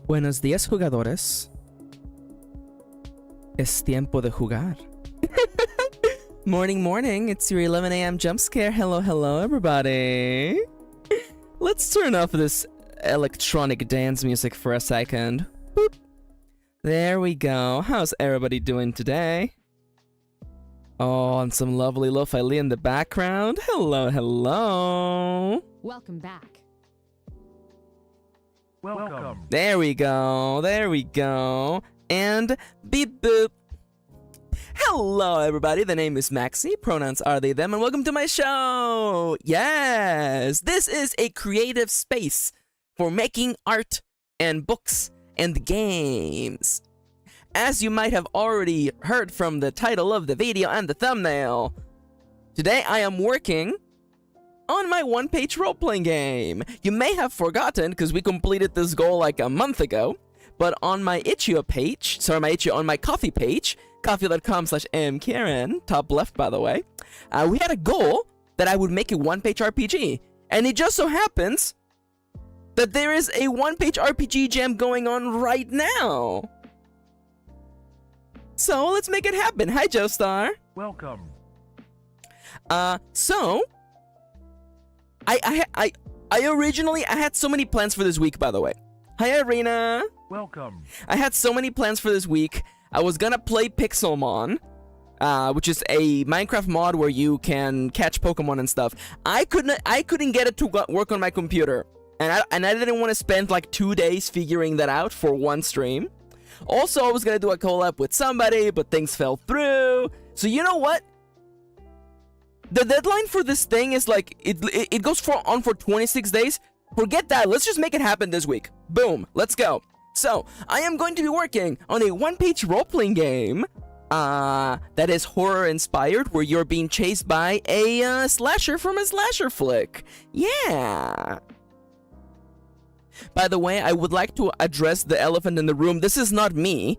Buenos días, jugadores. Es tiempo de jugar. Morning, morning. It's your 11 a.m. jump scare. Hello, hello, everybody. Let's turn off this electronic dance music for a second. Boop. There we go. How's everybody doing today? Oh, and some lovely lo-fi Lee in the background. Hello, hello. Welcome back. Welcome. There we go. There we go. And beep boop. Hello, everybody. The name is Maxi. Pronouns are they, them, and welcome to my show. Yes, this is a creative space for making art and books and games. As you might have already heard from the title of the video and the thumbnail, today I am working on my one-page role-playing game. You may have forgotten, because we completed this goal like a month ago, but on my Itch.io page, on my Ko-fi page, ko-fi.com/mkirin, top left by the way, we had a goal that I would make a one-page RPG, and it just so happens that there is a one-page RPG jam going on right now. So let's make it happen. Hi, Joestar. Welcome. So I originally had so many plans for this week, by the way. Hi, Irina. Welcome. I had so many plans for this week. I was gonna play Pixelmon, which is a Minecraft mod where you can catch Pokemon and stuff. I couldn't get it to work on my computer, and I didn't want to spend like 2 days figuring that out for one stream. Also, I was gonna do a collab with somebody, but things fell through. So you know what? The deadline for this thing is like, it goes on for 26 days. Forget that, let's just make it happen this week. Boom, let's go. So, I am going to be working on a one-page role-playing game that is horror-inspired, where you're being chased by a slasher from a slasher flick. Yeah. By the way, I would like to address the elephant in the room. This is not me.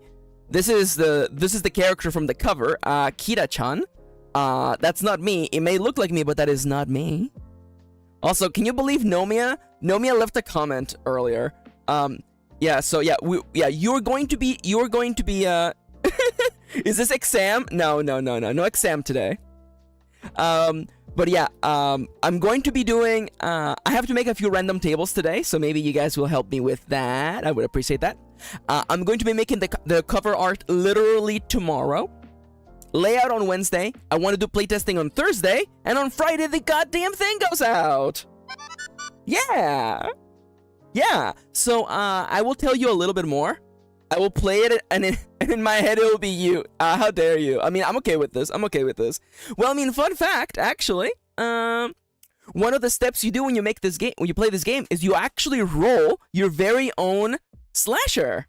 This is the character from the cover, Kira-chan. That's not me. It may look like me, but that is not me. Also, can you believe Nomia? Nomia left a comment earlier. Yeah, so yeah, you're going to be is this exam? No exam today. But yeah, I'm going to be doing, I have to make a few random tables today, so maybe you guys will help me with that. I would appreciate that. I'm going to be making the cover art literally tomorrow. Layout on Wednesday. I want to do playtesting on Thursday, and on Friday the goddamn thing goes out. Yeah. So I will tell you a little bit more. I will play it, and in my head it will be you. How dare you? I mean, I'm okay with this. Well, I mean, fun fact, actually. One of the steps you do when you make this game, when you play this game, is you actually roll your very own slasher.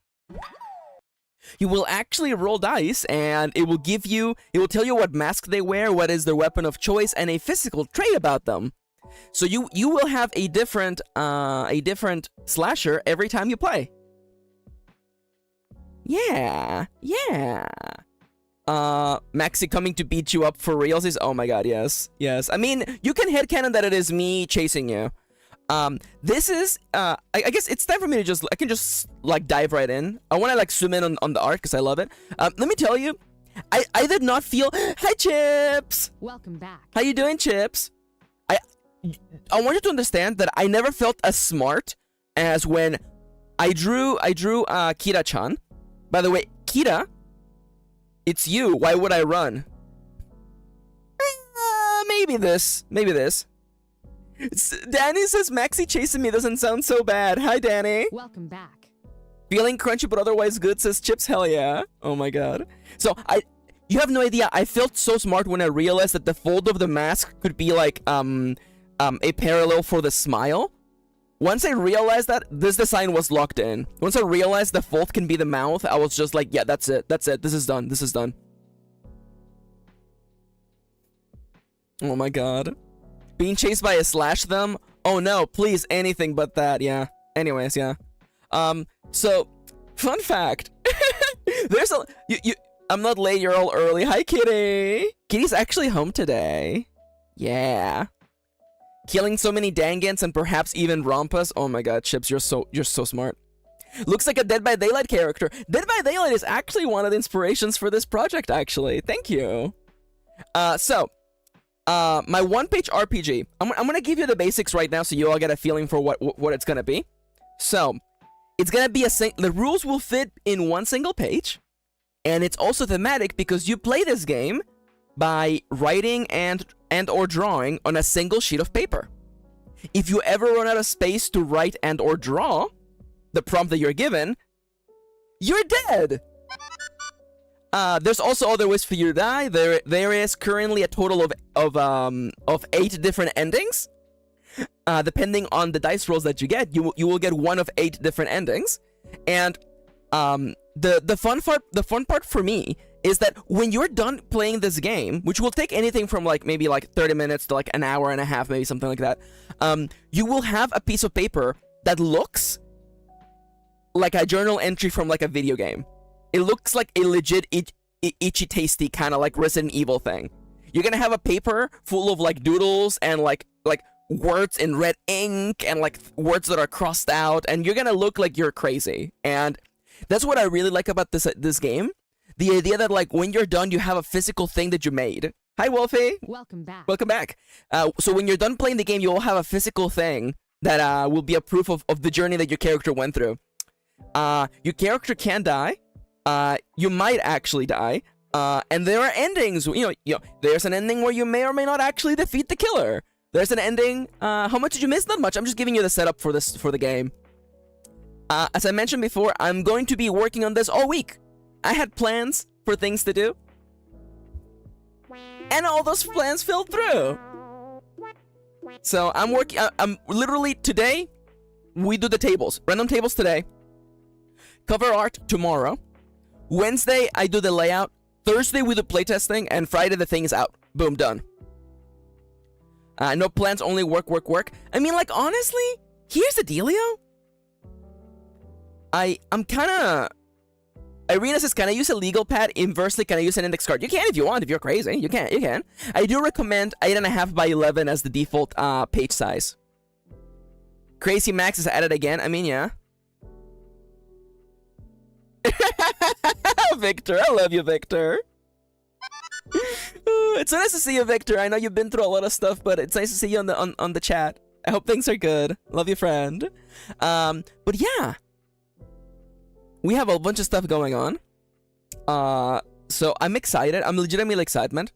You will actually roll dice, and it will tell you what mask they wear, what is their weapon of choice, and a physical trait about them. So you will have a different slasher every time you play. Yeah. Maxi coming to beat you up for realsies. Oh my god, yes. I mean, you can headcanon that it is me chasing you. This is, I guess it's time for me to I can just, like, dive right in. I want to, like, zoom in on the art, because I love it. Let me tell you, I did not feel... Hi, Chips! Welcome back. How you doing, Chips? I want you to understand that I never felt as smart as when I drew Kira-chan. By the way, Kira, it's you. Why would I run? Maybe this. Danny says Maxi chasing me doesn't sound so bad. Hi, Danny. Welcome back. Feeling crunchy but otherwise good, says Chips. Hell yeah. Oh my god. So you have no idea. I felt so smart when I realized that the fold of the mask could be like a parallel for the smile. Once I realized that, this design was locked in. Once I realized the fold can be the mouth, I was just like, yeah, that's it. This is done. Oh my god. Being chased by a slash them? Oh no, please, anything but that, yeah. Anyways, yeah. So, fun fact. There's I'm not late, you're all early. Hi, Kitty. Kitty's actually home today. Yeah. Killing so many Dangans and perhaps even Rompas. Oh my god, Chips, you're so smart. Looks like a Dead by Daylight character. Dead by Daylight is actually one of the inspirations for this project, actually. Thank you. My one-page RPG. I'm gonna give you the basics right now so you all get a feeling for what it's gonna be. So, it's gonna be the rules will fit in one single page, and it's also thematic because you play this game by writing and or drawing on a single sheet of paper. If you ever run out of space to write and or draw the prompt that you're given, you're dead. There's also other ways for you to die. There is currently a total of 8 different endings. Depending on the dice rolls that you get, you will get one of 8 different endings. And the fun part for me is that when you're done playing this game, which will take anything from maybe 30 minutes to an hour and a half, maybe something like that, you will have a piece of paper that looks like a journal entry from a video game. It looks like a legit itchy tasty kind of Resident Evil thing. You're gonna have a paper full of doodles and like words in red ink and words that are crossed out, and you're gonna look like you're crazy. And that's what I really like about this game. The idea that when you're done, you have a physical thing that you made. Hi, Wolfie. Welcome back. Welcome back. So when you're done playing the game, you will have a physical thing that will be a proof of the journey that your character went through. Your character can die. You might actually die. And there are endings. There's an ending where you may or may not actually defeat the killer. There's an ending. How much did you miss? Not much. I'm just giving you the setup for the game. As I mentioned before, I'm going to be working on this all week. I had plans for things to do, and all those plans fell through. So I'm working. I'm literally today. We do the tables, random tables today. Cover art tomorrow. Wednesday I do the layout. Thursday we do playtesting, and Friday the thing is out. Boom, done. No plans, only work. I mean, honestly, here's the dealio. I'm kinda... Irina says, can I use a legal pad? Inversely, can I use an index card? You can if you want, if you're crazy. You can. I do recommend 8.5 by 11 as the default page size. Crazy Max is added again. I mean, yeah. Victor, I love you, Victor. It's so nice to see you, Victor. I know you've been through a lot of stuff, but it's nice to see you on the chat. I hope things are good. Love you, friend. But yeah, we have a bunch of stuff going on. So I'm excited. I'm legitimately excited.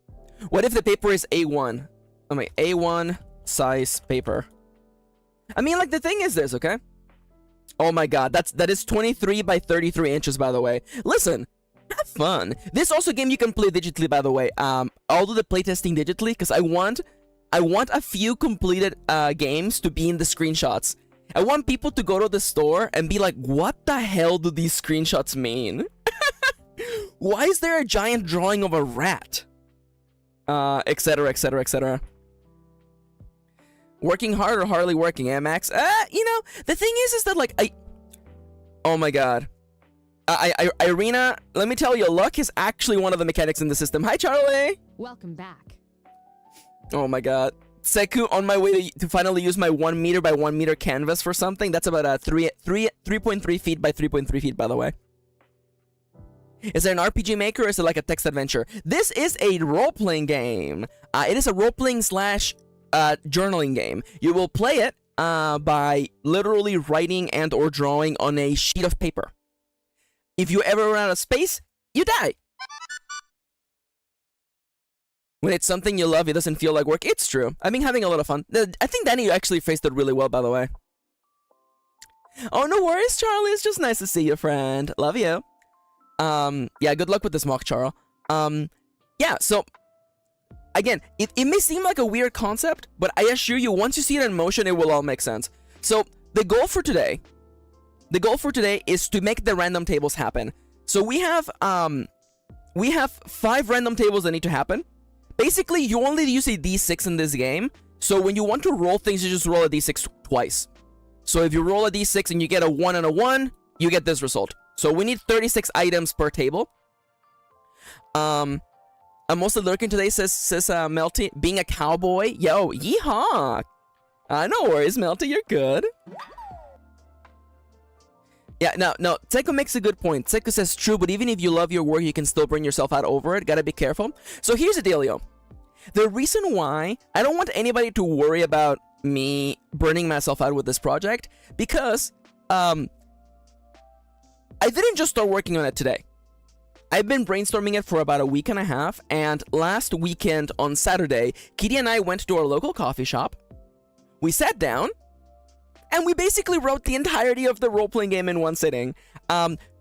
What if the paper is A1? I mean, A1 size paper. I mean, the thing is this, okay? Oh my god, that is 23 by 33 inches, by the way. Listen, have fun. This also game you can play digitally, by the way. I'll do the playtesting digitally because I want a few completed games to be in the screenshots. I want people to go to the store and be like, what the hell do these screenshots mean? Why is there a giant drawing of a rat? Etc, etc, etc. Working hard or hardly working, eh, Max? The thing is that, oh my god. Irina, let me tell you, luck is actually one of the mechanics in the system. Hi, Charlie! Welcome back. Oh my god. Seku, on my way to finally use my 1 meter by 1 meter canvas for something. That's about 3.3 feet by 3.3 feet, by the way. Is there an RPG maker or is it like a text adventure? This is a role-playing game. It is a role-playing slash journaling game. You will play it by literally writing and or drawing on a sheet of paper. If you ever run out of space, you die. When it's something you love, it doesn't feel like work. It's true. I've been having a lot of fun. I think Danny actually phrased it really well, by the way. Oh, no worries, Charlie. It's just nice to see you, friend. Love you. Yeah, good luck with this mock, Charles. Yeah, so again, it may seem like a weird concept, but I assure you, once you see it in motion, it will all make sense. So the goal for today is to make the random tables happen. So we have 5 random tables that need to happen. Basically, you only use a d6 in this game. So when you want to roll things, you just roll a d6 twice. So if you roll a d6 and you get a 1 and a 1, you get this result. So we need 36 items per table. I'm mostly lurking today, says Melty. Being a cowboy. Yo, yeehaw. No worries, Melty, you're good. Yeah, no, Tseko makes a good point. Tseko says, true, but even if you love your work, you can still burn yourself out over it. Gotta be careful. So here's the dealio. The reason why I don't want anybody to worry about me burning myself out with this project, because I didn't just start working on it today. I've been brainstorming it for about a week and a half, and last weekend on Saturday, Kitty and I went to our local coffee shop. We sat down, and we basically wrote the entirety of the role-playing game in one sitting.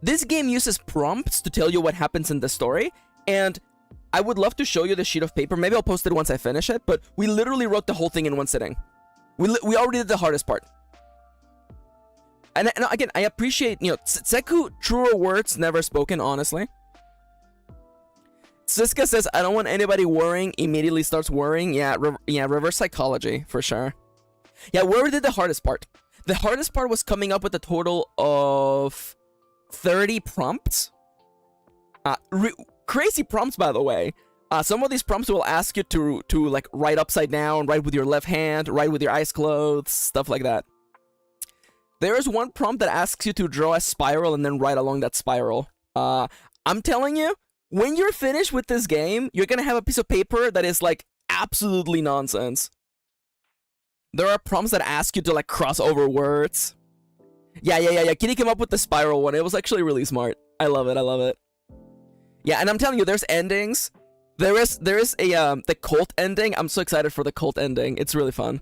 This game uses prompts to tell you what happens in the story, and I would love to show you the sheet of paper. Maybe I'll post it once I finish it, but we literally wrote the whole thing in one sitting. We already did the hardest part. And again, I appreciate, Tseku, truer words never spoken, honestly. Siska says, I don't want anybody worrying, immediately starts worrying. Yeah, reverse psychology, for sure. Yeah, we already did the hardest part. The hardest part was coming up with a total of 30 prompts. Crazy prompts, by the way. Some of these prompts will ask you to like write upside down, write with your left hand, write with your eyes closed, stuff like that. There is one prompt that asks you to draw a spiral and then write along that spiral. I'm telling you, when you're finished with this game, you're gonna have a piece of paper that is like absolutely nonsense. There are prompts that ask you to like cross over words. Yeah. Kitty came up with the spiral one. It was actually really smart. I love it. Yeah, and I'm telling you, there's endings. There is a the cult ending. I'm so excited for the cult ending. It's really fun.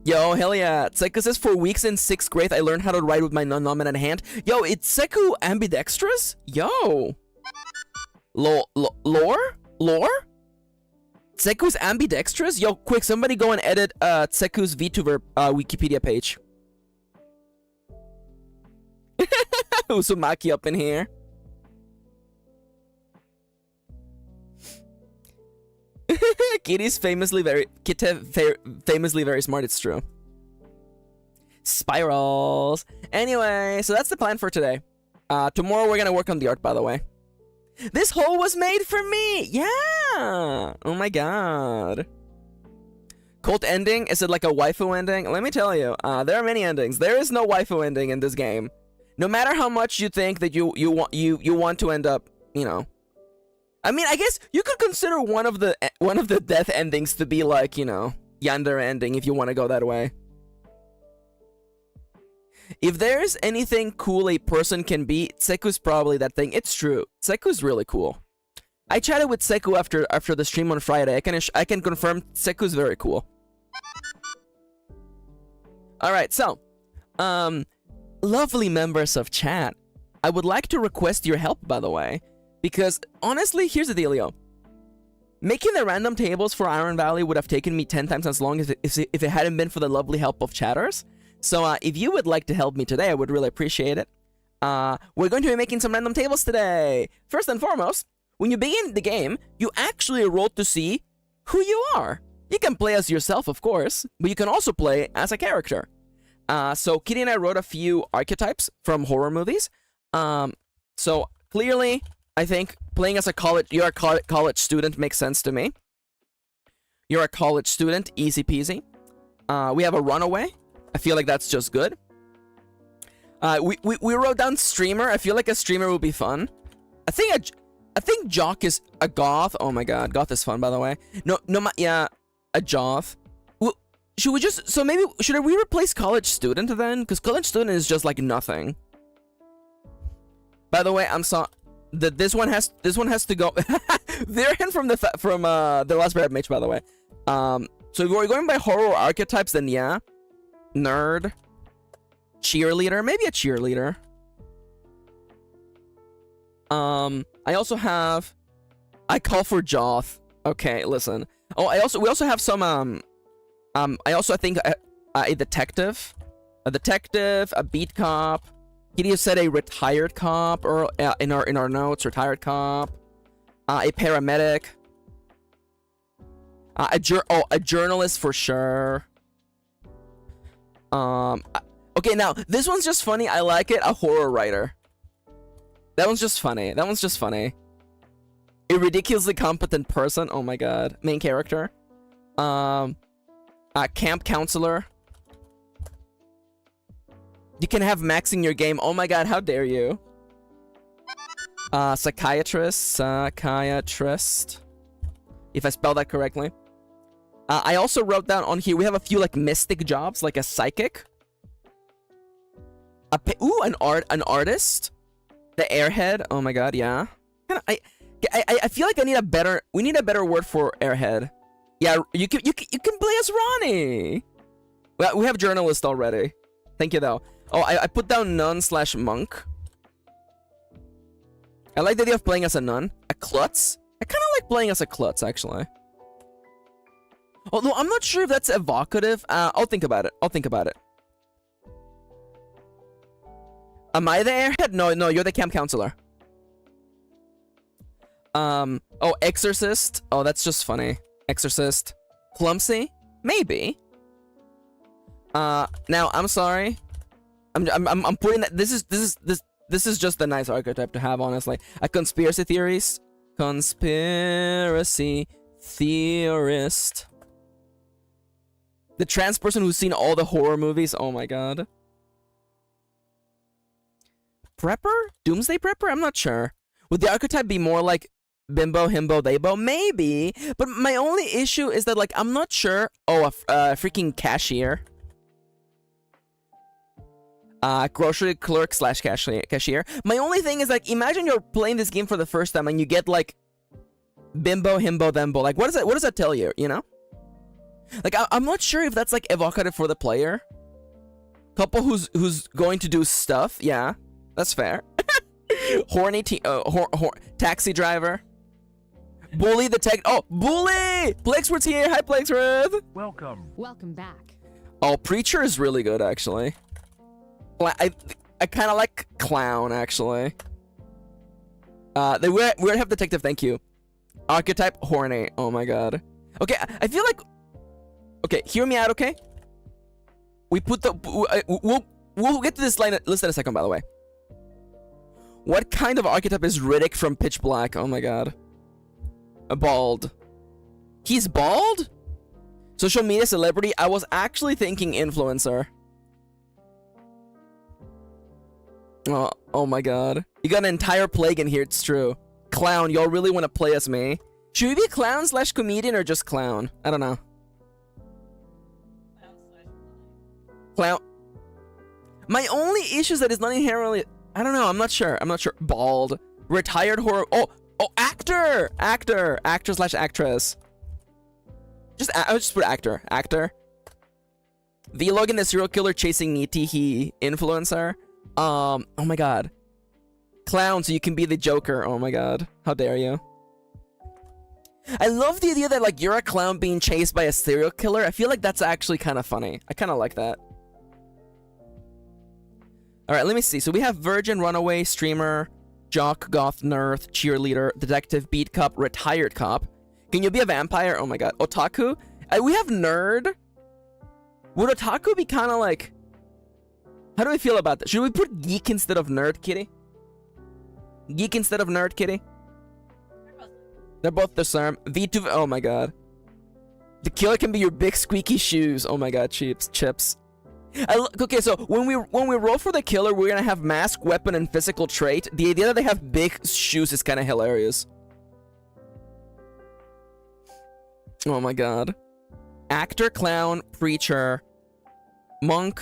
Yo, hell yeah. Tseku says, for weeks in 6th grade, I learned how to write with my non-dominant hand. Yo, it's Tseku ambidextrous? Yo. Lore? Tseku's ambidextrous? Yo, quick, somebody go and edit Tseku's Vtuber Wikipedia page. Uzumaki up in here. Kitty's famously very smart, it's true. Spirals. Anyway, so that's the plan for today. Tomorrow we're gonna work on the art, by the way. This hole was made for me! Yeah! Oh my god. Cult ending? Is it like a waifu ending? Let me tell you, there are many endings. There is no waifu ending in this game. No matter how much you think that you want to end up, I mean, I guess you could consider one of the death endings to be like, yandere ending if you want to go that way. If there's anything cool a person can be, Tseku's probably that thing. It's true. Tseku's really cool. I chatted with Tseku after the stream on Friday. I can confirm Tseku's very cool. All right, so, lovely members of chat, I would like to request your help, by the way. Because, honestly, here's the dealio. Making the random tables for Iron Valley would have taken me 10 times as long if it hadn't been for the lovely help of chatters. So, if you would like to help me today, I would really appreciate it. We're going to be making some random tables today. First and foremost, when you begin the game, you actually roll to see who you are. You can play as yourself, of course, but you can also play as a character. So, Kitty and I wrote a few archetypes from horror movies. So, clearly, I think playing as you're a college student makes sense to me. You're a college student, easy peasy. We have a runaway. I feel like that's just good. We wrote down streamer. I feel like a streamer would be fun. I think Jock is a goth. Oh my god, goth is fun, by the way. Yeah, a joth. Well, should we replace college student then? Because college student is just like nothing. By the way, I'm sorry. This one has to go. They're in from the last Bear Mage, by the way. So if we're going by horror archetypes, then yeah, nerd, cheerleader, maybe a cheerleader. I also have. I call for Joth. Okay, listen. Oh, we also have some I also think a detective, a beat cop. Kitty said a retired cop, or in our notes, retired cop, a paramedic, a journalist for sure. Okay, now this one's just funny. I like it. A horror writer. That one's just funny. A ridiculously competent person. Oh my god, main character. A camp counselor. You can have Max in your game. Oh my god, how dare you? Psychiatrist. If I spell that correctly. I also wrote down on here, we have a few like mystic jobs, like a psychic. Ooh, an artist. The airhead. Oh my god, yeah. I feel like we need a better word for airhead. Yeah, you can play as Ronnie. Well, we have journalist already. Thank you though. Oh, I put down nun/monk. I like the idea of playing as a nun. A klutz. I kind of like playing as a klutz actually. Although I'm not sure if that's evocative. I'll think about it. Am I the airhead? No, you're the camp counselor. Oh, exorcist. Oh, that's just funny. Exorcist. Clumsy? Maybe. Now I'm sorry. I'm putting that. This is just a nice archetype to have, honestly. A conspiracy theorist. Conspiracy theorist. The trans person who's seen all the horror movies. Oh my god. Prepper? Doomsday prepper? I'm not sure. Would the archetype be more like bimbo, himbo, theybo? Maybe. But my only issue is that, like, I'm not sure. Oh, a freaking cashier. Grocery clerk / cashier. My only thing is, like, imagine you're playing this game for the first time and you get, like, bimbo, himbo, thembo. Like, what does that tell you, you know? Like, I'm not sure if that's, like, evocative for the player. Couple who's going to do stuff. Yeah, that's fair. Horny taxi driver. Bully the tech. Oh, bully! Plexworth's here. Hi, Plexworth. Welcome back. Oh, preacher is really good, actually. I kind of like clown, actually. We already have detective. Thank you. Archetype horny. Oh my god. Okay, I feel like. Okay, hear me out. Okay. We put the. We'll get to this list in a second. By the way. What kind of archetype is Riddick from Pitch Black? Oh my god. A bald. He's bald? Social media celebrity? I was actually thinking influencer. Oh my god. You got an entire plague in here, it's true. Clown, y'all really want to play as me? Should we be clown / comedian or just clown? I don't know. Clown. My only issue is that it's not inherently... I don't know, I'm not sure. Bald. Retired horror... Oh, actor! Actor / actress. I'll just put actor. Actor. Vlog the serial killer chasing Nitihi influencer. Oh my god. Clown, so you can be the Joker. Oh my god. How dare you. I love the idea that, like, you're a clown being chased by a serial killer. I feel like that's actually kind of funny. I kind of like that. Alright, let me see. So we have virgin, runaway, streamer, jock, goth, nerd, cheerleader, detective, beat cop, retired cop. Can you be a vampire? Oh my god. Otaku? We have nerd. Would otaku be kind of like... How do we feel about that? Should we put geek instead of nerd, kitty? Geek instead of nerd, kitty? They're both the same. Vtubers. Oh my god. The killer can be your big squeaky shoes. Oh my god, chips. Okay, so when we roll for the killer, we're gonna have mask, weapon, and physical trait. The idea that they have big shoes is kind of hilarious. Oh my god. Actor, clown, preacher, monk,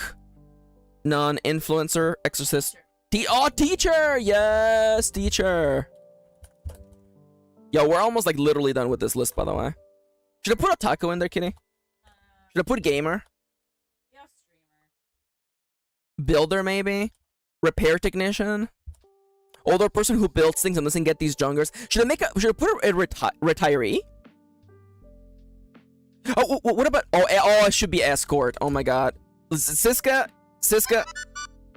nun, influencer, exorcist. Teacher! Yes, teacher. Yo, we're almost like literally done with this list, by the way. Should I put a taco in there, kitty? Should I put gamer? Yeah, streamer. Builder, maybe? Repair technician? Older person who builds things and doesn't get these jungers. Should I put a retiree? Oh, what about... Oh, it should be escort. Oh my god. Siska,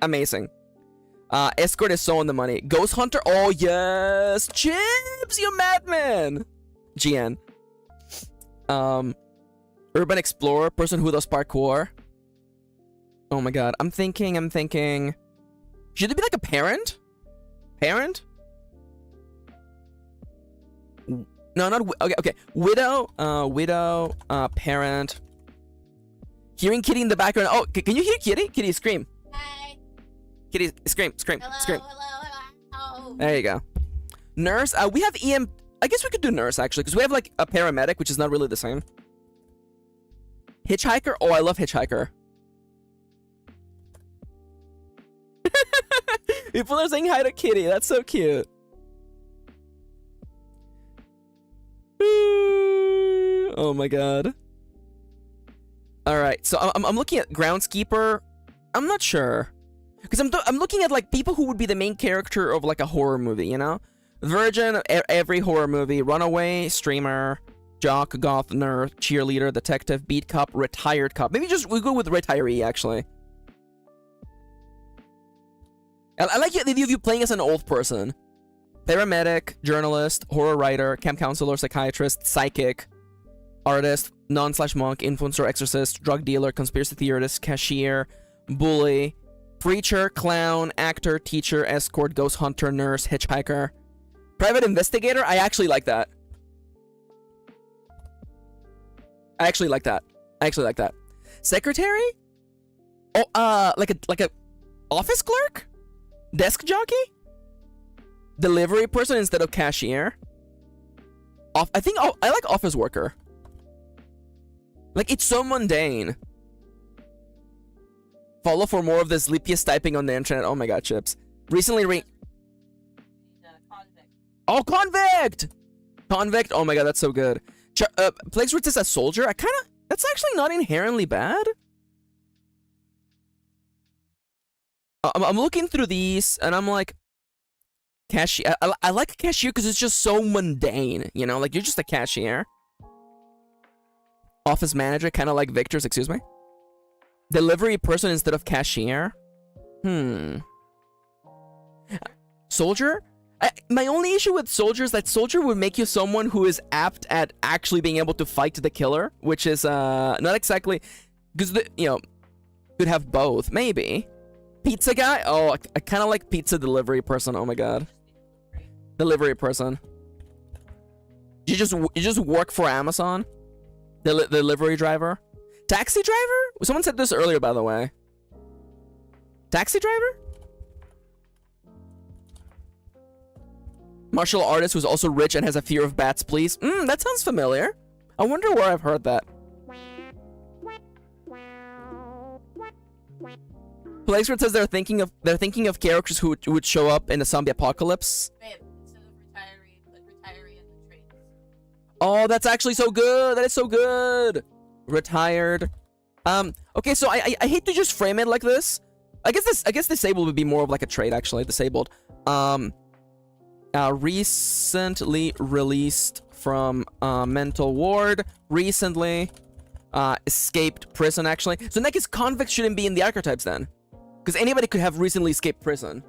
amazing. Escort is so on the money. Ghost hunter. Oh yes, Chips, you madman. GN. Urban explorer, person who does parkour. Oh my god, I'm thinking. Should it be like a parent? Parent? No, not okay. Widow, parent. Hearing Kitty in the background. Oh, can you hear Kitty? Kitty, scream. Hi. Kitty, scream, scream, Hello, scream. hello. There you go. Nurse. We have EM. I guess we could do nurse actually, because we have like a paramedic, which is not really the same. Hitchhiker. Oh, I love hitchhiker. People are saying hi to Kitty. That's so cute. Oh my god. All right, so I'm looking at groundskeeper. I'm not sure, because I'm looking at like people who would be the main character of like a horror movie, you know? Virgin, every horror movie. Runaway, streamer, jock, goth, nerd, cheerleader, detective, beat cop, retired cop. Maybe just we go with retiree actually. I like the idea of you playing as an old person. Paramedic, journalist, horror writer, camp counselor, psychiatrist, psychic, artist, non/monk, influencer, exorcist, drug dealer, conspiracy theorist, cashier, bully, preacher, clown, actor, teacher, escort, ghost hunter, nurse, hitchhiker, private investigator. I actually like that. I actually like that. Secretary? Oh, like a office clerk? Desk jockey? Delivery person instead of cashier? I think I like office worker. Like, it's so mundane. Follow for more of the sleepiest typing on the internet. Oh my god, Chips. Recently Convict. Oh, convict! Convict, oh my god, that's so good. Plague's Roots is a soldier. That's actually not inherently bad. I'm looking through these, and I'm like, cashier. I like cashier because it's just so mundane, you know? Like, you're just a cashier. Office manager, kind of like Victor's, excuse me. Delivery person instead of cashier. Soldier? My only issue with soldier is that soldier would make you someone who is apt at actually being able to fight the killer, which is not exactly, because you know, could have both, maybe. Pizza guy? Oh, I kind of like pizza delivery person. Oh my god. Delivery person. You just work for Amazon? Delivery driver? Taxi driver? Someone said this earlier, by the way. Taxi driver? Martial artist who's also rich and has a fear of bats, please. That sounds familiar. I wonder where I've heard that. Plaguesford says they're thinking of characters who would show up in the zombie apocalypse. Babe, instead of retiree, put retiree in the traits. Oh, that's actually so good. That is so good. Retired. Okay, so I hate to just frame it like this. I guess disabled would be more of like a trait actually. Disabled. Recently released from mental ward. Recently escaped prison actually. So in that case, convict shouldn't be in the archetypes then. Because anybody could have recently escaped prison.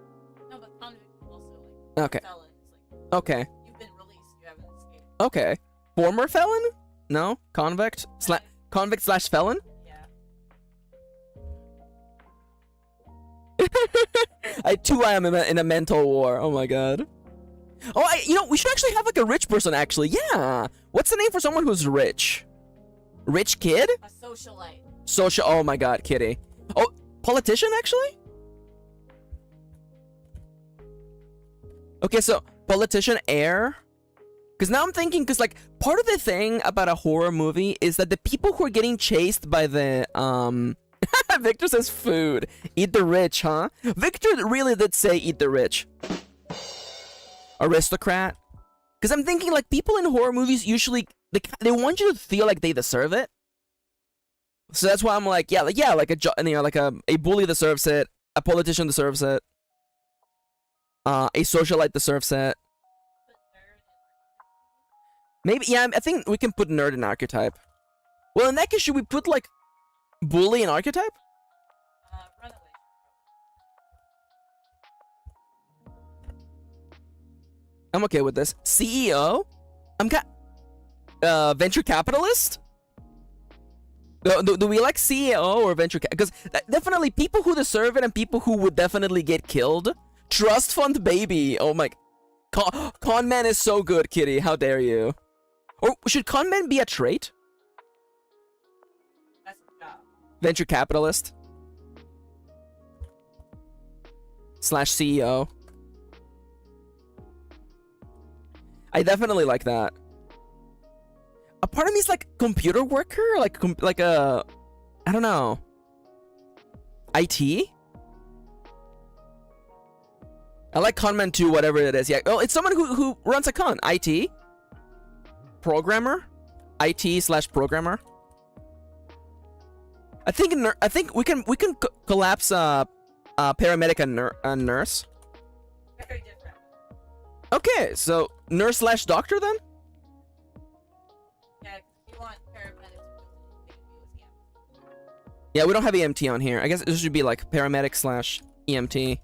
No, but convict is also like okay. Felon. Like, okay. You've been released, you haven't escaped. Okay. Former felon? No? Convict? Convict slash felon? Yeah. I am in a mental war. Oh my god. Oh, you know, we should actually have like a rich person actually. Yeah. What's the name for someone who's rich? Rich kid? A socialite. Oh my god, Kitty. Oh, politician actually? Okay, so politician heir? Because now I'm thinking, because like part of the thing about a horror movie is that the people who are getting chased by the Victor says food. Eat the rich, huh? Victor really did say eat the rich. Aristocrat. Because I'm thinking like people in horror movies usually they want you to feel like they deserve it. So that's why I'm like, yeah, like a bully deserves it, a politician deserves it, a socialite deserves it. Maybe, yeah, I think we can put nerd in archetype. Well, in that case, should we put like bully in archetype? I'm okay with this. CEO? Venture capitalist? Do we like CEO or venture because definitely people who deserve it and people who would definitely get killed. Trust fund baby. Oh my. Con man is so good, Kitty. How dare you? Or should con man be a trait? That's a job. Venture capitalist. slash CEO. I definitely like that. A part of me is like computer worker, like a, I don't know, IT. I like conman too, whatever it is. Yeah. Oh, it's someone who runs a con. IT. Programmer. IT slash programmer. I think we can collapse paramedic and nurse. Very different. Okay, so nurse slash doctor then. Yeah, 'cause if you want paramedics, maybe Yeah, we don't have EMT on here. I guess it should be like paramedic slash EMT.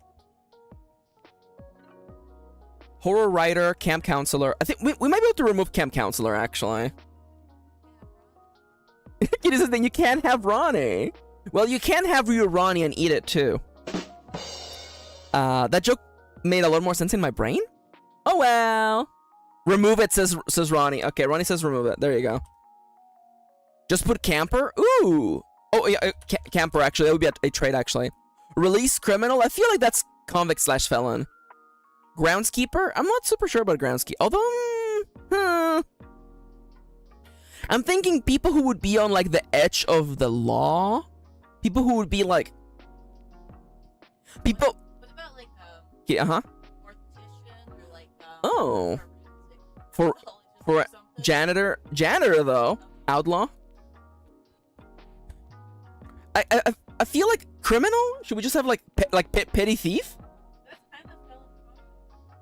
Horror writer, camp counselor. I think we might be able to remove camp counselor actually. It is the thing, you can't have Ronnie. Well, you can have your Ronnie and eat it too. That joke made a lot more sense in my brain. Oh well. Remove it, says Ronnie. Okay, Ronnie says remove it. There you go. Just put camper. Ooh. Oh yeah, camper actually. That would be a trait actually. Release criminal. I feel like that's convict slash felon. Groundskeeper. I'm not super sure about groundskeeper. Although, I'm thinking people who would be on like the edge of the law. People who would be like people. What about like Yeah, mortician or like Oh. forensic For pathologist or something? janitor though, outlaw. I feel like criminal. Should we just have like petty thief? That's kind of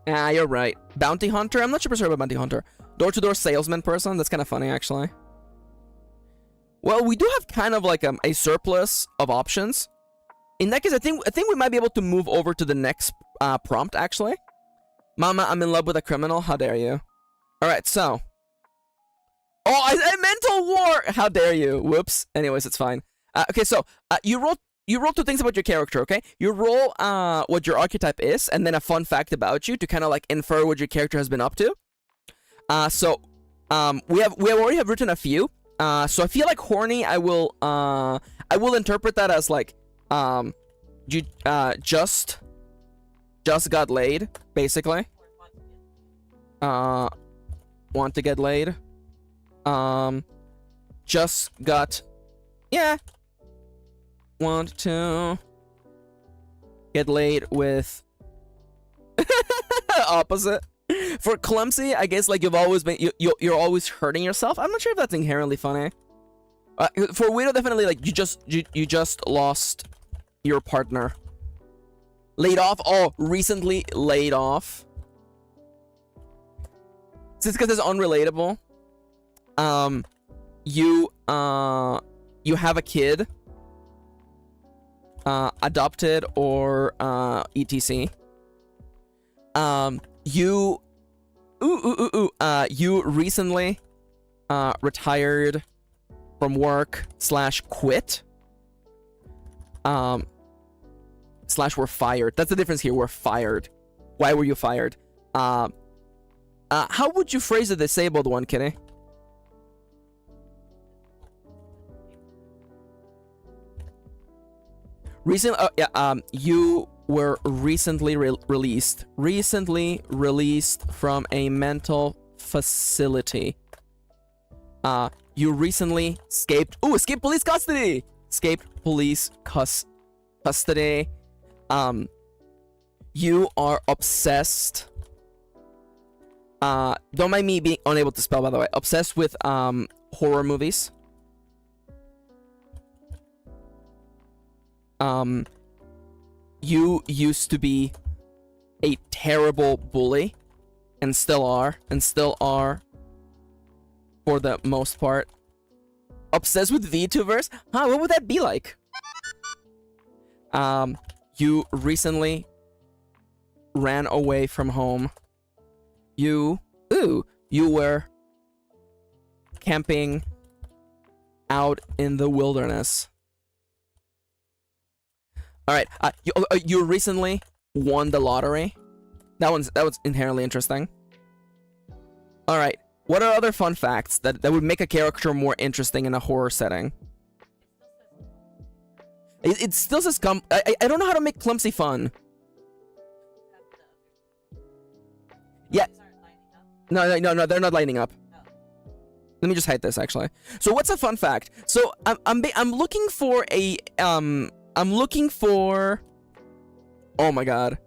felon. Ah, you're right. Bounty hunter. I'm not super sure about bounty hunter. Door-to-door salesman person. That's kind of funny, actually. Well, we do have kind of like a surplus of options. In that case, I think we might be able to move over to the next prompt. Actually, Mama, I'm in love with a criminal. How dare you? All right, so. Oh, I mental war. How dare you? Whoops. Anyways, it's fine. Okay, so you roll two things about your character, okay? You roll what your archetype is, and then a fun fact about you to kind of like infer what your character has been up to. We already have written a few. So I feel like horny. I will interpret that as like you just got laid, basically. Want to get laid. Just got, yeah. Want to get laid with opposite. For clumsy, I guess like you've always been you're always hurting yourself. I'm not sure if that's inherently funny. For widow, definitely like you just lost your partner. Laid off. Oh, recently laid off. Since because it's unrelatable. You have a kid. Adopted or etc. You recently retired from work / quit / were fired. That's the difference here. We're fired. Why were you fired? How would you phrase the disabled one, Kitty? You were recently released from a mental facility. You recently escaped police custody. Custody. You are obsessed. Don't mind me being unable to spell, by the way. Obsessed with horror movies. You used to be a terrible bully, and still are for the most part. Obsessed with Vtubers? Huh, what would that be like? You recently ran away from home. You were camping out in the wilderness. All right, you recently won the lottery. That was inherently interesting. All right, what are other fun facts that would make a character more interesting in a horror setting? It still says I don't know how to make clumsy fun. Yeah. These aren't lining up. No, they're not lining up. Oh. Let me just hide this actually. So what's a fun fact? So I'm looking for a oh my god.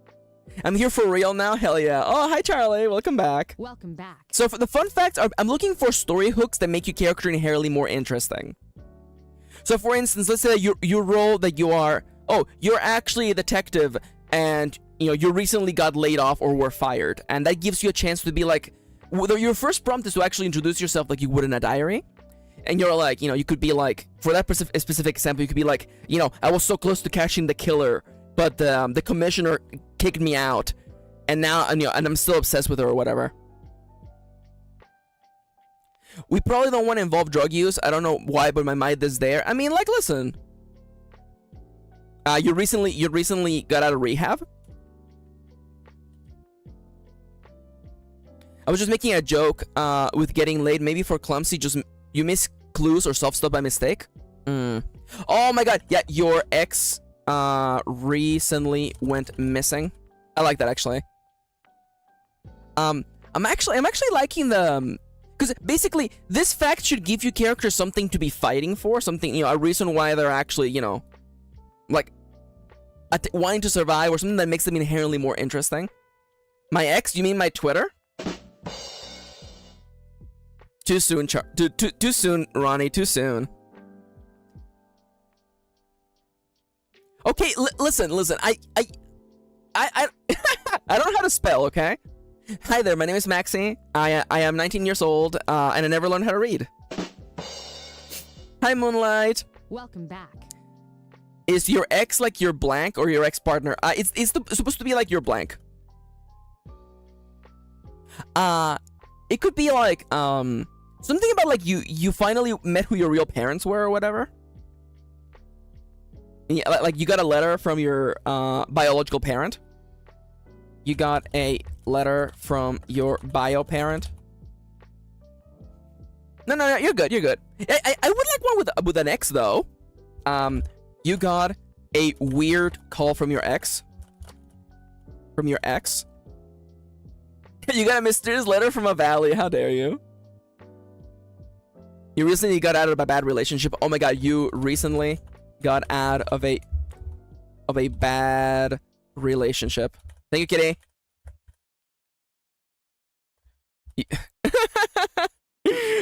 I'm here for real now. Hell yeah. Oh, hi Charlie. Welcome back. Welcome back. So for the fun facts, I'm looking for story hooks that make your character inherently more interesting. So for instance, let's say that you roll that you're actually a detective and you recently got laid off or were fired, and that gives you a chance to be like, your first prompt is to actually introduce yourself like you would in a diary. And you're like, you could be like, for that specific example, you could be like, I was so close to catching the killer, but the commissioner kicked me out, and now and I'm still obsessed with her or whatever. We probably don't want to involve drug use. I don't know why, but my mind is there. I mean, like, listen. You recently got out of rehab. I was just making a joke with getting laid, maybe for clumsy. Just you miss clues or self-stop by mistake. Oh my god, yeah, your ex recently went missing. I like that actually. I'm actually liking the because basically this fact should give you characters something to be fighting for, something a reason why they're actually like wanting to survive, or something that makes them inherently more interesting. My ex? You mean my Twitter? Too soon, too soon, Ronnie. Too soon. Okay, listen. I I don't know how to spell. Okay. Hi there. My name is Maxi. I am 19 years old, and I never learned how to read. Hi, Moonlight. Welcome back. Is your ex like your blank or your ex partner? It's supposed to be like your blank. It could be like something about like you finally met who your real parents were or whatever. Yeah, like you got a letter from your biological parent. You got a letter from your bio parent. No, you're good. I would like one with an ex though. You got a weird call from your ex. From your ex. You got a mysterious letter from a valley. How dare you? You recently got out of a bad relationship. Oh my god, you recently got out of a bad relationship. Thank you, kitty.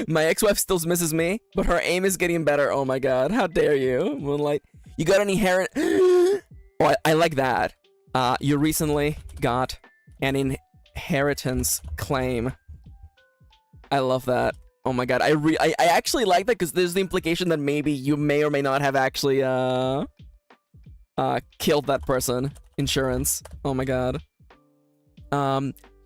My ex-wife still misses me, but her aim is getting better. Oh my god, how dare you, Moonlight? You got an inherent... Oh, I like that. You recently got an inheritance claim. I love that. Oh my god, I actually like that because there's the implication that maybe you may or may not have actually killed that person. Insurance. Oh my god.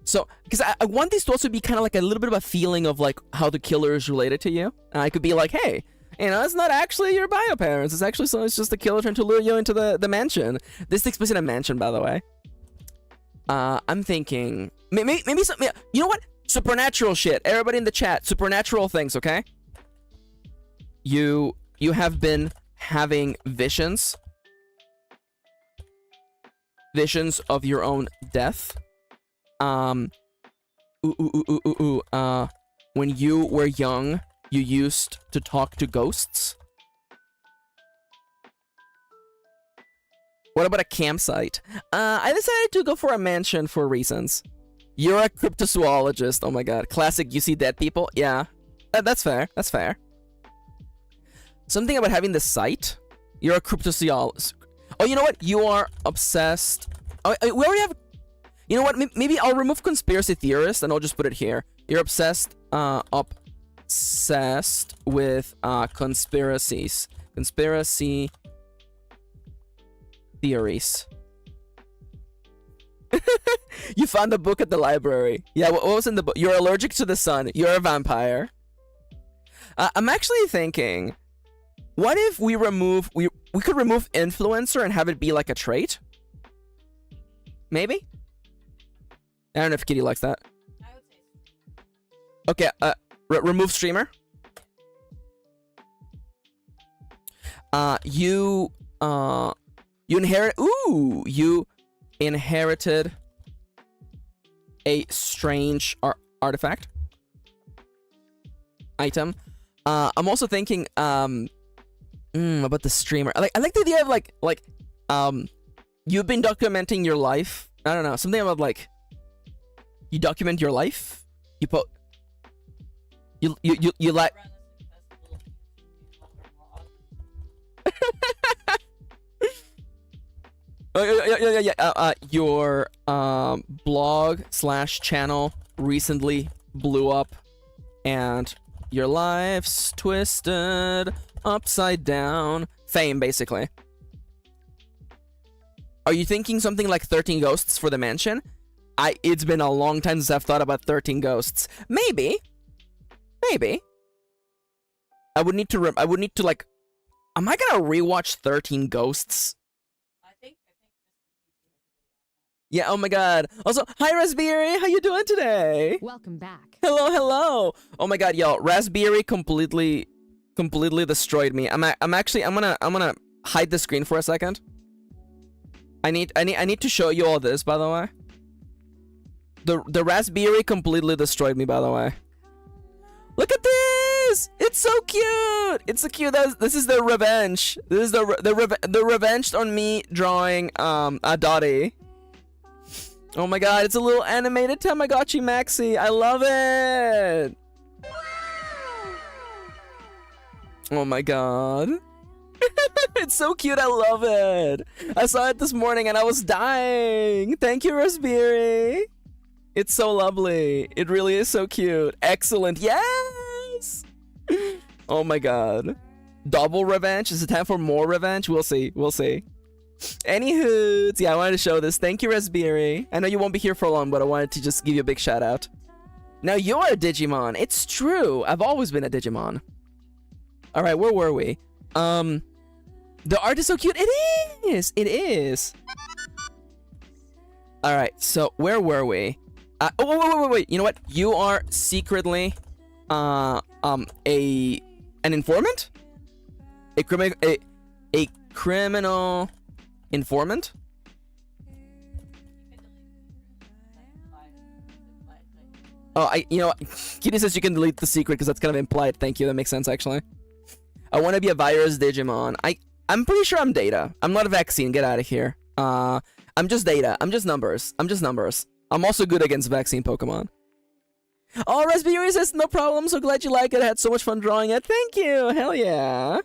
So, because I want this to also be kind of like a little bit of a feeling of like how the killer is related to you. I could be like, hey, it's not actually your bio parents. It's actually it's just the killer trying to lure you into the mansion. This takes place in a mansion, by the way. I'm thinking maybe something. You know what? Supernatural shit. Everybody in the chat, supernatural things, okay? You have been having visions of your own death. When you were young, you used to talk to ghosts. What about a campsite? I decided to go for a mansion for reasons. You're a cryptozoologist. Oh my god. Classic, you see dead people? Yeah. That's fair. That's fair. Something about having the sight? You're a cryptozoologist. Oh, you know what? You are obsessed. Oh, we already have... You know what? Maybe I'll remove conspiracy theorist and I'll just put it here. You're obsessed with conspiracies. Conspiracy theories. You found the book at the library. Yeah, what was in the book? You're allergic to the sun. You're a vampire. I'm actually thinking, what if we remove... We could remove influencer and have it be like a trait? Maybe? I don't know if Kitty likes that. I would say Okay, remove streamer. You inherit... Ooh! You inherited a strange artifact item. I'm also thinking about the streamer. I like the idea of like you've been documenting your life. I don't know, something about like you document your life. You put you like. Your blog / channel recently blew up, and your life's twisted upside down. Fame, basically. Are you thinking something like 13 ghosts for the mansion? It's been a long time since I've thought about 13 ghosts. Maybe. I would need to like. Am I gonna rewatch 13 Ghosts? I think. Yeah, oh my god. Also, hi Raspberry, how you doing today? Welcome back. Hello. Oh my god, yo, Raspberry completely destroyed me. I'm gonna hide the screen for a second. I need to show you all this, by the way. The Raspberry completely destroyed me, by the way. Look at this! It's so cute! It's so cute. This is the revenge. This is the revenge on me drawing a Dottie. Oh my god, it's a little animated Tamagotchi Maxi. I love it! Oh my god. It's so cute, I love it! I saw it this morning and I was dying! Thank you, Raspberry! It's so lovely. It really is so cute. Excellent. Yes! Oh my god. Double revenge? Is it time for more revenge? We'll see. Anywho, yeah, I wanted to show this. Thank you, Raspberry. I know you won't be here for long, but I wanted to just give you a big shout out. Now you're a Digimon. It's true. I've always been a Digimon. Alright, where were we? The art is so cute. It is. Alright, so where were we? Wait. You know what? You are secretly an informant? A criminal informant? Oh, you know what? Kitty says you can delete the secret because that's kind of implied. Thank you, that makes sense actually. I want to be a virus Digimon. I'm pretty sure I'm Data. I'm not a vaccine. Get out of here. I'm just Data. I'm just numbers. I'm also good against vaccine Pokemon. Oh, Raspberry says, no problem. So glad you like it. I had so much fun drawing it. Thank you. Hell yeah.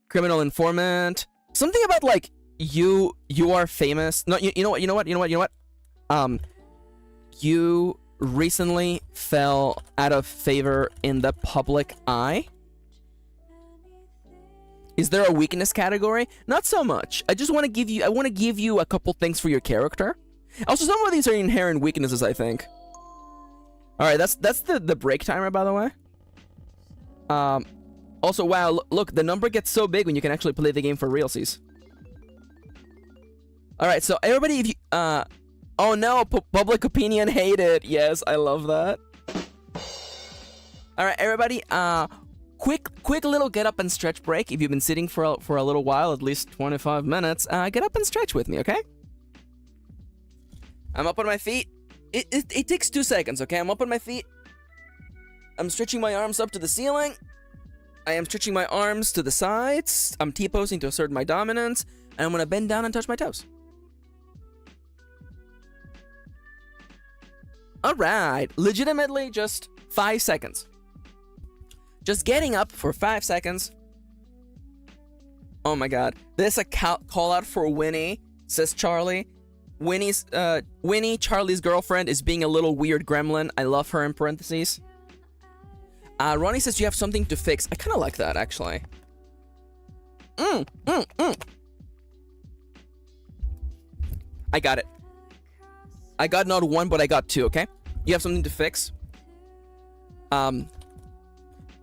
Criminal informant. Something about like you are famous. No, you know what? You recently fell out of favor in the public eye. Is there a weakness category? Not so much. I just want to give you a couple things for your character. Also, some of these are inherent weaknesses, I think. Alright, that's the break timer, by the way. Also, wow, look, the number gets so big when you can actually play the game for realsies. Alright, so everybody, if you, oh no, public opinion hated. Yes, I love that. Alright, everybody, quick little get up and stretch break. If you've been sitting for a little while, at least 25 minutes, get up and stretch with me, okay? I'm up on my feet. It takes 2 seconds, okay? I'm up on my feet. I'm stretching my arms up to the ceiling. I am stretching my arms to the sides. I'm T-posing to assert my dominance. And I'm gonna bend down and touch my toes. Alright, legitimately just 5 seconds. Just getting up for 5 seconds. Oh my god. This is a call out for Winnie, says Charlie. Winnie, Charlie's girlfriend, is being a little weird gremlin. I love her in parentheses. Ronnie says you have something to fix. I kind of like that, actually. I got it. I got not one, but I got two, okay? You have something to fix?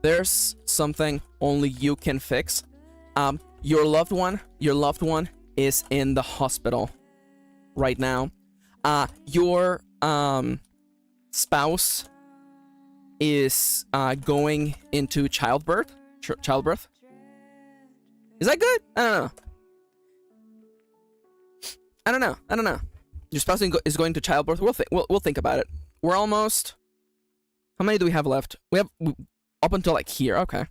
There's something only you can fix. Your loved one is in the hospital right now. Your spouse is going into childbirth. Is that good? I don't know. I don't know. I don't know. Your spouse is going to childbirth. We'll think about it. We're almost. How many do we have left? We have up until like here. Okay.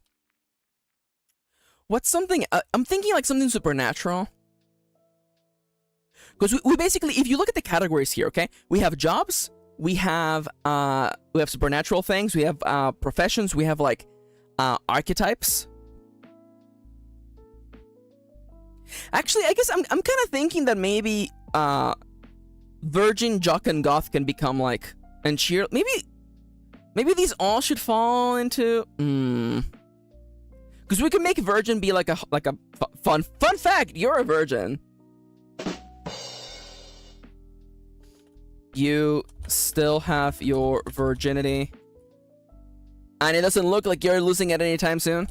What's something? I'm thinking like something supernatural. Because we basically, if you look at the categories here, okay, we have jobs, we have supernatural things, we have professions, we have like archetypes. Actually, I guess I'm kind of thinking that maybe virgin, jock, and goth can become like and cheer. Maybe these all should fall into. Because we can make virgin be like a fun fact. You're a virgin. You still have your virginity, and it doesn't look like you're losing it anytime soon.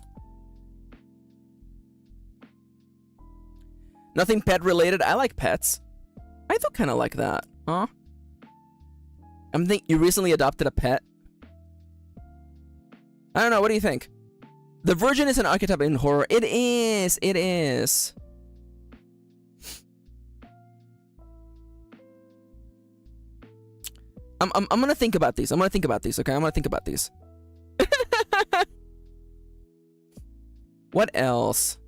Nothing pet related. I like pets. I do kind of like that, huh? You recently adopted a pet. I don't know. What do you think? The virgin is an archetype in horror. It is. It is. I'm gonna think about these. Okay, I'm gonna think about these. What else?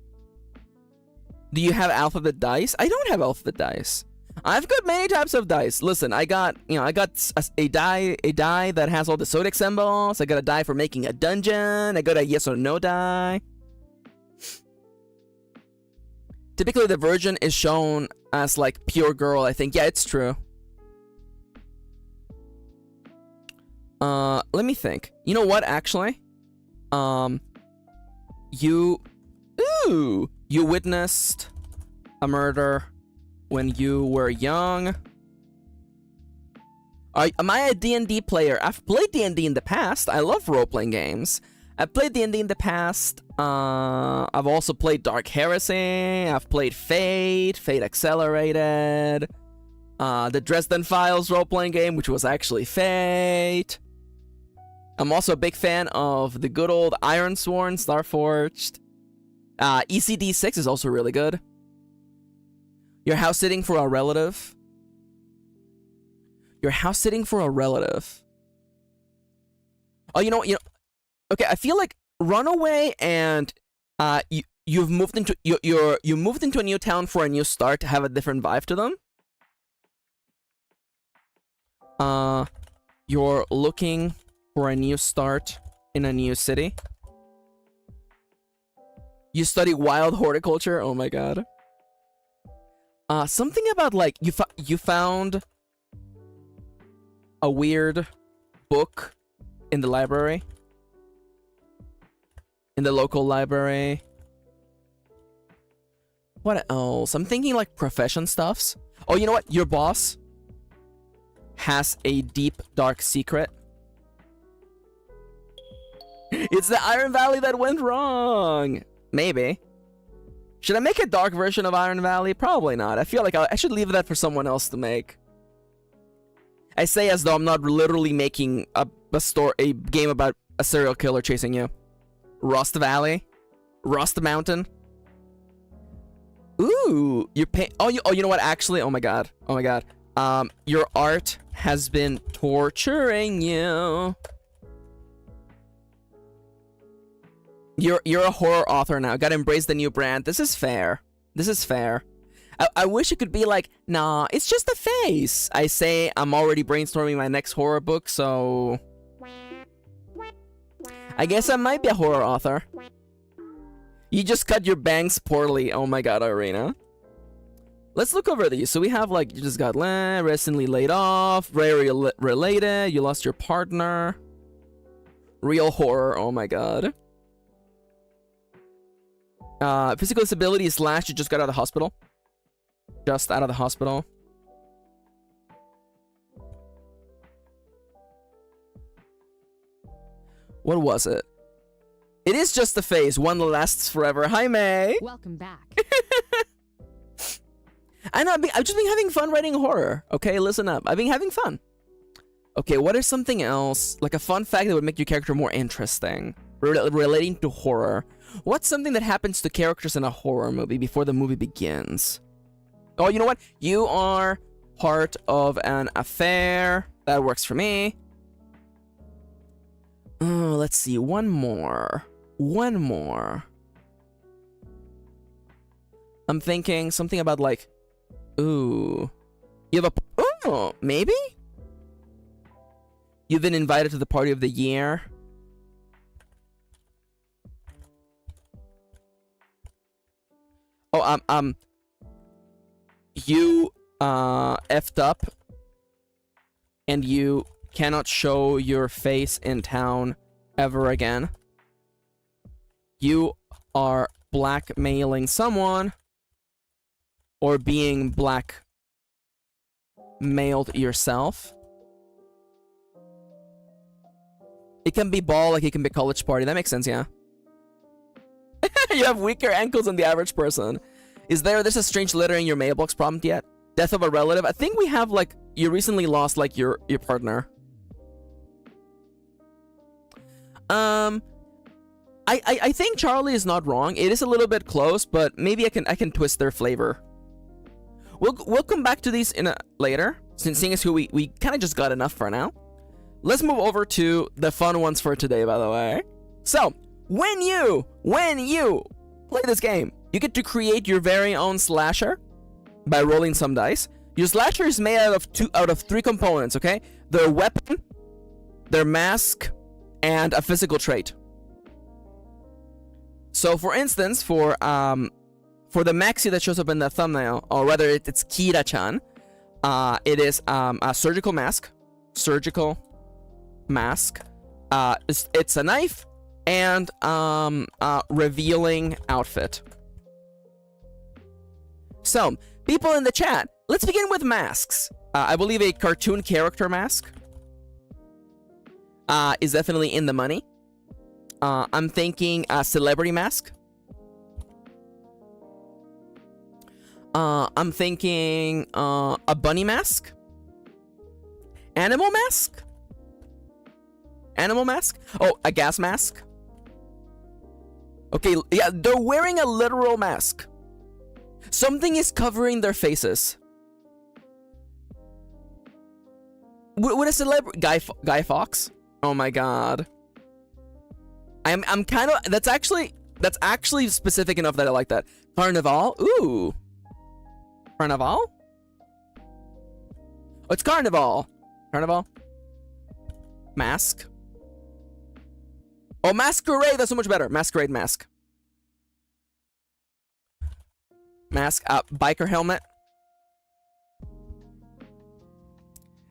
Do you have alphabet dice? I don't have alphabet dice. I've got many types of dice. Listen, I got a die that has all the zodiac symbols. I got a die for making a dungeon. I got a yes or no die. Typically, the virgin is shown as like pure girl. I think. Yeah, it's true. Let me think. You know what? Actually, you witnessed a murder when you were young. Am I a D&D player? I've played D&D in the past. I love role-playing games. I've played D&D in the past. I've also played Dark Heresy. I've played Fate Accelerated. The Dresden Files role-playing game, which was actually Fate. I'm also a big fan of the good old Ironsworn Starforged. ECD6 is also really good. You're house sitting for a relative. Oh, you know. Okay, I feel like Runaway and you've moved into you moved into a new town for a new start to have a different vibe to them. You're looking for a new start in a new city. You study wild horticulture. Oh my god. Something about like you found a weird book in the library, in the local library. What else? I'm thinking like profession stuffs. Oh, you know what? Your boss has a deep, dark secret. It's the Iron Valley that went wrong. Maybe. Should I make a dark version of Iron Valley? Probably not. I feel like I should leave that for someone else to make. I say as though I'm not literally making a game about a serial killer chasing you. Rust Valley? Rust Mountain? Ooh, you know what? Actually, oh my god. Your art has been torturing you. You're a horror author now. Gotta embrace the new brand. This is fair. I wish it could be like, nah, it's just a face. I say I'm already brainstorming my next horror book, so I guess I might be a horror author. You just cut your bangs poorly. Oh my god, Irina. Let's look over these. So we have like, you just got recently laid off, very related, you lost your partner, real horror. Oh my god. Physical disability / you just got out of the hospital. Just out of the hospital. What was it? It is just a phase. One lasts forever. Hi, May. Welcome back. I know. I've just been having fun writing horror. Okay, listen up. I've been having fun. Okay, what is something else? Like a fun fact that would make your character more interesting. Relating to horror. What's something that happens to characters in a horror movie before the movie begins? Oh, you know what? You are part of an affair. That works for me. Oh, let's see. One more. One more. I'm thinking something about like, ooh. You have a, oh, maybe? You've been invited to the party of the year. Oh, you, effed up. And you cannot show your face in town ever again. You are blackmailing someone. Or being blackmailed yourself. It can be ball, like it can be college party. That makes sense, yeah. You have weaker ankles than the average person. There's a strange letter in your mailbox prompt yet? Death of a relative? I think we have, like, you recently lost, like, your partner. I think Charlie is not wrong. It is a little bit close, but maybe I can twist their flavor. We'll come back to these later, since seeing as who we kind of just got enough for now. Let's move over to the fun ones for today, by the way. So, when you play this game, you get to create your very own slasher by rolling some dice. Your slasher is made out of three components, okay? Their weapon, their mask, and a physical trait. So, for instance, for the Maxi that shows up in the thumbnail, or rather it's Kira-chan, it is a surgical mask. It's a knife and revealing outfit. So, people in the chat, let's begin with masks. I believe a cartoon character mask is definitely in the money. I'm thinking a celebrity mask. I'm thinking a bunny mask. Animal mask? Animal mask? Oh, a gas mask? Okay, yeah, they're wearing a literal mask. Something is covering their faces. Would a celebrity... Guy Fawkes? Oh my god. I'm kind of... That's actually specific enough that I like that. Carnival? Ooh. Carnival? Oh, it's Carnival. Carnival. Mask. Oh, Masquerade. That's so much better. Masquerade mask. Mask. Biker helmet.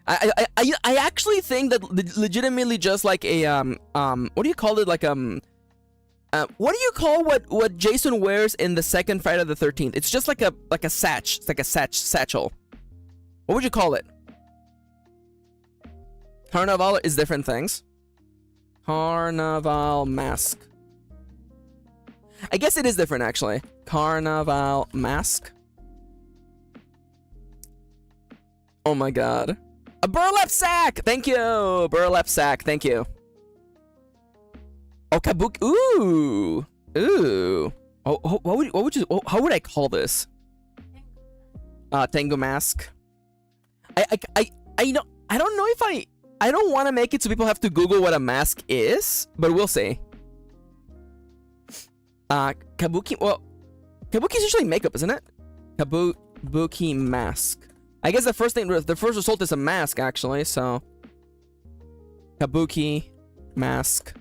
I actually think that legitimately just like a what do you call it, like what do you call what Jason wears in the second Friday the 13th? It's just like a satch. It's like a satchel. What would you call it? Carnival is different things. Carnival mask. I guess it is different actually. Carnival mask. Oh my god. A burlap sack! Thank you! Burlap sack, thank you. Oh, kabuki. Ooh! Ooh. Oh, how would I call this? Tango mask. I don't know if I don't want to make it so people have to Google what a mask is, but we'll see. Kabuki, well, kabuki is usually makeup, isn't it? Kabuki mask. I guess the first result is a mask, actually, so. Kabuki mask.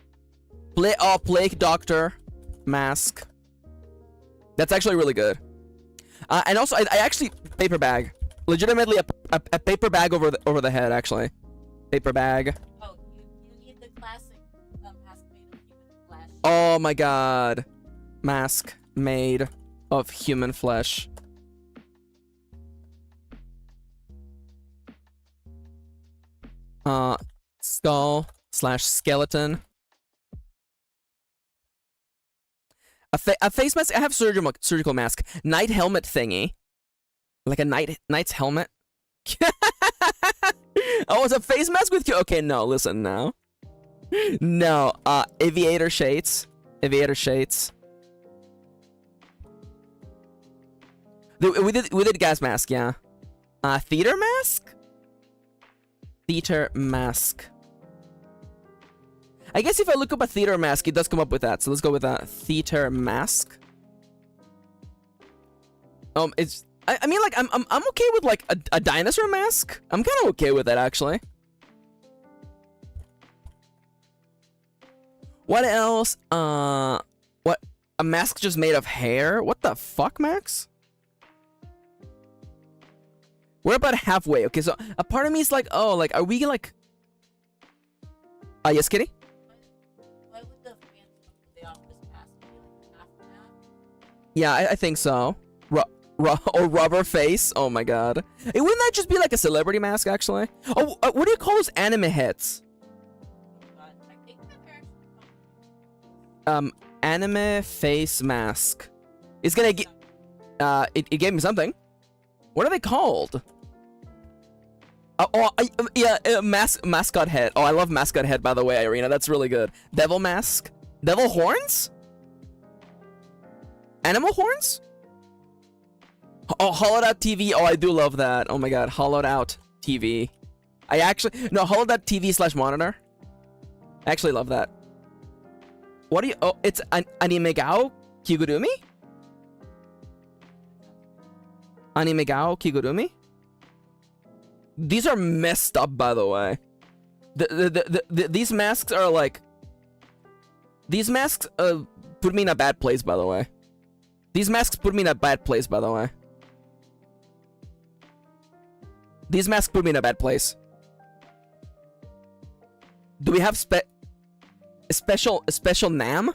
Plague doctor mask. That's actually really good. And also, I actually, paper bag. Legitimately a paper bag over the head, actually. Paper bag. Oh, you need the classic mask made of human flesh. Oh my god. Mask made of human flesh. Skull/skeleton. A face mask. I have surgical mask. Knight helmet thingy. Like a knight's helmet. Oh, it's a face mask with... Okay, no, listen now. No, aviator shades. Aviator shades. We did gas mask, yeah. Theater mask? Theater mask. I guess if I look up a theater mask, it does come up with that. So let's go with a theater mask. It's I mean, like, I'm okay with like a dinosaur mask. I'm kind of okay with that, actually. What else? What? A mask just made of hair? What the fuck, Max? We're about halfway. Okay, so a part of me is like, oh, like, are we like? Yes, Kitty. Why would the fans of the office mask be like half an hour? Yeah, I think so. Or rubber face. Oh my god. Hey, wouldn't that just be like a celebrity mask, actually? Oh, what do you call those anime heads? I think that they're actually Anime face mask. It's gonna get. It gave me something. What are they called? Mascot head. Oh, I love mascot head, by the way, Irina. That's really good. Devil mask. Devil horns. Animal horns. Oh, hollowed out TV. Oh, I do love that. Oh my god, hollowed out TV. Hollowed out TV / monitor. I actually love that. What do you? Oh, it's an Animegao Kigurumi. Animegao Kigurumi. These are messed up, by the way. These masks are like. These masks put me in a bad place, by the way. These masks put me in a bad place, by the way. These masks put me in a bad place. Do we have special name?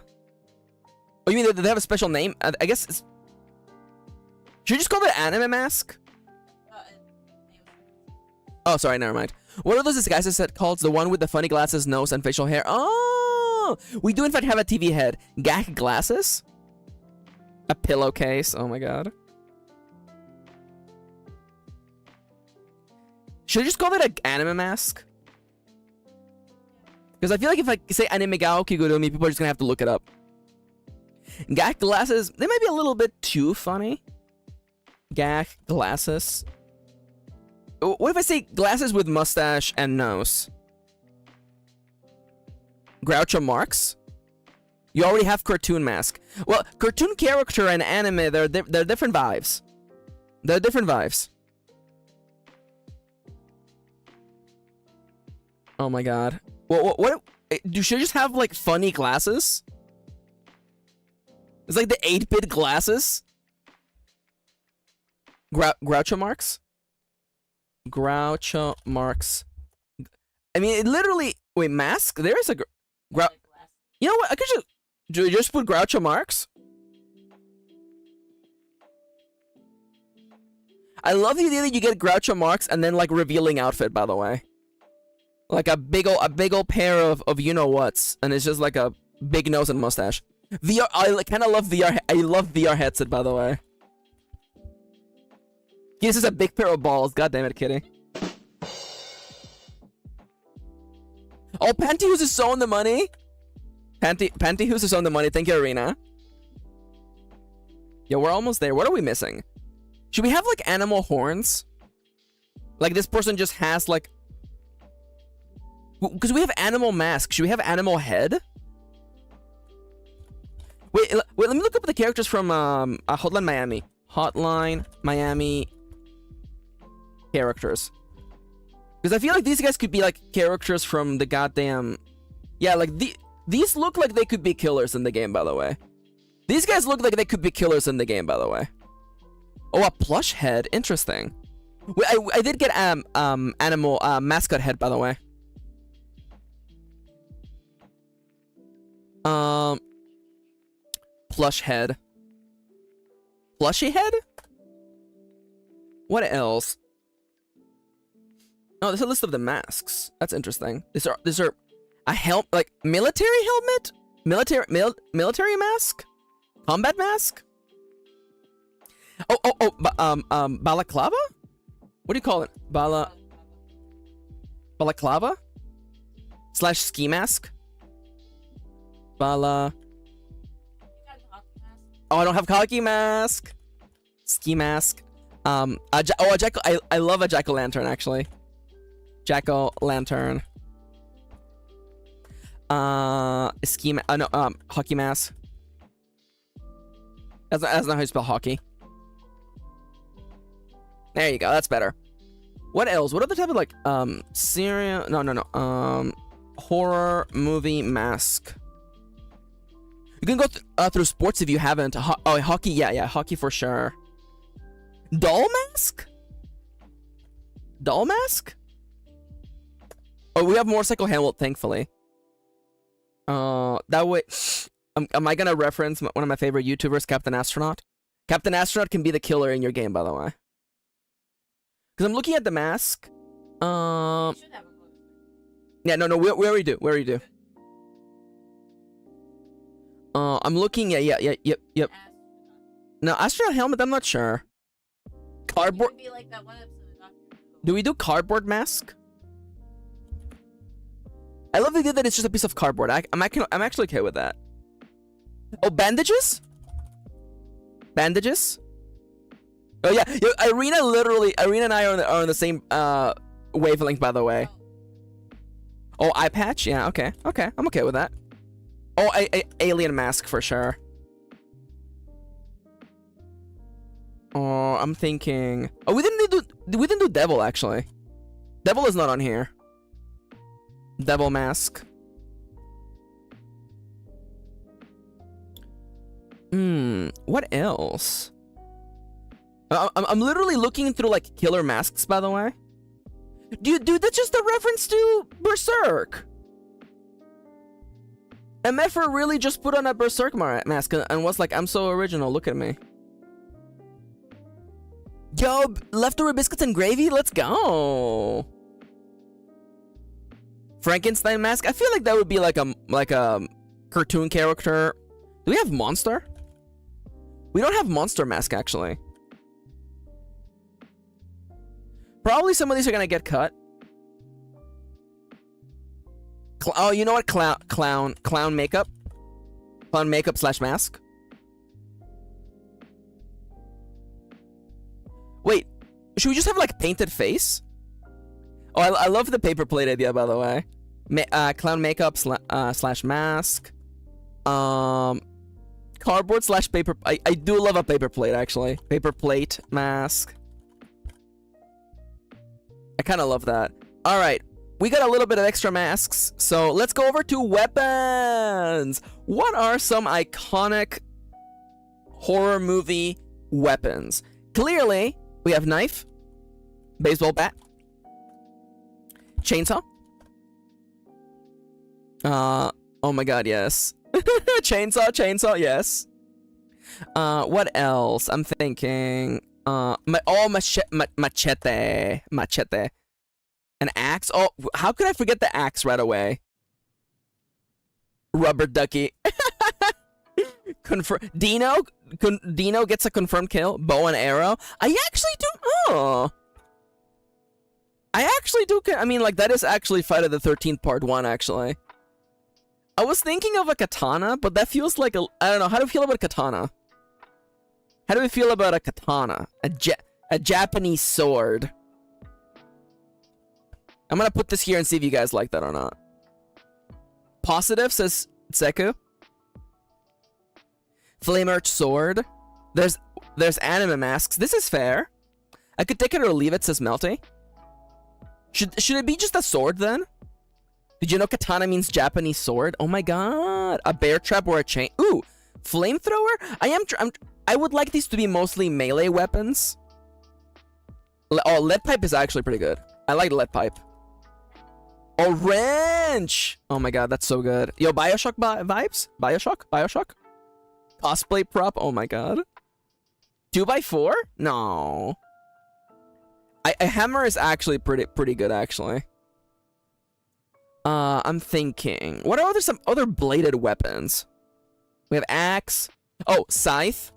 Oh, you mean they have a special name? I guess it's... Should you just call it anime mask? Oh, sorry, never mind. What are those disguises set called? The one with the funny glasses, nose, and facial hair? Oh! We do in fact have a TV head. Gak glasses? A pillowcase? Oh my god. Should I just call it an anime mask? Because I feel like if I say Animegao Kigurumi, people are just gonna have to look it up. Gak glasses, they might be a little bit too funny. Gak glasses. What if I say glasses with mustache and nose? Groucho Marx? You already have cartoon mask. Well, cartoon character and anime, they're different vibes. They're different vibes. Oh my god. What should I just have like funny glasses? It's like the 8-bit glasses. Groucho Marx? Groucho Marx. I mean, it literally... Wait, mask? There is a... You know what? I could just put Groucho Marx. I love the idea that you get Groucho Marx and then like revealing outfit, by the way. Like a big old pair of you know what's, and it's just like a big nose and mustache. VR, I kind of love VR. I love VR headset, by the way. This is a big pair of balls. God damn it, Kitty. Oh, Pantyhose is so on the money. Pantyhose is on the money. Thank you, Arena. Yeah, we're almost there. What are we missing? Should we have like animal horns? Like this person just has like... Because we have animal mask. Should we have animal head? Wait, let me look up the characters from Hotline Miami. Hotline Miami characters. Because I feel like these guys could be like characters from the goddamn... Yeah, like these look like they could be killers in the game, by the way. These guys look like they could be killers in the game, by the way. Oh, a plush head. Interesting. Wait, I did get animal mascot head, by the way. Plush head. Plushy head? What else? Oh, there's a list of the masks. That's interesting. These are a like military helmet? Military mask? Combat mask? Balaclava? What do you call it? Balaclava? / ski mask? Oh, I don't have hockey mask. ski mask. A jack. I love a jack-o'-lantern actually. Jack-o'-lantern. Ski ma no, hockey mask. That's not how you spell hockey. There you go. That's better. What else? What other type of like serial? No. Horror movie mask. You can go through sports if you haven't. Oh, hockey. Yeah, hockey for sure. Doll mask? Doll mask? Oh, we have motorcycle helmet, thankfully. That way. Am I gonna reference one of my favorite YouTubers, Captain Astronaut? Captain Astronaut can be the killer in your game, by the way. Because I'm looking at the mask. Yeah, no, we already do. We already do. I'm looking at yep. No, astronaut helmet. I'm not sure. Cardboard. Be like that one episode of Doctor Who. Do we do cardboard mask? I love the idea that it's just a piece of cardboard. I'm actually okay with that. Oh, bandages? Bandages? Oh yeah, Irina and I are on the same wavelength, by the way. Oh, eye patch? Yeah, okay, I'm okay with that. Oh, alien mask for sure. Oh, I'm thinking. Oh, we didn't do devil actually. Devil is not on here. Devil mask. What else? I'm literally looking through like killer masks, by the way. Dude, that's just a reference to Berserk. MFR really just put on a Berserk mask and was like, I'm so original, look at me. Yo, leftover biscuits and gravy, let's go. Frankenstein mask, I feel like that would be like a cartoon character. Do we have monster? We don't have monster mask actually. Probably some of these are gonna get cut. Oh, you know what? Clown makeup. Clown makeup / mask. Wait, should we just have like painted face? Oh, I love the paper plate idea, by the way. Clown makeup / mask. Cardboard / paper. I do love a paper plate actually. Paper plate mask. I kind of love that. All right, we got a little bit of extra masks, so let's go over to weapons. What are some iconic horror movie weapons? Clearly, we have knife, baseball bat, chainsaw. Oh my god, yes. chainsaw, yes. What else? I'm thinking. Machete. An axe. Oh, how could I forget the axe right away? Rubber ducky. Dino gets a confirmed kill. Bow and arrow. I actually do. I mean, like, that is actually Friday the 13th part 1, actually. I was thinking of a katana, but that feels like a... I don't know. How do you feel about a katana? How do we feel about a katana? A Japanese sword. I'm gonna put this here and see if you guys like that or not. Positive, says Seku. Flame Arch sword. There's anime masks. This is fair. I could take it or leave it, says Melty. Should it be just a sword then? Did you know katana means Japanese sword? Oh my god. A bear trap or a chain. Ooh, flamethrower? I would like these to be mostly melee weapons. Oh, lead pipe is actually pretty good. I like lead pipe. Oh, wrench! Oh my god, that's so good. Yo, Bioshock vibes? Bioshock? Cosplay prop? Oh my god. 2x4? No. A hammer is actually pretty good, actually. I'm thinking. What are some other bladed weapons? We have axe. Oh, scythe.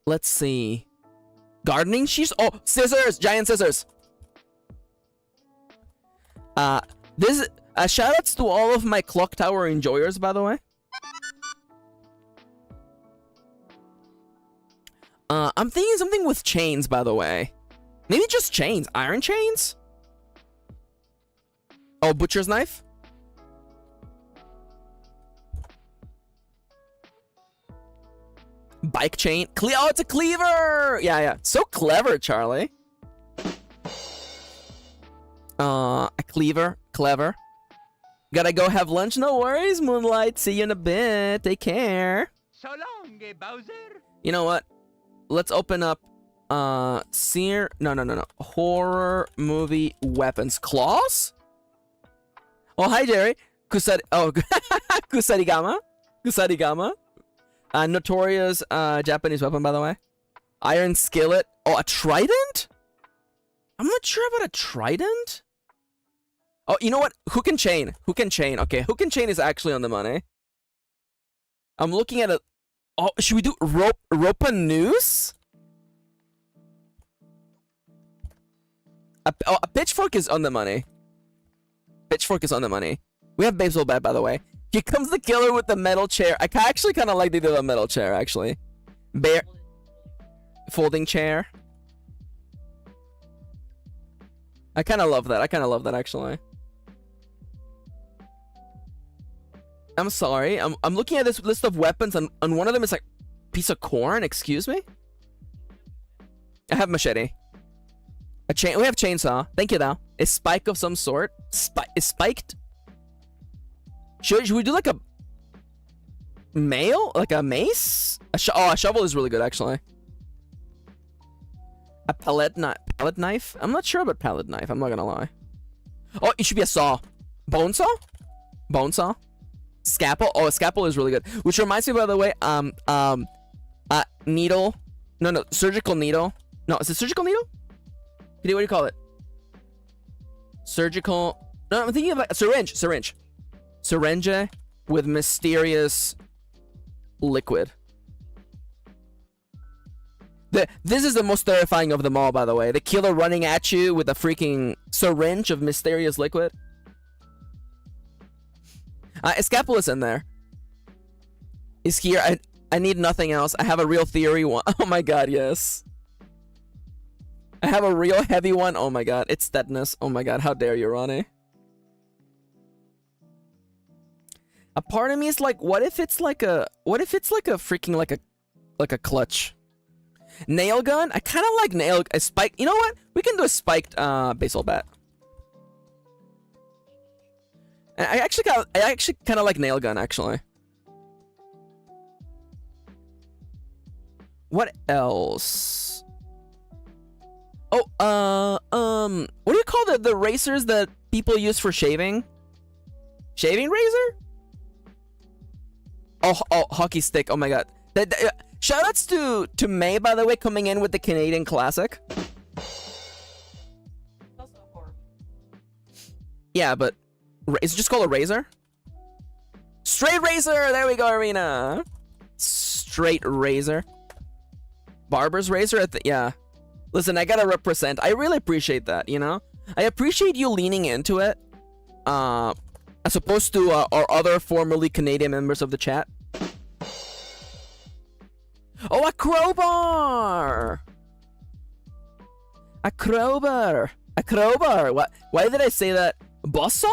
Let's see. Gardening shears? Oh, scissors! Giant scissors! This shoutouts to all of my clock tower enjoyers, by the way. I'm thinking something with chains, by the way. Maybe just chains. Iron chains? Oh, butcher's knife? Bike chain. Oh, it's a cleaver! Yeah, yeah. So clever, Charlie. A cleaver. Clever. Gotta go have lunch. No worries, Moonlight. See you in a bit. Take care. So long, Bowser. You know what? Let's open up no. Horror movie weapons. Claws? Oh, hi Jerry. Kusarigama. Kusarigama. Notorious Japanese weapon, by the way. Iron skillet. Oh, a trident? I'm not sure about a trident. Oh, you know what? Hook and chain. Hook and chain. Okay, hook and chain is actually on the money. I'm looking at it. Oh, should we do rope and noose? A pitchfork is on the money. Pitchfork is on the money. We have baseball bat, by the way. Here comes the killer with the metal chair. I actually kind of like they did a metal chair, actually. Bear. Folding chair. I kind of love that. I kind of love that, actually. I'm sorry. I'm looking at this list of weapons, and one of them is like piece of corn. Excuse me. I have machete. A chain. We have chainsaw. Thank you, though. A spike of some sort. Is spiked. Should we do like a mail? Like a mace? A shovel is really good, actually. A palette knife? I'm not sure about palette knife. I'm not gonna lie. Oh, it should be a saw. Bone saw? Bone saw? Scalpel? Oh, a scalpel is really good. Which reminds me, by the way, needle. No, surgical needle. No, is it surgical needle? What do you call it? Surgical. No, I'm thinking of a syringe. Syringe with mysterious liquid. This is the most terrifying of them all, by the way. The killer running at you with a freaking syringe of mysterious liquid. Escapula's in there. Is here. I need nothing else. I have a real theory one. Oh my god, yes. I have a real heavy one. Oh my god, it's tetanus. Oh my god, how dare you, Ronnie? A part of me is like, what if it's like a freaking like a clutch? Nail gun? I kind of like a spike. You know what? We can do a spiked baseball bat. And I actually kind of like nail gun, actually. What else? Oh, what do you call the razors that people use for shaving? Shaving razor? Oh, hockey stick. Oh my god. Shoutouts to May, by the way, coming in with the Canadian classic. Yeah, but it's just called a razor. Straight razor. There we go, Arena. Straight razor. Barber's razor at the yeah. Listen, I gotta represent. I really appreciate that. You know, I appreciate you leaning into it. As opposed to our other formerly Canadian members of the chat. Oh, a crowbar! A crowbar! A crowbar! What? Why did I say that? Boss saw?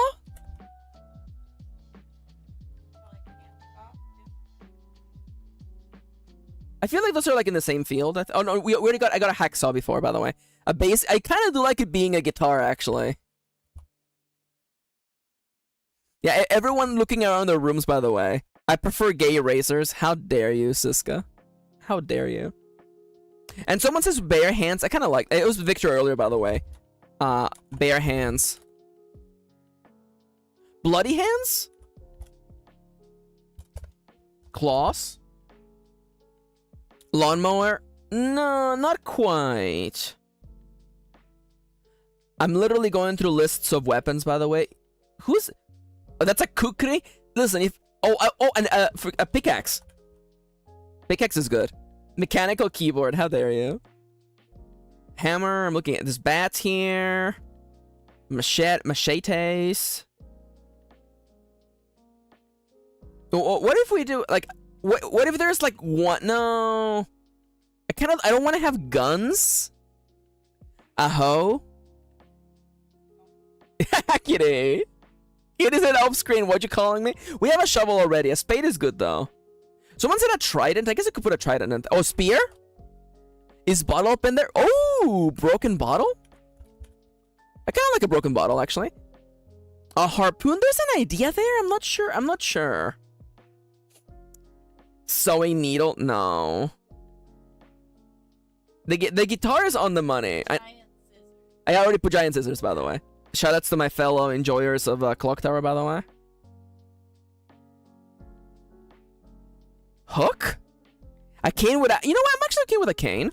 I feel like those are like in the same field. Oh no, we already got. I got a hacksaw before, by the way. A bass. I kind of do like it being a guitar, actually. Yeah, everyone looking around their rooms, by the way. I prefer gay razors. How dare you, Siska? How dare you? And someone says bare hands. I kind of like it. Was Victor earlier, by the way. Bare hands. Bloody hands? Claws? Lawnmower? No, not quite. I'm literally going through lists of weapons, by the way. Who's... Oh, that's a kukri? Listen, if... and a pickaxe. Pickaxe is good. Mechanical keyboard, how dare you? Hammer, I'm looking at this bats here. Machetes. What if we do, like... What if there's, like, one... No... I don't want to have guns. A hoe. Kitty. It is an off screen. What you calling me? We have a shovel already. A spade is good though. Someone said a trident. I guess I could put a trident in. Oh, spear? Is bottle up in there? Oh, broken bottle? I kind of like a broken bottle, actually. A harpoon? There's an idea there? I'm not sure. I'm not sure. Sewing needle? No. The guitar is on the money. I already put giant scissors, by the way. Shoutouts to my fellow enjoyers of Clock Tower, by the way. Hook? A cane with a... You know what? I'm actually okay with a cane.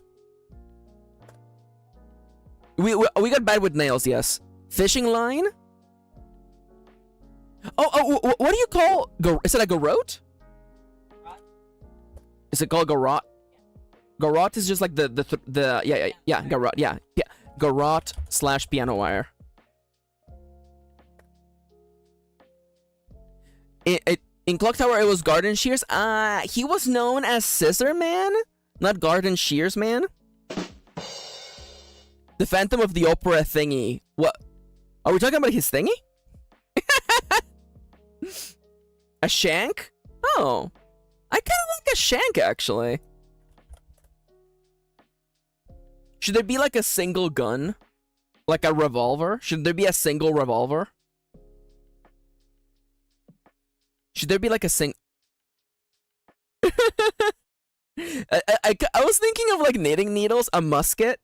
We got bad with nails, yes. Fishing line? Oh, what do you call... Is it a garrote? Is it called garrote? Garrote is just like the yeah, garrote, yeah. Garrote / piano wire. In Clock Tower, it was Garden Shears. He was known as Scissor Man, not Garden Shears Man. The Phantom of the Opera thingy. What? Are we talking about his thingy? A shank? Oh. I kind of like a shank, actually. Should there be like a single gun? Like a revolver? Should there be a single revolver? Should there be like a I was thinking of like knitting needles, a musket.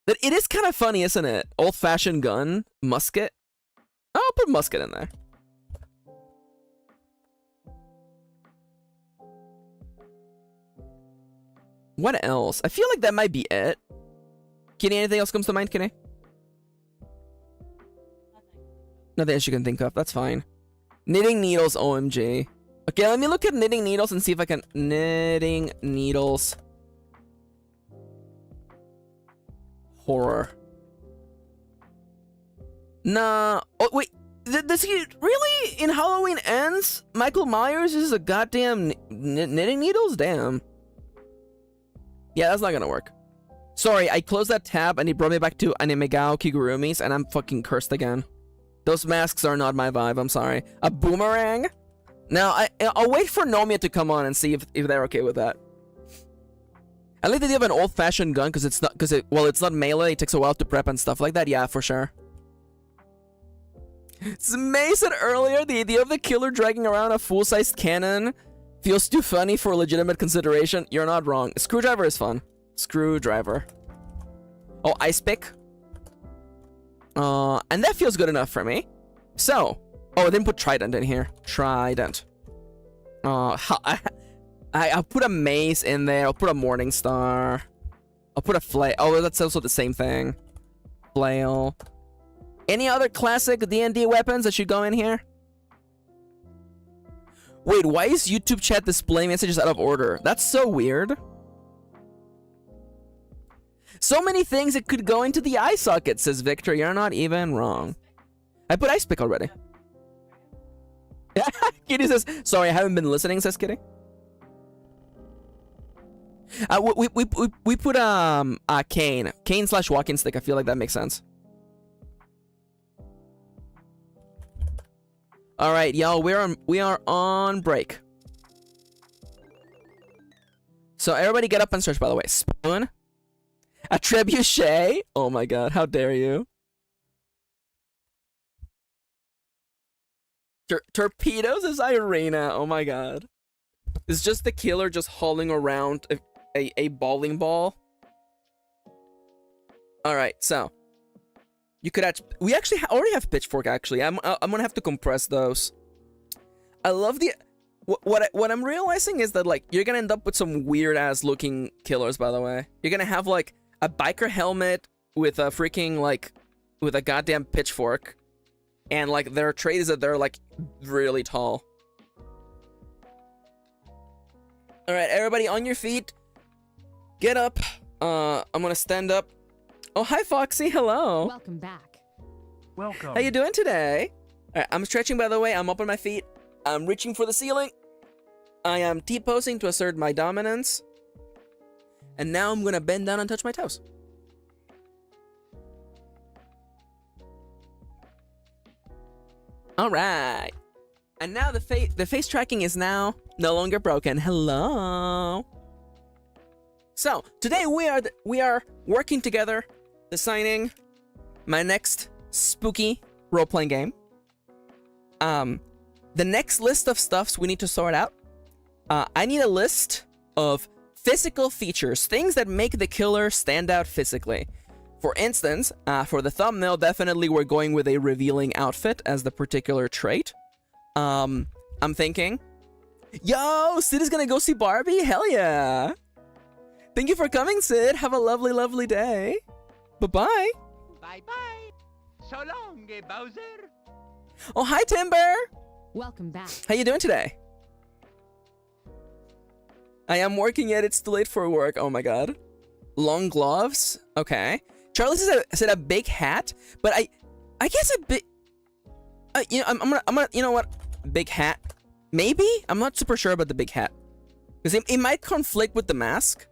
It is kind of funny, isn't it? Old-fashioned gun, musket. I'll put musket in there. What else? I feel like that might be it. Kitty, anything else comes to mind, Kitty? Nothing else you can think of. That's fine. Knitting needles, OMG. Okay, let me look at knitting needles and see if I can... Knitting needles. Horror. Nah. Oh, wait. Does he really, in Halloween Ends, Michael Myers is a goddamn knitting needles? Damn. Yeah, that's not gonna work. Sorry, I closed that tab and he brought me back to Animegao Kigurumi's and I'm fucking cursed again. Those masks are not my vibe, I'm sorry. A boomerang? Now, I'll wait for Nomiya to come on and see if they're okay with that. I like that you have an old-fashioned gun because it's not, well, it's not melee, it takes a while to prep and stuff like that. Yeah, for sure. May said earlier, the idea of the killer dragging around a full-sized cannon feels too funny for legitimate consideration. You're not wrong. Screwdriver is fun. Screwdriver. Oh, ice pick. And that feels good enough for me. So, oh, I didn't put trident in here. Trident. I'll put a mace in there. I'll put a morning star. I'll put a flail. Oh, that's also the same thing. Flail. Any other classic D&D weapons that should go in here? Wait, why is YouTube chat displaying messages out of order? That's so weird. So many things that could go into the eye socket, says Victor. You're not even wrong. I put ice pick already. Kitty says, sorry, I haven't been listening, says Kitty. We put a cane / walking stick. I feel like that makes sense. All right, y'all, we are on break. So everybody get up and search. By the way, spoon, a trebuchet. Oh my god, how dare you! Torpedoes is Irina. Oh my god, it's just the killer just hauling around a bowling ball. All right, so. You could actually, we actually already have pitchfork. Actually, I'm gonna have to compress those. I love the what I'm realizing is that like you're gonna end up with some weird ass looking killers. By the way, you're gonna have like a biker helmet with a freaking like with a goddamn pitchfork, and like their trait is that they're like really tall. All right, everybody on your feet. Get up. I'm gonna stand up. Oh, hi, Foxy. Hello. Welcome back. Welcome. How you doing today? All right, I'm stretching, by the way. I'm up on my feet. I'm reaching for the ceiling. I am T-posing to assert my dominance. And now I'm gonna bend down and touch my toes. All right. And now the face tracking is now no longer broken. Hello. So today we are working together, designing my next spooky role-playing game. The next list of stuffs we need to sort out. I need a list of physical features, things that make the killer stand out physically. For instance, for the thumbnail, definitely we're going with a revealing outfit as the particular trait. I'm thinking, yo, Sid is gonna go see Barbie? Hell yeah! Thank you for coming, Sid. Have a lovely, lovely day. Bye-bye. Bye-bye. So long, Bowser. Oh, hi, Timber. Welcome back. How you doing today? I am working yet. It's too late for work. Oh my god. Long gloves. Okay. Charlie said a big hat, but I guess a big. You know, I'm gonna. You know what? Big hat. Maybe. I'm not super sure about the big hat, because it might conflict with the mask.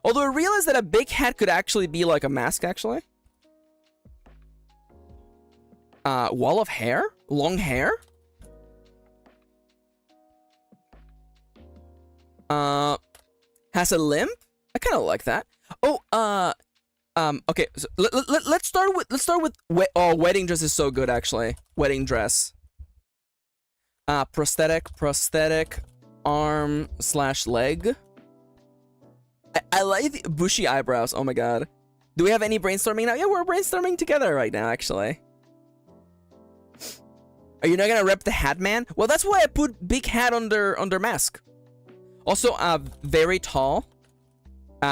Although I realize that a big hat could actually be like a mask, actually. Wall of hair? Long hair? Has a limp? I kind of like that. Oh, okay. So let's start with wedding dress is so good, actually. Wedding dress. Prosthetic arm / leg. I like the bushy eyebrows. Oh my god. Do we have any brainstorming now? Yeah, we're brainstorming together right now, actually. Are you not gonna rep the hat man? Well, that's why I put big hat under mask. Also, very tall.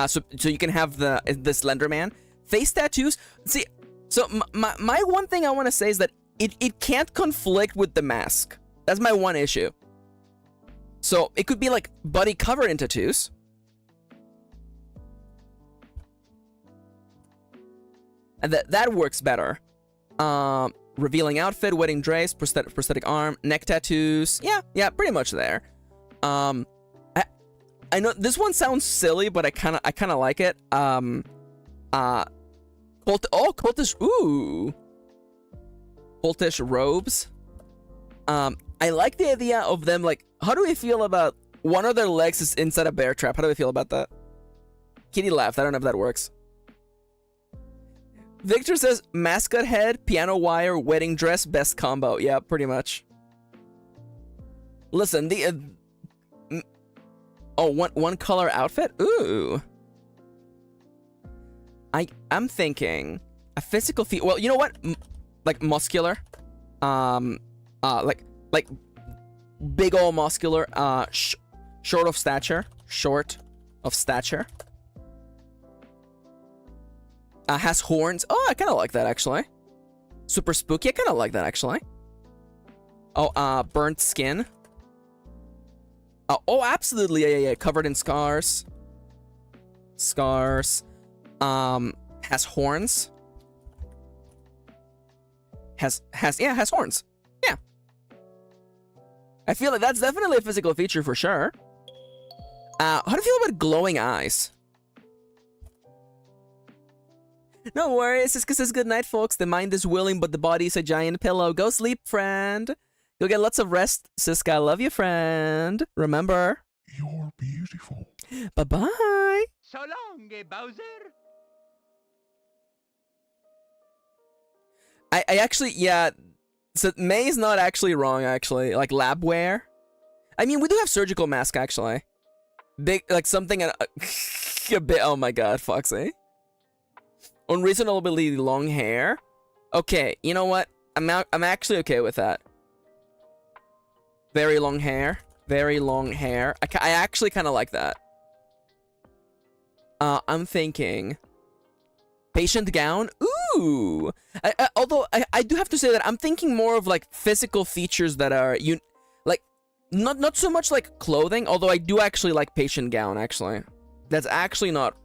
So you can have the Slender Man. Face tattoos. See, so my one thing I want to say is that it can't conflict with the mask. That's my one issue. So it could be like body covered in tattoos. And that works better. Revealing outfit, wedding dress, prosthetic arm, neck tattoos. Yeah, pretty much there. I know this one sounds silly, but I kind of like it. Cultish. Ooh, cultish robes. I like the idea of them. Like, how do we feel about one of their legs is inside a bear trap? How do we feel about that? Kitty laughed. I don't know if that works. Victor says mascot head, piano wire, wedding dress, best combo. Yeah, pretty much. Listen, one color outfit. Ooh. I'm thinking a physical feat. Well, you know what? Like muscular. Like big ol' muscular. Short of stature. Has horns. Oh, I kind of like that, actually. Super spooky. I kind of like that, actually. Oh, burnt skin. Oh, absolutely. Yeah. Covered in scars. Has horns. Has horns. Yeah. I feel like that's definitely a physical feature for sure. How do you feel about glowing eyes? No worries, Siska says good night, folks. The mind is willing, but the body is a giant pillow. Go sleep, friend. Go get lots of rest, Siska. I love you, friend. Remember. You're beautiful. Bye-bye. So long, Bowser. I actually, yeah. So May's not actually wrong, actually. Like lab wear. I mean, we do have surgical mask, actually. Big, like something a bit. Oh my god, Foxy. Unreasonably long hair. Okay, you know what? I'm actually okay with that. Very long hair. I actually kind of like that. I'm thinking patient gown. Ooh. Although I do have to say that I'm thinking more of like physical features that are like not so much like clothing. Although I do actually like patient gown. Actually, that's actually not.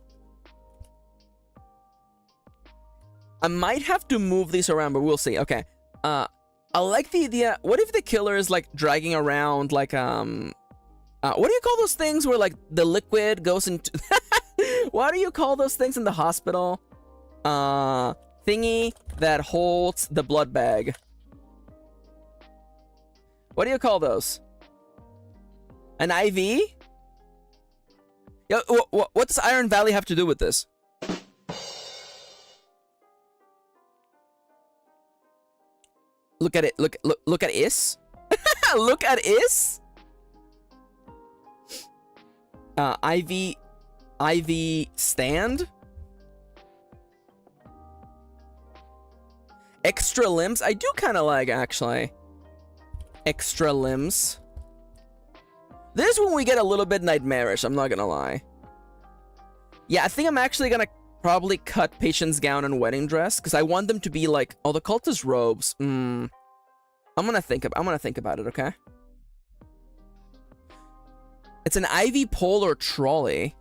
I might have to move these around, but we'll see. Okay. I like the idea. What if the killer is like dragging around like what do you call those things where like the liquid goes into What do you call those things in the hospital? Thingy that holds the blood bag. What do you call those? An IV? Yo, what does Iron Valley have to do with this? Look at it. Look at Is. Look at Is. IV stand. Extra limbs. I do kind of like, actually. Extra limbs. This is when we get a little bit nightmarish, I'm not gonna lie. Yeah, I think I'm actually gonna probably cut Patient's gown and wedding dress, because I want them to be like, oh, the cultist robes. I'm gonna think about it, okay? It's an IV pole or trolley.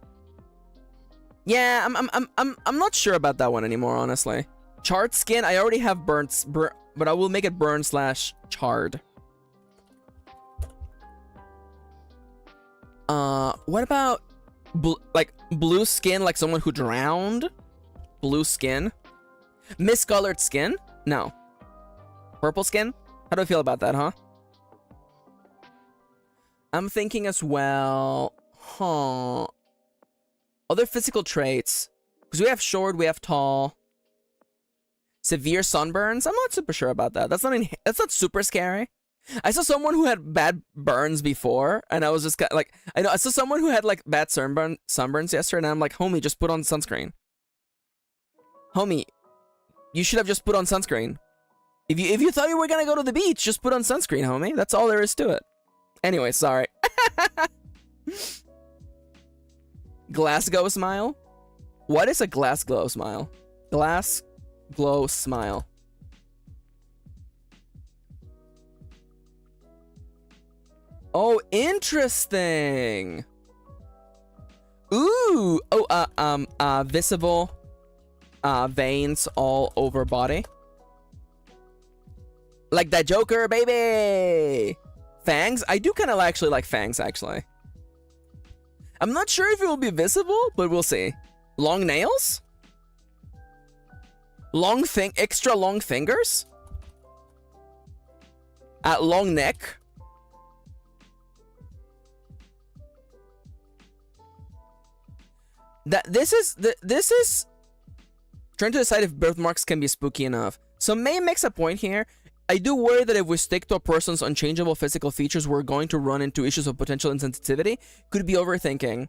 Yeah, I'm not sure about that one anymore, honestly. Charred skin, I already have but I will make it burn/charred. What about blue skin, like someone who drowned? Blue skin? Miscolored skin? No. Purple skin? How do I feel about that, huh? I'm thinking as well, other physical traits. Because we have short, we have tall. Severe sunburns? I'm not super sure about that. That's not super scary. I saw someone who had bad burns before, and I was just like, I saw someone who had like bad sunburns yesterday, and I'm like, homie, just put on sunscreen. Homie, you should have just put on sunscreen. If you thought you were gonna go to the beach, just put on sunscreen, homie. That's all there is to it. Anyway, sorry. Glasgow smile? What is a glass glow smile? Glass glow smile. Oh, interesting. Ooh. Oh, visible veins all over body. Like that Joker, baby. Fangs? I do kind of actually like fangs, actually. I'm not sure if it will be visible, but we'll see. Long nails? Extra long fingers? Long neck? This is trying to decide if birthmarks can be spooky enough. So May makes a point here. I do worry that if we stick to a person's unchangeable physical features, we're going to run into issues of potential insensitivity. Could be overthinking.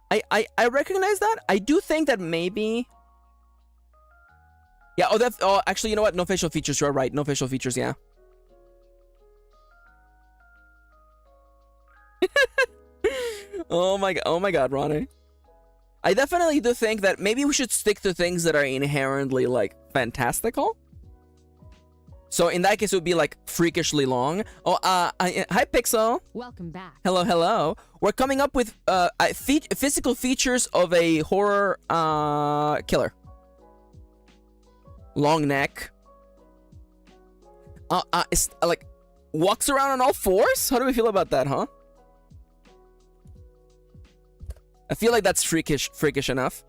I recognize that. I do think that maybe. Yeah. Oh, actually, you know what? No facial features. You're right. No facial features. Yeah. Oh my God, Ronnie. I definitely do think that maybe we should stick to things that are inherently, like, fantastical. So in that case, it would be, like, freakishly long. Oh, hi, Pixel. Welcome back. Hello, hello. We're coming up with physical features of a horror killer. Long neck. It's, like, walks around on all fours? How do we feel about that, huh? I feel like that's freakish enough.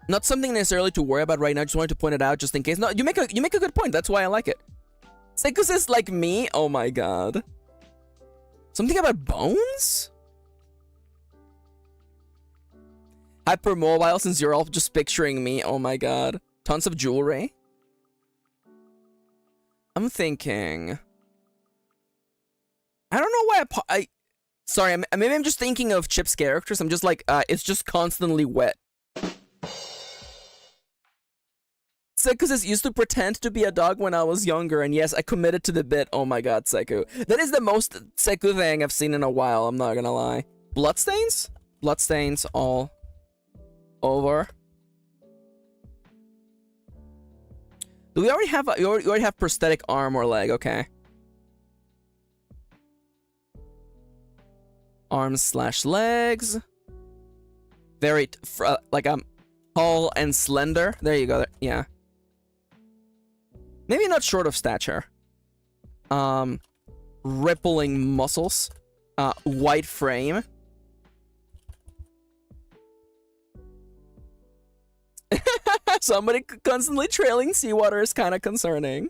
Not something necessarily to worry about right now. Just wanted to point it out just in case. No, you make a good point. That's why I like it. Psychos is like me. Oh my God. Something about bones? Hypermobile, since you're all just picturing me. Oh my God. Tons of jewelry. I'm thinking. I don't know why sorry, maybe I'm just thinking of Chip's characters. I'm just like, it's just constantly wet. Psycho used to pretend to be a dog when I was younger, and yes, I committed to the bit. Oh my God, Psycho. That is the most Psycho thing I've seen in a while, I'm not gonna lie. Bloodstains? Bloodstains all over. Do we already have, you already have prosthetic arm or leg, okay. Arms/legs. Very, like, tall and slender. There you go. Yeah. Maybe not short of stature. Rippling muscles. White frame. Somebody constantly trailing seawater is kind of concerning.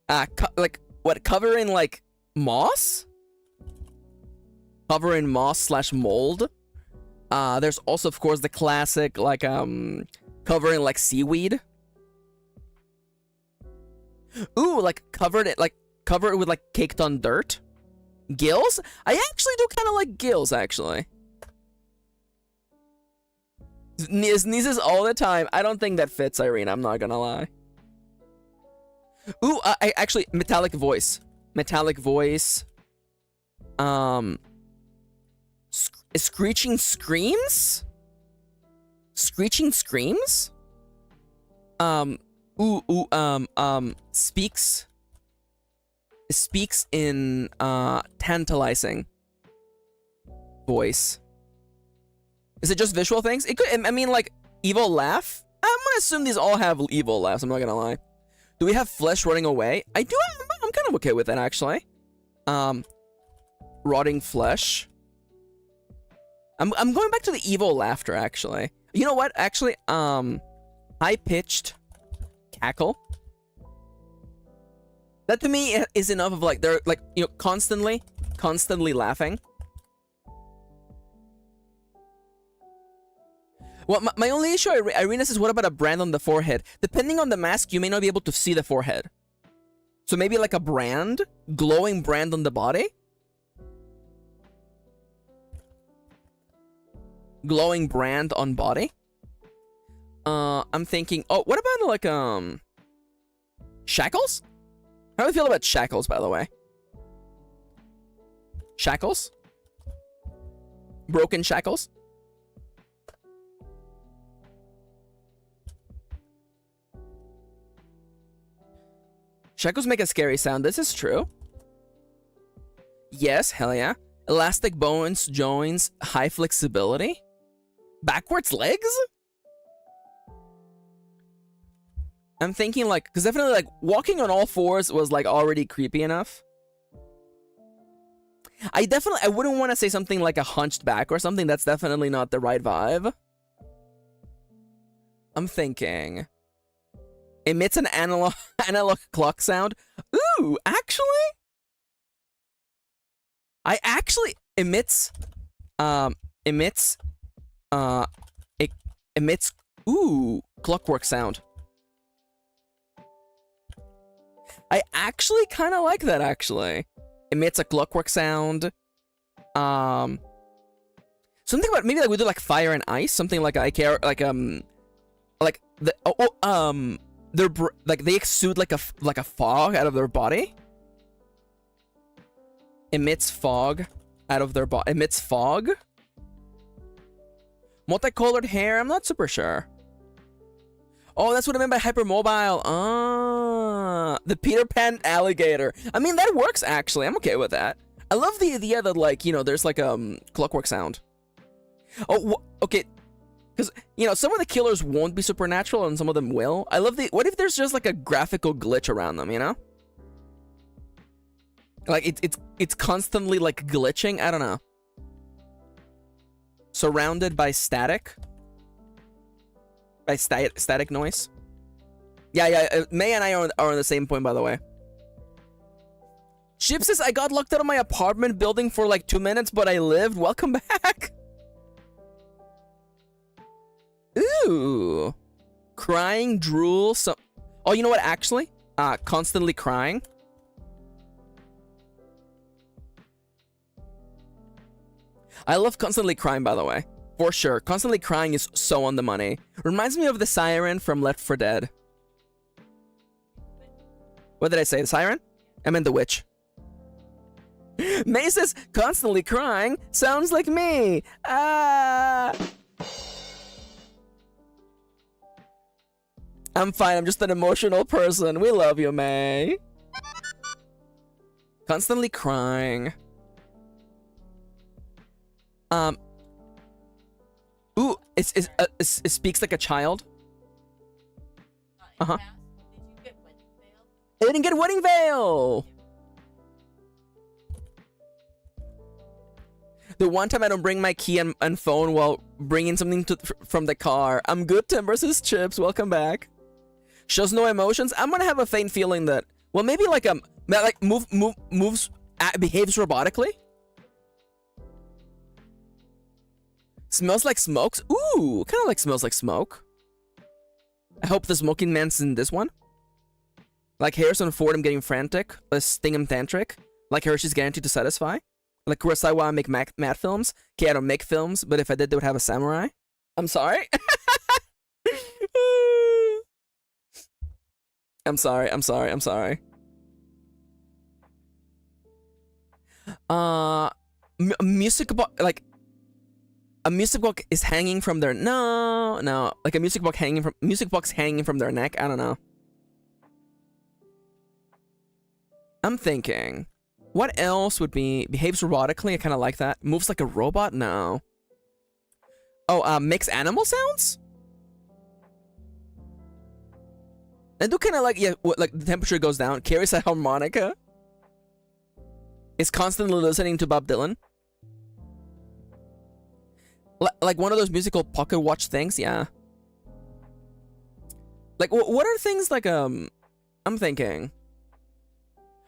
Like what? Cover in like moss? Cover in moss slash mold. There's also, of course, the classic like cover in like seaweed. Ooh, like cover it with like caked on dirt. Gills? I actually do kind of like gills, actually. Sneezes all the time. I don't think that fits, Irene. I'm not gonna lie. Ooh, I actually metallic voice. Metallic voice. Screeching screams. Screeching screams. Speaks in tantalizing voice. Is it just visual things? It could. I mean, like evil laugh. I'm gonna assume these all have evil laughs. I'm not gonna lie. Do we have flesh running away? I do. I'm kind of okay with that actually. Rotting flesh. I'm going back to the evil laughter actually. You know what? Actually, high pitched cackle. That to me is enough of like they're like, you know, constantly laughing. Well, my only issue, Irina says, what about a brand on the forehead? Depending on the mask, you may not be able to see the forehead. So maybe like a brand, glowing brand on the body. Glowing brand on body. I'm thinking, oh, what about like shackles? How do you feel about shackles, by the way? Shackles? Broken shackles? Shackles make a scary sound. This is true. Yes, hell yeah. Elastic bones, joints, high flexibility. Backwards legs? I'm thinking like, because definitely like walking on all fours was like already creepy enough. I wouldn't want to say something like a hunched back or something. That's definitely not the right vibe. I'm thinking emits an analog clock sound. Ooh, actually, I actually emits ooh, clockwork sound. I actually kind of like that, actually. Emits a clockwork sound. Something about, maybe like we do like fire and ice, something like like the they're like they exude like a fog out of their body. Emits fog out of their body. Emits fog. Multicolored hair. I'm not super sure. Oh, that's what I meant by hypermobile. The Peter Pan alligator. I mean, that works actually. I'm okay with that. I love the idea that, like, you know, there's like a clockwork sound. Oh, okay. Because, you know, some of the killers won't be supernatural and some of them will. I love the, what if there's just like a graphical glitch around them, you know? Like it's constantly like glitching. I don't know. Surrounded by static. By static noise. Yeah. May and I are on the same point, by the way. Chip says, I got locked out of my apartment building for like 2 minutes, but I lived. Welcome back. Ooh. Crying, drool, so... Oh, you know what, actually? Constantly crying. I love constantly crying, by the way. For sure. Constantly crying is so on the money. Reminds me of the siren from Left 4 Dead. What did I say? The siren? I meant the witch. May says, constantly crying sounds like me. I'm fine. I'm just an emotional person. We love you, May. Constantly crying. Ooh, it speaks like a child. Uh-huh. Did you get wedding veil? I didn't get wedding veil. The one time I don't bring my key and phone while bringing something from the car. I'm good, Tim versus Chips. Welcome back. Shows no emotions. I'm gonna have a faint feeling that, well, maybe like moves behaves robotically. Smells like smokes. Ooh, kind of like smells like smoke. I hope the smoking man's in this one. Like Harrison Ford, I'm getting frantic. Stingham tantric. Like Hershey's guaranteed to satisfy. Like Kurosawa, I make matte films. Okay, I don't make films, but if I did, they would have a samurai. I'm sorry. I'm sorry. Music box, like a music box is hanging from their like a music box hanging from their neck. I don't know. I'm thinking, what else would be behaves robotically? I kind of like that. Moves like a robot? No. Oh, makes animal sounds? I do kind of like, yeah, like the temperature goes down. Carries a harmonica. Is constantly listening to Bob Dylan. Like one of those musical pocket watch things, yeah. Like, what are things like, I'm thinking.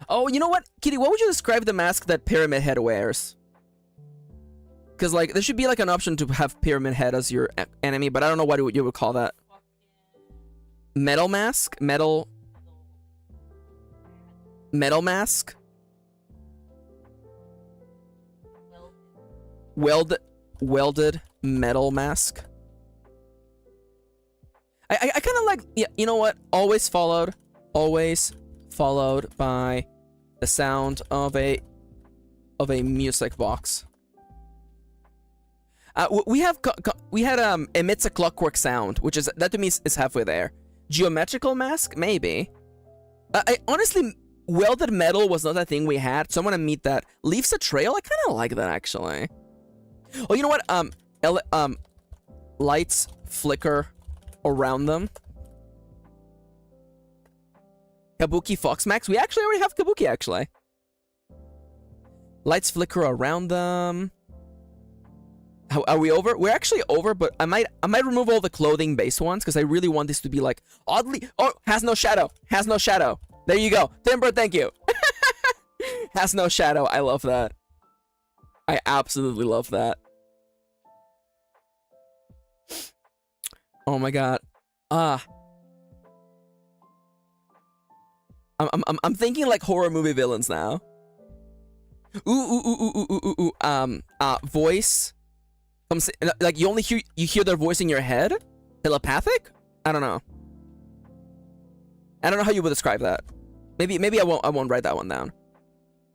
Oh, you know what? Kitty, what would you describe the mask that Pyramid Head wears? Because, like, there should be, like, an option to have Pyramid Head as your enemy, but I don't know what you would call that. Metal mask? Metal mask? Welded metal mask? I kind of like, yeah, you know what? Always followed by the sound of a music box. We had emits a clockwork sound, which is, that to me is halfway there. Geometrical mask, maybe. I honestly, welded metal was not a thing we had, so I'm gonna meet that. Leaves a trail. I kind of like that actually. Oh, you know what? Lights flicker around them. Kabuki Fox Max. We actually already have Kabuki, actually. Lights flicker around them. How, are we over? We're actually over, but I might remove all the clothing based ones because I really want this to be like oddly. Oh, has no shadow. Has no shadow. There you go. Timber, thank you. Has no shadow. I love that. I absolutely love that. Oh my god. I'm thinking like horror movie villains now. Voice. Like you only hear their voice in your head? Telepathic? I don't know. I don't know how you would describe that. Maybe I won't write that one down.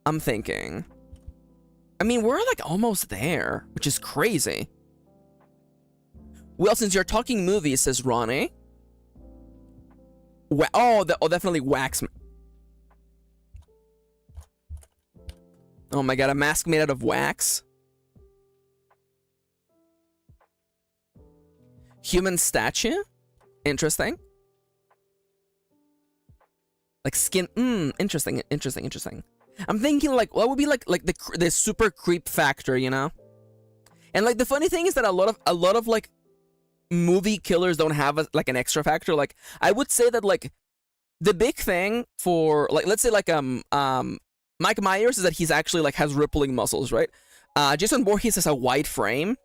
I'm thinking. I mean, we're like almost there, which is crazy. Well, since you're talking movies, says Ronnie. Oh, definitely wax. Oh my god, a mask made out of wax. Human statue? Interesting. Like skin. Interesting. I'm thinking like what would be like the super creep factor, you know? And like the funny thing is that a lot of like movie killers don't have like an extra factor. Like I would say that like the big thing for like, let's say like Mike Myers is that he's actually like has rippling muscles, right? Jason Voorhees has a wide frame.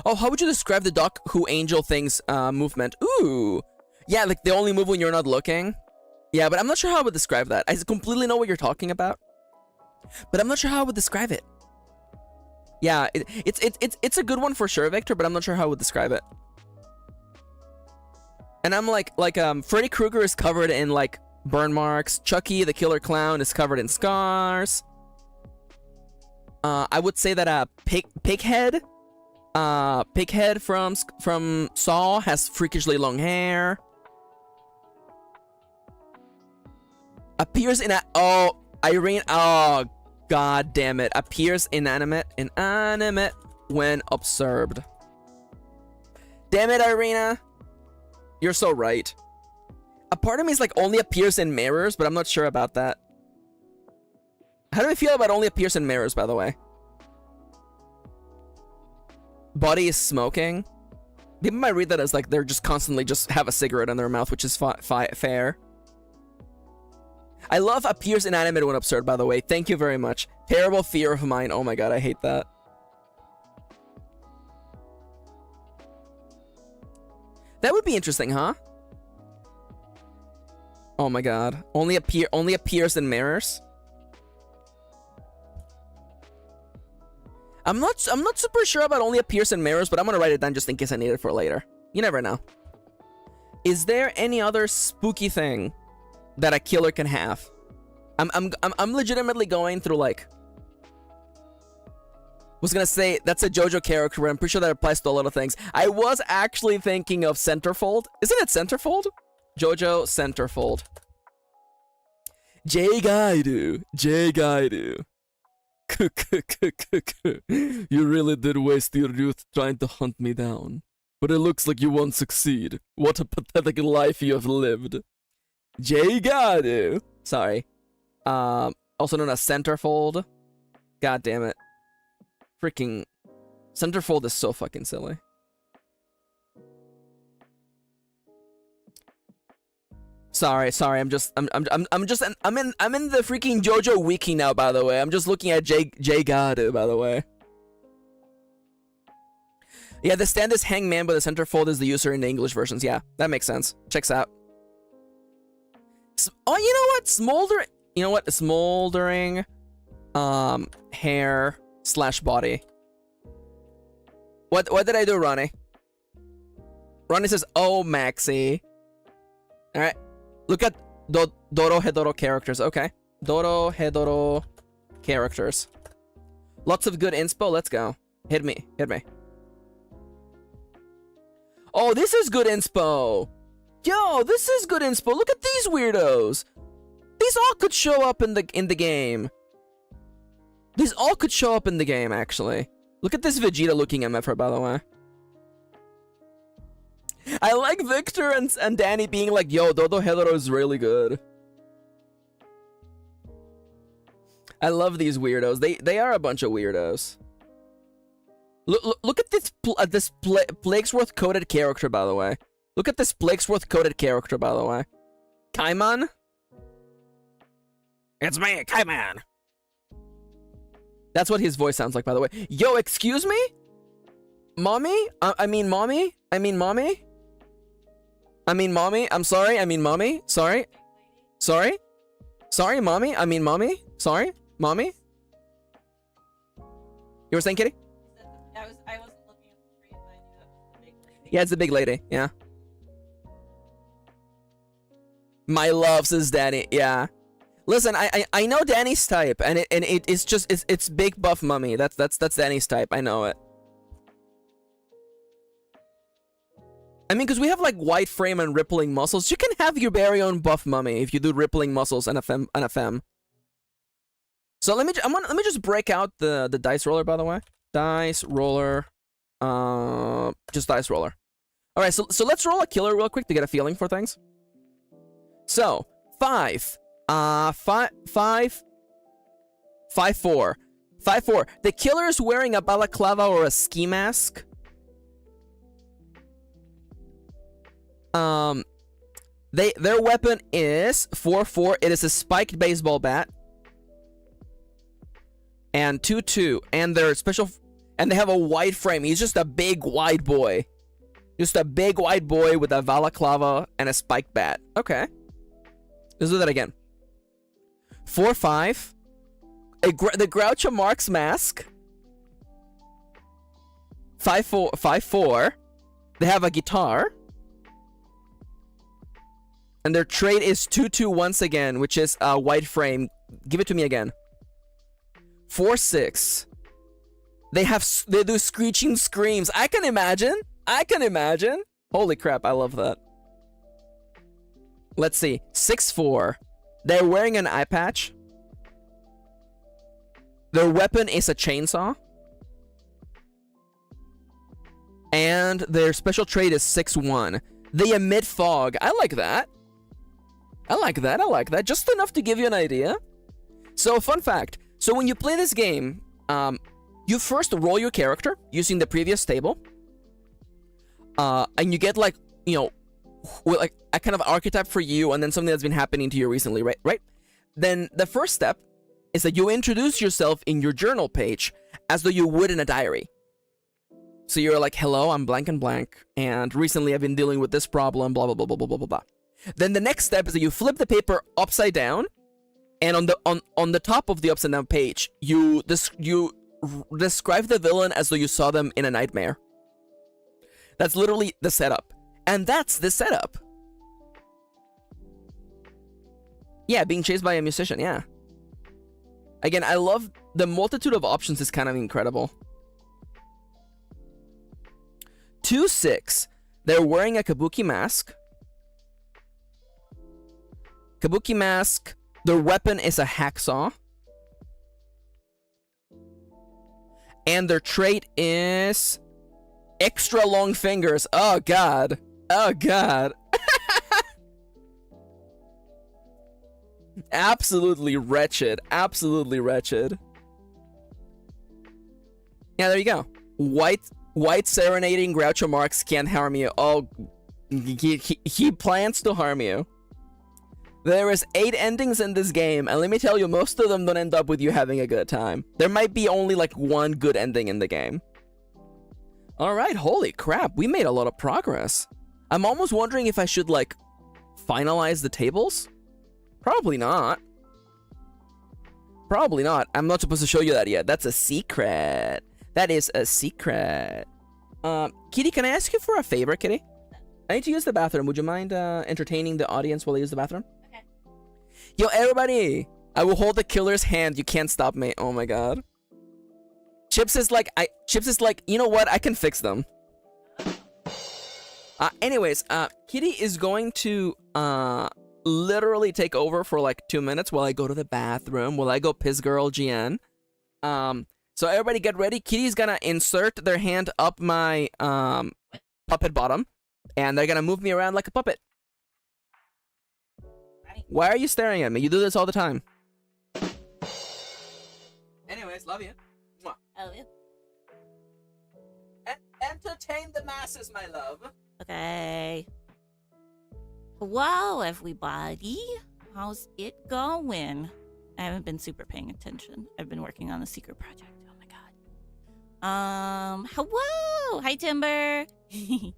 Oh, how would you describe the Doc Who Angel Things movement? Ooh, yeah, like they only move when you're not looking. Yeah, but I'm not sure how I would describe that. I completely know what you're talking about, but I'm not sure how I would describe it. Yeah, it's a good one for sure, Victor, but I'm not sure how I would describe it. And I'm like Freddy Krueger is covered in like burn marks. Chucky, the killer clown, is covered in scars. I would say that Pighead from Saw has freakishly long hair. Appears in Irene. Oh, god damn it! Appears inanimate when observed. Damn it, Irina! You're so right. A part of me is like only appears in mirrors, but I'm not sure about that. How do I feel about only appears in mirrors, by the way? Body is smoking. People might read that as like they're just constantly just have a cigarette in their mouth, which is fair. I love appears inanimate when absurd, by the way. Thank you very much. Terrible fear of mine. Oh my god, I hate that. That would be interesting, huh? Oh my god. Only appears in mirrors. I'm not super sure about only appears in mirrors, but I'm gonna write it down just in case I need it for later. You never know. Is there any other spooky thing that a killer can have? I'm legitimately going through like. Was gonna say that's a JoJo character, but I'm pretty sure that applies to a lot of things. I was actually thinking of Centerfold. Isn't it Centerfold? JoJo Centerfold. J-Gaidu. J-Gaidu. You really did waste your youth trying to hunt me down. But it looks like you won't succeed. What a pathetic life you have lived. J-Gaidu. Sorry. Also known as Centerfold. God damn it. Freaking Centerfold is so fucking silly. Sorry, I'm in the freaking JoJo wiki now, by the way. I'm just looking at J-Gaidu, by the way. Yeah, the stand is hangman, but the centerfold is the user in the English versions. Yeah, that makes sense. Checks out. Oh, you know what? Smoldering hair / body. What did I do, Ronnie? Ronnie says, "Oh, Maxi." All right. Look at Doro characters. Okay. Doro characters. Lots of good inspo. Let's go. Hit me. Oh, this is good inspo. Yo, this is good inspo. Look at these weirdos. These all could show up in the game. These all could show up in the game, actually. Look at this Vegeta looking MFR, by the way. I like Victor and Danny being like, yo, Dodohedoro is really good. I love these weirdos. They are a bunch of weirdos. Look at this Plaguesworth coded character, by the way. Look at this Plaguesworth coded character, by the way. Kaiman? It's me, Kaiman. That's what his voice sounds like, by the way. Yo, excuse me? Mommy? I mean mommy? I'm sorry. I mean mommy. Sorry, mommy. I mean mommy. Sorry, mommy. You were saying, Kitty? I wasn't looking at the screen, but I knew that was the big lady. Yeah, it's the big lady. Yeah. My love, says Danny. Yeah. Listen, I know Danny's type, and it's big buff mummy. That's Danny's type. I know it. I mean, because we have like white frame and rippling muscles. You can have your very own buff mummy if you do rippling muscles and a fem. So let me just break out the dice roller, by the way. Dice roller, just dice roller. All right, so let's roll a killer real quick to get a feeling for things. So 5, 4. The killer is wearing a balaclava or a ski mask. Their weapon is 4/4. It is a spiked baseball bat. And 2/2. And they're special. And they have a wide frame. He's just a big wide boy. Just a big wide boy with a balaclava and a spiked bat. Okay. Let's do that again. 4/5. The Groucho Marx mask. 5/4. They have a guitar. And their trait is 2/2 once again, which is a wide frame. Give it to me again. 4/6. They do screeching screams. I can imagine. Holy crap, I love that. Let's see. 6/4. They're wearing an eye patch. Their weapon is a chainsaw. And their special trait is 6/1. They emit fog. I like that. I like that. Just enough to give you an idea. So, fun fact. So when you play this game, you first roll your character using the previous table. And you get like, like a kind of archetype for you and then something that's been happening to you recently, right? Then the first step is that you introduce yourself in your journal page as though you would in a diary. So you're like, hello, I'm blank and blank, and recently I've been dealing with this problem, blah, blah, blah, blah, blah, blah, blah, blah. Then the next step is that you flip the paper upside down, and on the top of the upside down page, you describe the villain as though you saw them in a nightmare. That's literally the setup. And that's the setup. Yeah, being chased by a musician, yeah. Again, I love the multitude of options is kind of incredible. 2-6. They're wearing a kabuki mask. Kabuki mask. Their weapon is a hacksaw. And their trait is extra long fingers. Oh god. Oh god. Absolutely wretched. Absolutely wretched. Yeah, there you go. White serenading Groucho Marx can't harm you. Oh, he plans to harm you. There is 8 endings in this game, and let me tell you, most of them don't end up with you having a good time. There might be only like one good ending in the game. Alright, holy crap, we made a lot of progress. I'm almost wondering if I should like finalize the tables? Probably not. Probably not. I'm not supposed to show you that yet. That's a secret. That is a secret. Kitty, can I ask you for a favor, Kitty? I need to use the bathroom. Would you mind entertaining the audience while I use the bathroom? Okay. Yo, everybody! I will hold the killer's hand. You can't stop me. Oh my god. Chips is like, you know what? I can fix them. Anyways, Kitty is going to literally take over for like 2 minutes while I go to the bathroom, while I go piss girl GN. So everybody get ready. Kitty's gonna insert their hand up my puppet bottom, and they're gonna move me around like a puppet. Why are you staring at me? You do this all the time. Anyways, love you. Mwah. I love you. Entertain the masses, my love. Okay. Hello, everybody. How's it going? I haven't been super paying attention. I've been working on a secret project. Oh my god. Hello. Hi, Timber. Hi,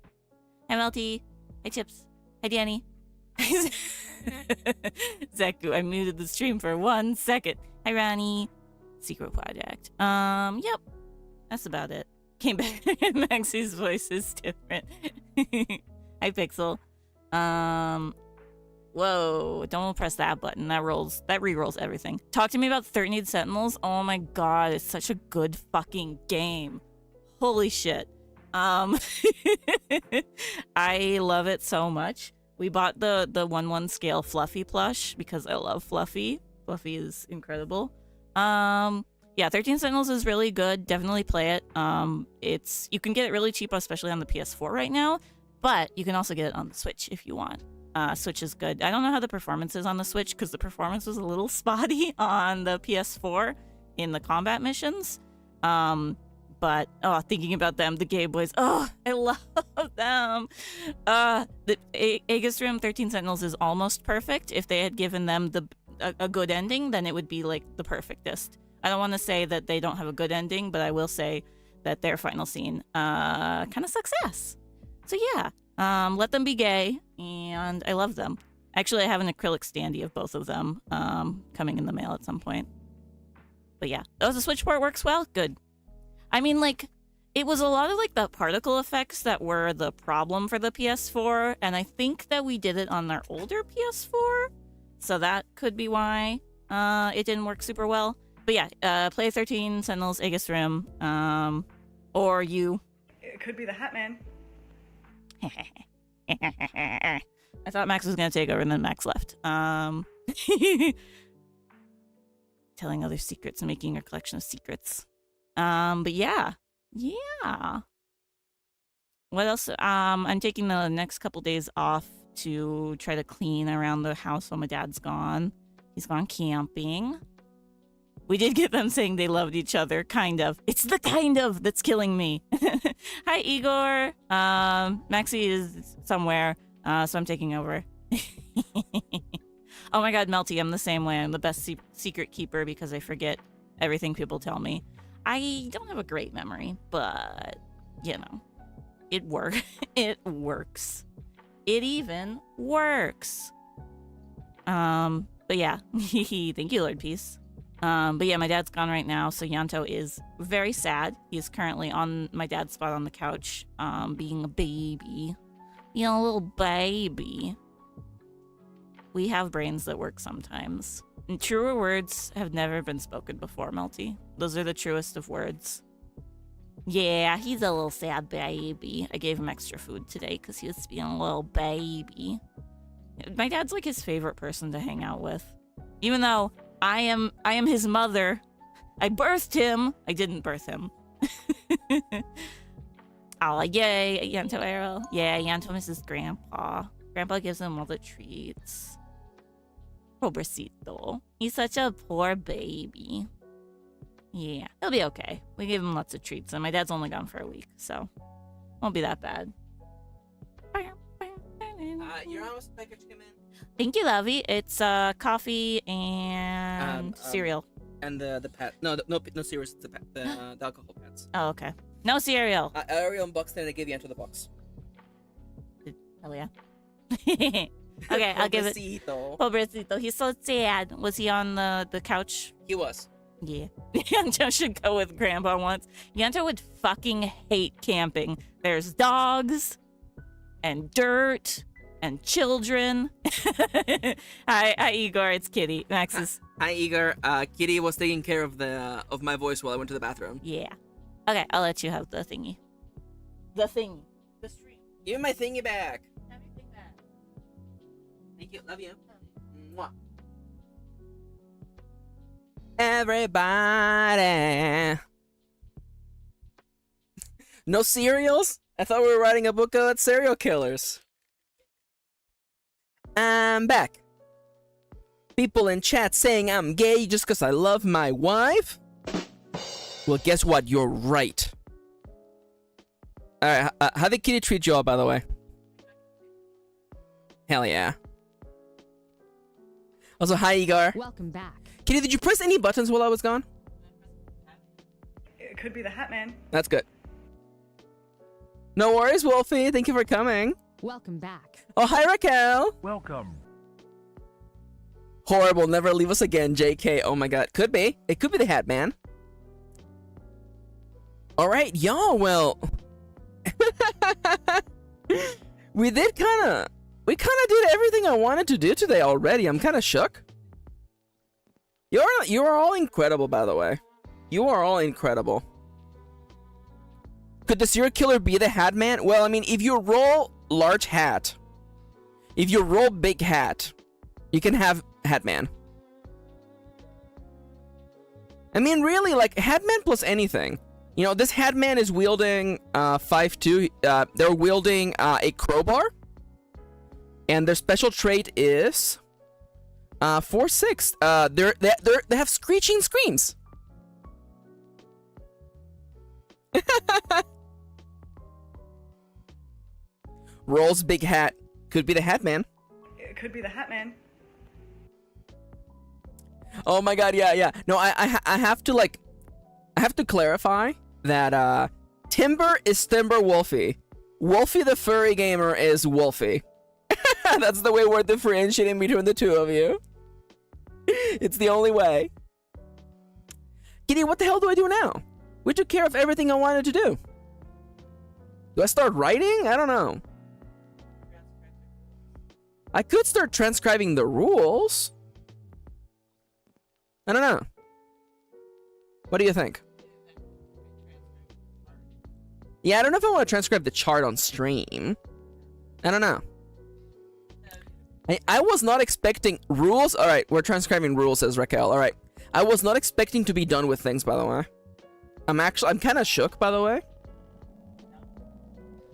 Melty. Hi, Chips. Hi, Danny. Zeku, I muted the stream for 1 second. Hi, Ronnie. Secret project. Yep. That's about it. Came back. Maxi's voice is different. Hi, Pixel. Whoa, don't press that button. That re-rolls everything. Talk to me about 13 Sentinels. Oh my god, it's such a good fucking game. Holy shit. I love it so much. We bought the 1/1 scale Fluffy plush because I love Fluffy. Fluffy is incredible. Yeah, 13 Sentinels is really good. Definitely play it. You can get it really cheap, especially on the PS4 right now, but you can also get it on the Switch if you want. Switch is good. I don't know how the performance is on the Switch because the performance was a little spotty on the PS4 in the combat missions. But thinking about them, the Gay Boys, I love them. The Aegis Rim 13 Sentinels is almost perfect. If they had given them a good ending, then it would be like the perfectest. I don't want to say that they don't have a good ending, but I will say that their final scene kind of sucks ass. So yeah, let them be gay, and I love them. Actually, I have an acrylic standee of both of them coming in the mail at some point. But yeah, the Switch port works well. Good. I mean, like, it was a lot of like the particle effects that were the problem for the PS4, and I think that we did it on our older PS4, so that could be why it didn't work super well. But yeah, play 13 Sentinels, Aegis Rim, or you. It could be the Hat Man. I thought Max was gonna take over, and then Max left. Telling other secrets and making a collection of secrets. But yeah. What else? I'm taking the next couple days off to try to clean around the house while my dad's gone. He's gone camping. We did get them saying they loved each other, kind of. It's the kind of that's killing me. Hi, Igor. Maxi is somewhere, so I'm taking over. Oh my god, Melty, I'm the same way. I'm the best secret keeper because I forget everything people tell me. I don't have a great memory, but, you know, it works. It works. It even works. But yeah, thank you, Lord Peace. But yeah, my dad's gone right now, so Yanto is very sad. He's currently on my dad's spot on the couch, being a baby. Being a little baby. We have brains that work sometimes. And truer words have never been spoken before, Melty. Those are the truest of words. Yeah, he's a little sad baby. I gave him extra food today because he was being a little baby. My dad's like his favorite person to hang out with. Even though I am his mother. I birthed him. I didn't birth him. Oh, yay, Yanto Arrow. Yeah, Yanto misses Grandpa. Grandpa gives him all the treats. Pobrecito. He's such a poor baby. Yeah, he'll be okay. We gave him lots of treats, and my dad's only gone for a week, so won't be that bad. Your house package came in. Thank you, Lovey. It's coffee and cereal. And the pet. No cereal. It's the alcohol pads. Oh, okay. No cereal. Ariel unboxed it and I gave you into the box. Hell yeah. Okay, I'll give it. Pobrecito. He's so sad. Was he on the couch? He was. Yeah. Yanto should go with Grandpa once. Yanto would fucking hate camping. There's dogs and dirt and children. Hi, Igor. It's Kitty. Maxis. Hi, Igor. Kitty was taking care of my voice while I went to the bathroom. Yeah. Okay, I'll let you have the thingy. The thingy. The stream. Give me my thingy back. Have your thing back. Thank you. Love you. Mwah. Everybody. No cereals? I thought we were writing a book about serial killers. I'm back. People in chat saying I'm gay just because I love my wife? Well, guess what? You're right. Alright, how did Kitty treat you all, by the way? Hell yeah. Also, hi, Igor. Welcome back. Kitty, did you press any buttons while I was gone? It could be the Hat Man. That's good. No worries, Wolfie. Thank you for coming. Welcome back. Oh, hi, Raquel. Welcome. Horrible. Never leave us again, JK. Oh my god. Could be. It could be the Hat Man. Alright, y'all. Well, we did kind of did everything I wanted to do today already. I'm kind of shook. You are all incredible, by the way. You are all incredible. Could the serial killer be the Hat Man? Well, I mean, if you roll large hat, if you roll big hat, you can have Hat Man. I mean, really, like, Hat Man plus anything. You know, this Hat Man is wielding 5'2". They're wielding a crowbar. And their special trait is 4'6". They have screeching screams. Rolls big hat. Could be the Hat Man. It could be the Hat Man. Oh my god, yeah. No, I have to, like, I have to clarify that Timber is Timber Wolfie. Wolfie the furry gamer is Wolfie. That's the way we're differentiating between the two of you. It's the only way. Kitty, what the hell do I do now? We took care of everything I wanted to do. Do I start writing? I don't know. I could start transcribing the rules. I don't know. What do you think? Yeah, I don't know if I want to transcribe the chart on stream. I don't know. I was not expecting rules. All right, we're transcribing rules, says Raquel. All right. I was not expecting to be done with things, by the way. I'm kind of shook, by the way.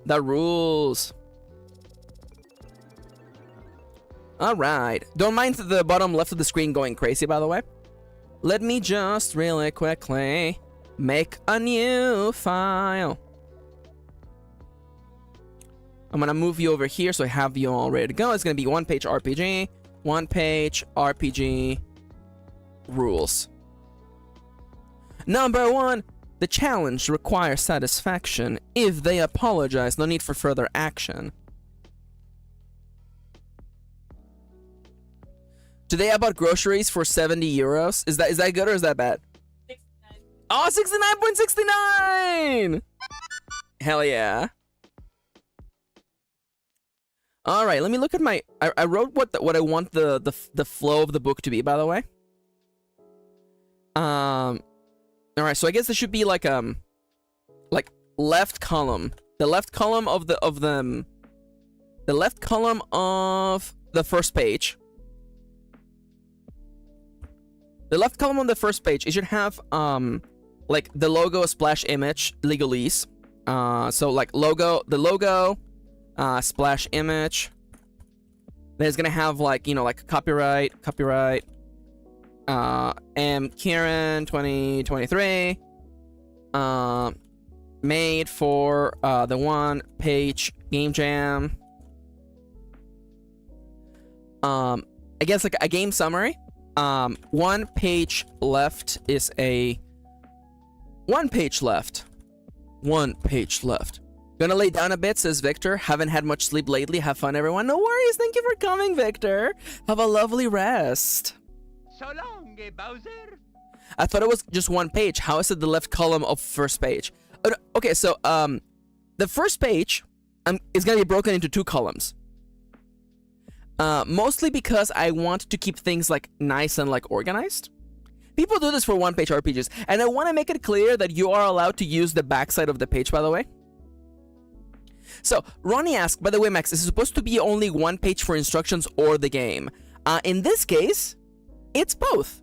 The rules. All right. Don't mind the bottom left of the screen going crazy, by the way. Let me just really quickly make a new file. I'm gonna move you over here so I have you all ready to go. It's gonna be one-page RPG, one-page RPG rules. Number 1, the challenge requires satisfaction. If they apologize, no need for further action. Today I bought groceries for 70 euros. Is that good or is that bad? 69. Oh, 69.69! Hell yeah. All right, let me look at my... I wrote what I want the flow of the book to be, by the way. All right, so I guess this should be like left column. The left column of the left column of the first page. The left column on the first page, it should have like the logo splash image legalese. So like the logo splash image. Then it's gonna have like, you know, like copyright Kirin 2023 made for the one-page game jam. I guess like a game summary. One page left. Gonna lay down a bit, says Victor. Haven't had much sleep lately. Have fun, everyone. No worries. Thank you for coming, Victor. Have a lovely rest. So long, Bowser. I thought it was just one page. How is it the left column of first page? Okay, so the first page is gonna be broken into 2 columns. Mostly because I want to keep things like nice and like organized. People do this for one-page RPGs, and I want to make it clear that you are allowed to use the backside of the page, by the way. So, Ronnie asked, by the way, Max, is it supposed to be only one page for instructions or the game? In this case, it's both.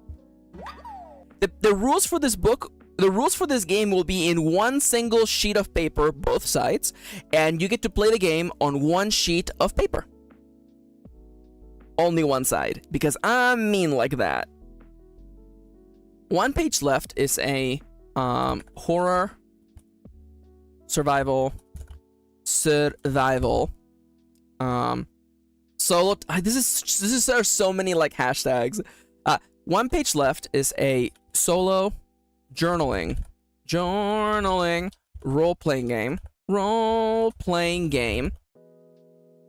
The rules for this book, the rules for this game will be in one single sheet of paper, both sides, and you get to play the game on one sheet of paper. Only one side, because I'm mean like that. One page left is a horror survival solo this are so many like hashtags. One page left is a solo journaling role-playing game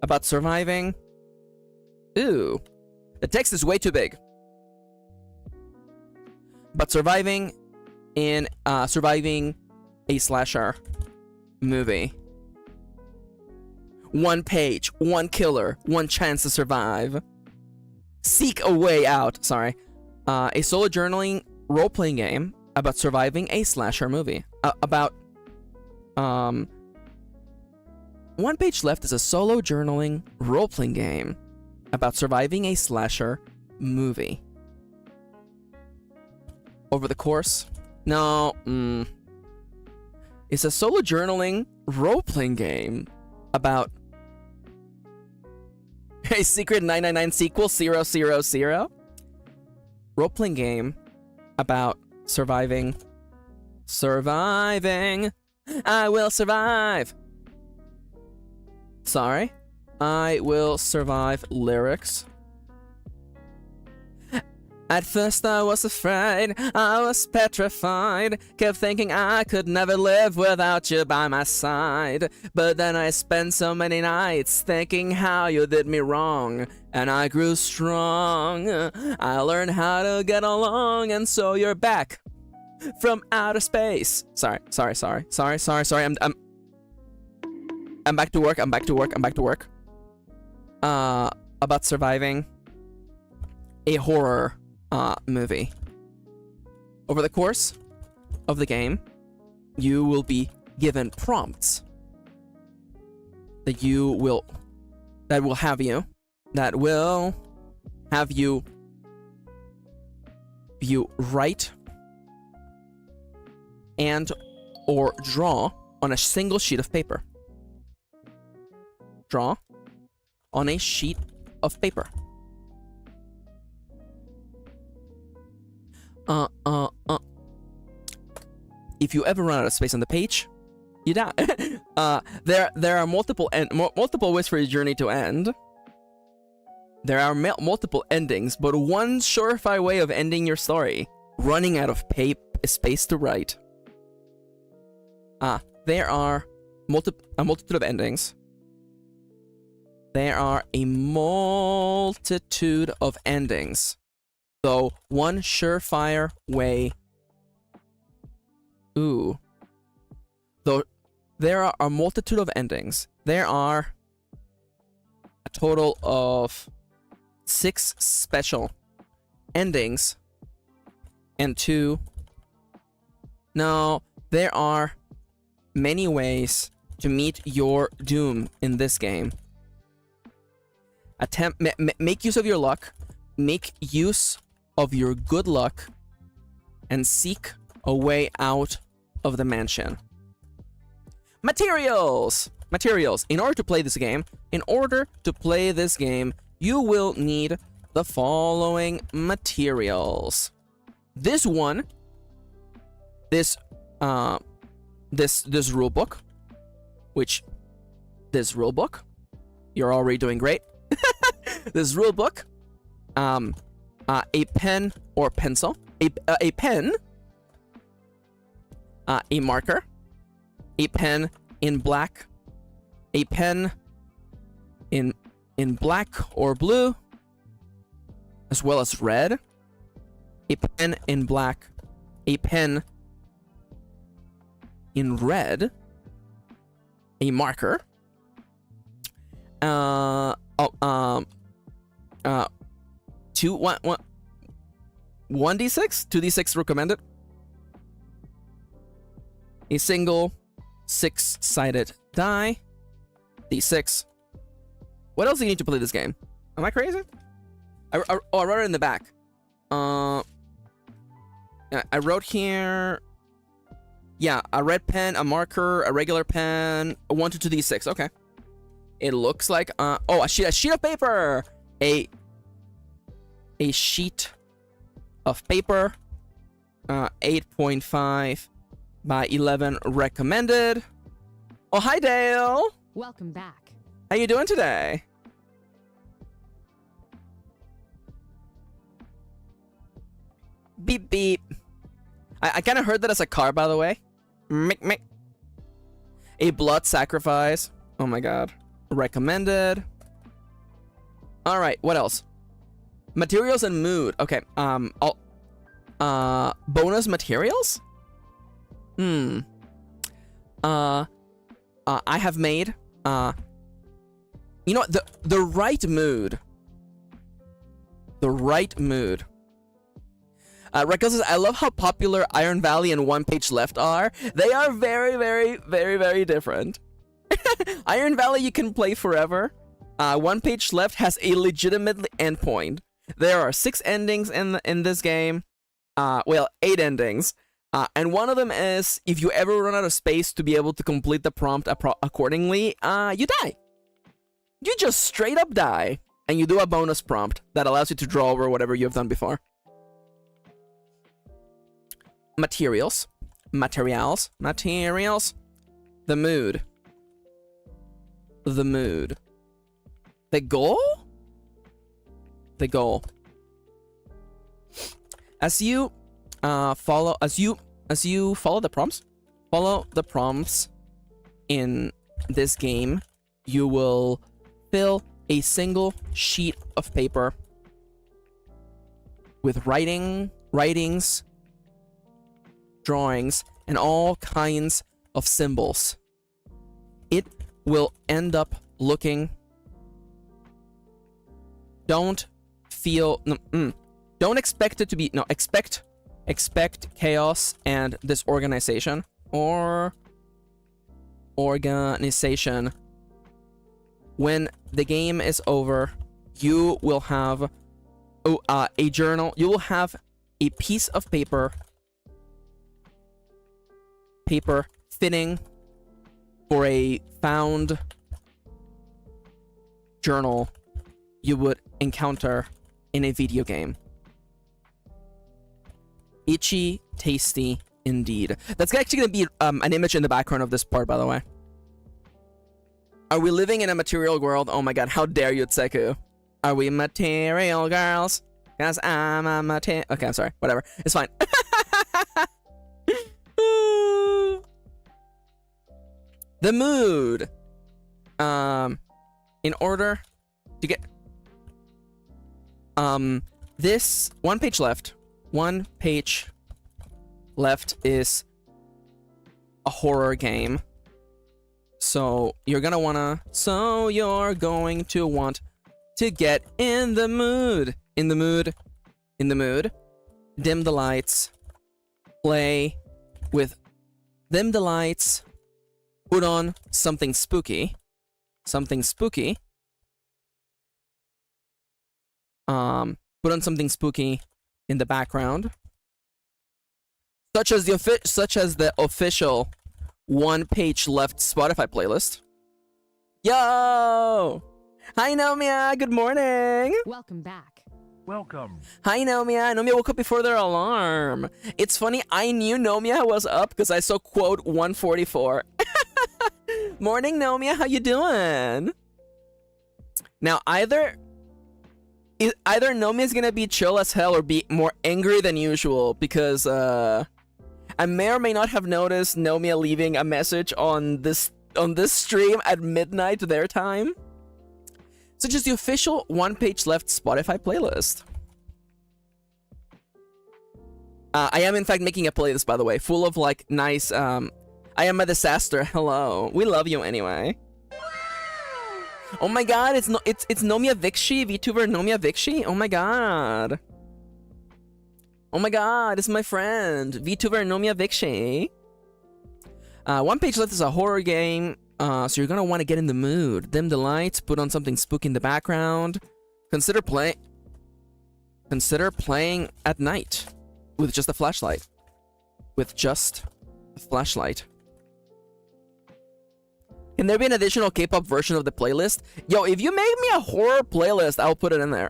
about surviving. Ooh, the text is way too big. But surviving a slasher movie. One page, one killer, one chance to survive. Seek a way out. Sorry. A solo journaling role-playing game about surviving a slasher movie. One page left is a solo journaling role-playing game about surviving a slasher movie. Over the course? No. It's a solo journaling role-playing game about a secret 999 sequel 000. Role-playing game about surviving. I will survive. Sorry. I will survive lyrics. At first I was afraid, I was petrified, kept thinking I could never live without you by my side. But then I spent so many nights thinking how you did me wrong, and I grew strong. I learned how to get along, and so you're back from outer space. Sorry. I'm back to work. About surviving a horror movie. Over the course of the game, you will be given prompts that will have you write and or draw on a single sheet of paper. Draw on a sheet of paper. If you ever run out of space on the page, you die. There are multiple ways for your journey to end. There are multiple endings, but one surefire way of ending your story: running out of space to write. There are a multitude of endings. There are a multitude of endings. So one surefire way. Though there are a multitude of endings. There are a total of 6 special endings and 2. No, there are many ways to meet your doom in this game. Make use of your luck, make use of your good luck, and seek a way out of the mansion. Materials! In order to play this game, you will need the following materials. This rulebook, you're already doing great. This rulebook, a pen or pencil, a pen, a marker, a pen in black, a pen in black or blue, as well as red, a pen in black, a pen in red, a marker, 1d6, 2d6 recommended, a single 6-sided die, d6. What else do you need to play this game? Am I crazy? I wrote it in the back. I wrote here. Yeah, a red pen, a marker, a regular pen, 1 to 2d6. Okay. It looks like a sheet of paper. A sheet of paper. 8.5 by 11 recommended. Oh, hi Dale. Welcome back. How you doing today? Beep beep. I kind of heard that as a car, by the way. Mick mick. A blood sacrifice. Oh my god. Recommended. All right. What else? Materials and mood. Okay. Bonus materials. I have made. You know what? The right mood. The right mood. Raquel says, I love how popular Iron Valley and One Page Left are. They are very, very, very, very different. Iron Valley you can play forever. One Page Left has a legitimate endpoint. There are 6 endings in this game. 8 endings. And one of them is, if you ever run out of space to be able to complete the prompt accordingly, you die. You just straight up die. And you do a bonus prompt that allows you to draw over whatever you've done before. Materials. The mood. The goal. As you follow the prompts in this game, you will fill a single sheet of paper with writings, drawings, and all kinds of symbols. It will end up looking. Don't expect it to be. No, expect chaos and disorganization or organization. When the game is over, you will have a journal. You will have a piece of paper fitting for a found journal you would encounter in a video game. Itchy, tasty, indeed. That's actually gonna be an image in the background of this part, by the way. Are we living in a material world? Oh my god, how dare you, Tseku? Are we material girls? Cause I'm a material... Okay, I'm sorry. Whatever. It's fine. The mood. In order to get... This... One page left. One page left is a horror game. So you're gonna wanna... So you're going to want to get in the mood. In the mood. In the mood. Dim the lights. Play with... Dim the lights. Put on something spooky. Something spooky. Put on something spooky in the background. Such as the official one page left Spotify playlist. Yo! Hi Nomia, good morning! Welcome back. Welcome. Hi Nomia. Nomia woke up before their alarm. It's funny, I knew Nomia was up because I saw quote 144. Morning Nomia, how you doing? Now either Nomia's gonna be chill as hell or be more angry than usual because I may or may not have noticed Nomia leaving a message on this stream at midnight their time. Such as the official one page left Spotify playlist. I am in fact making a playlist, by the way, full of like nice I am a disaster. Hello. We love you anyway. Oh my god, it's Nomia Vikshi, VTuber Nomia Vikshi. Oh my god. Oh my god, it's my friend, VTuber Nomia Vikshi. One page left is a horror game, so you're gonna want to get in the mood. Dim the lights, put on something spooky in the background. Consider playing at night with just a flashlight. With just a flashlight. Can there be an additional K-pop version of the playlist? Yo, if you make me a horror playlist, I'll put it in there.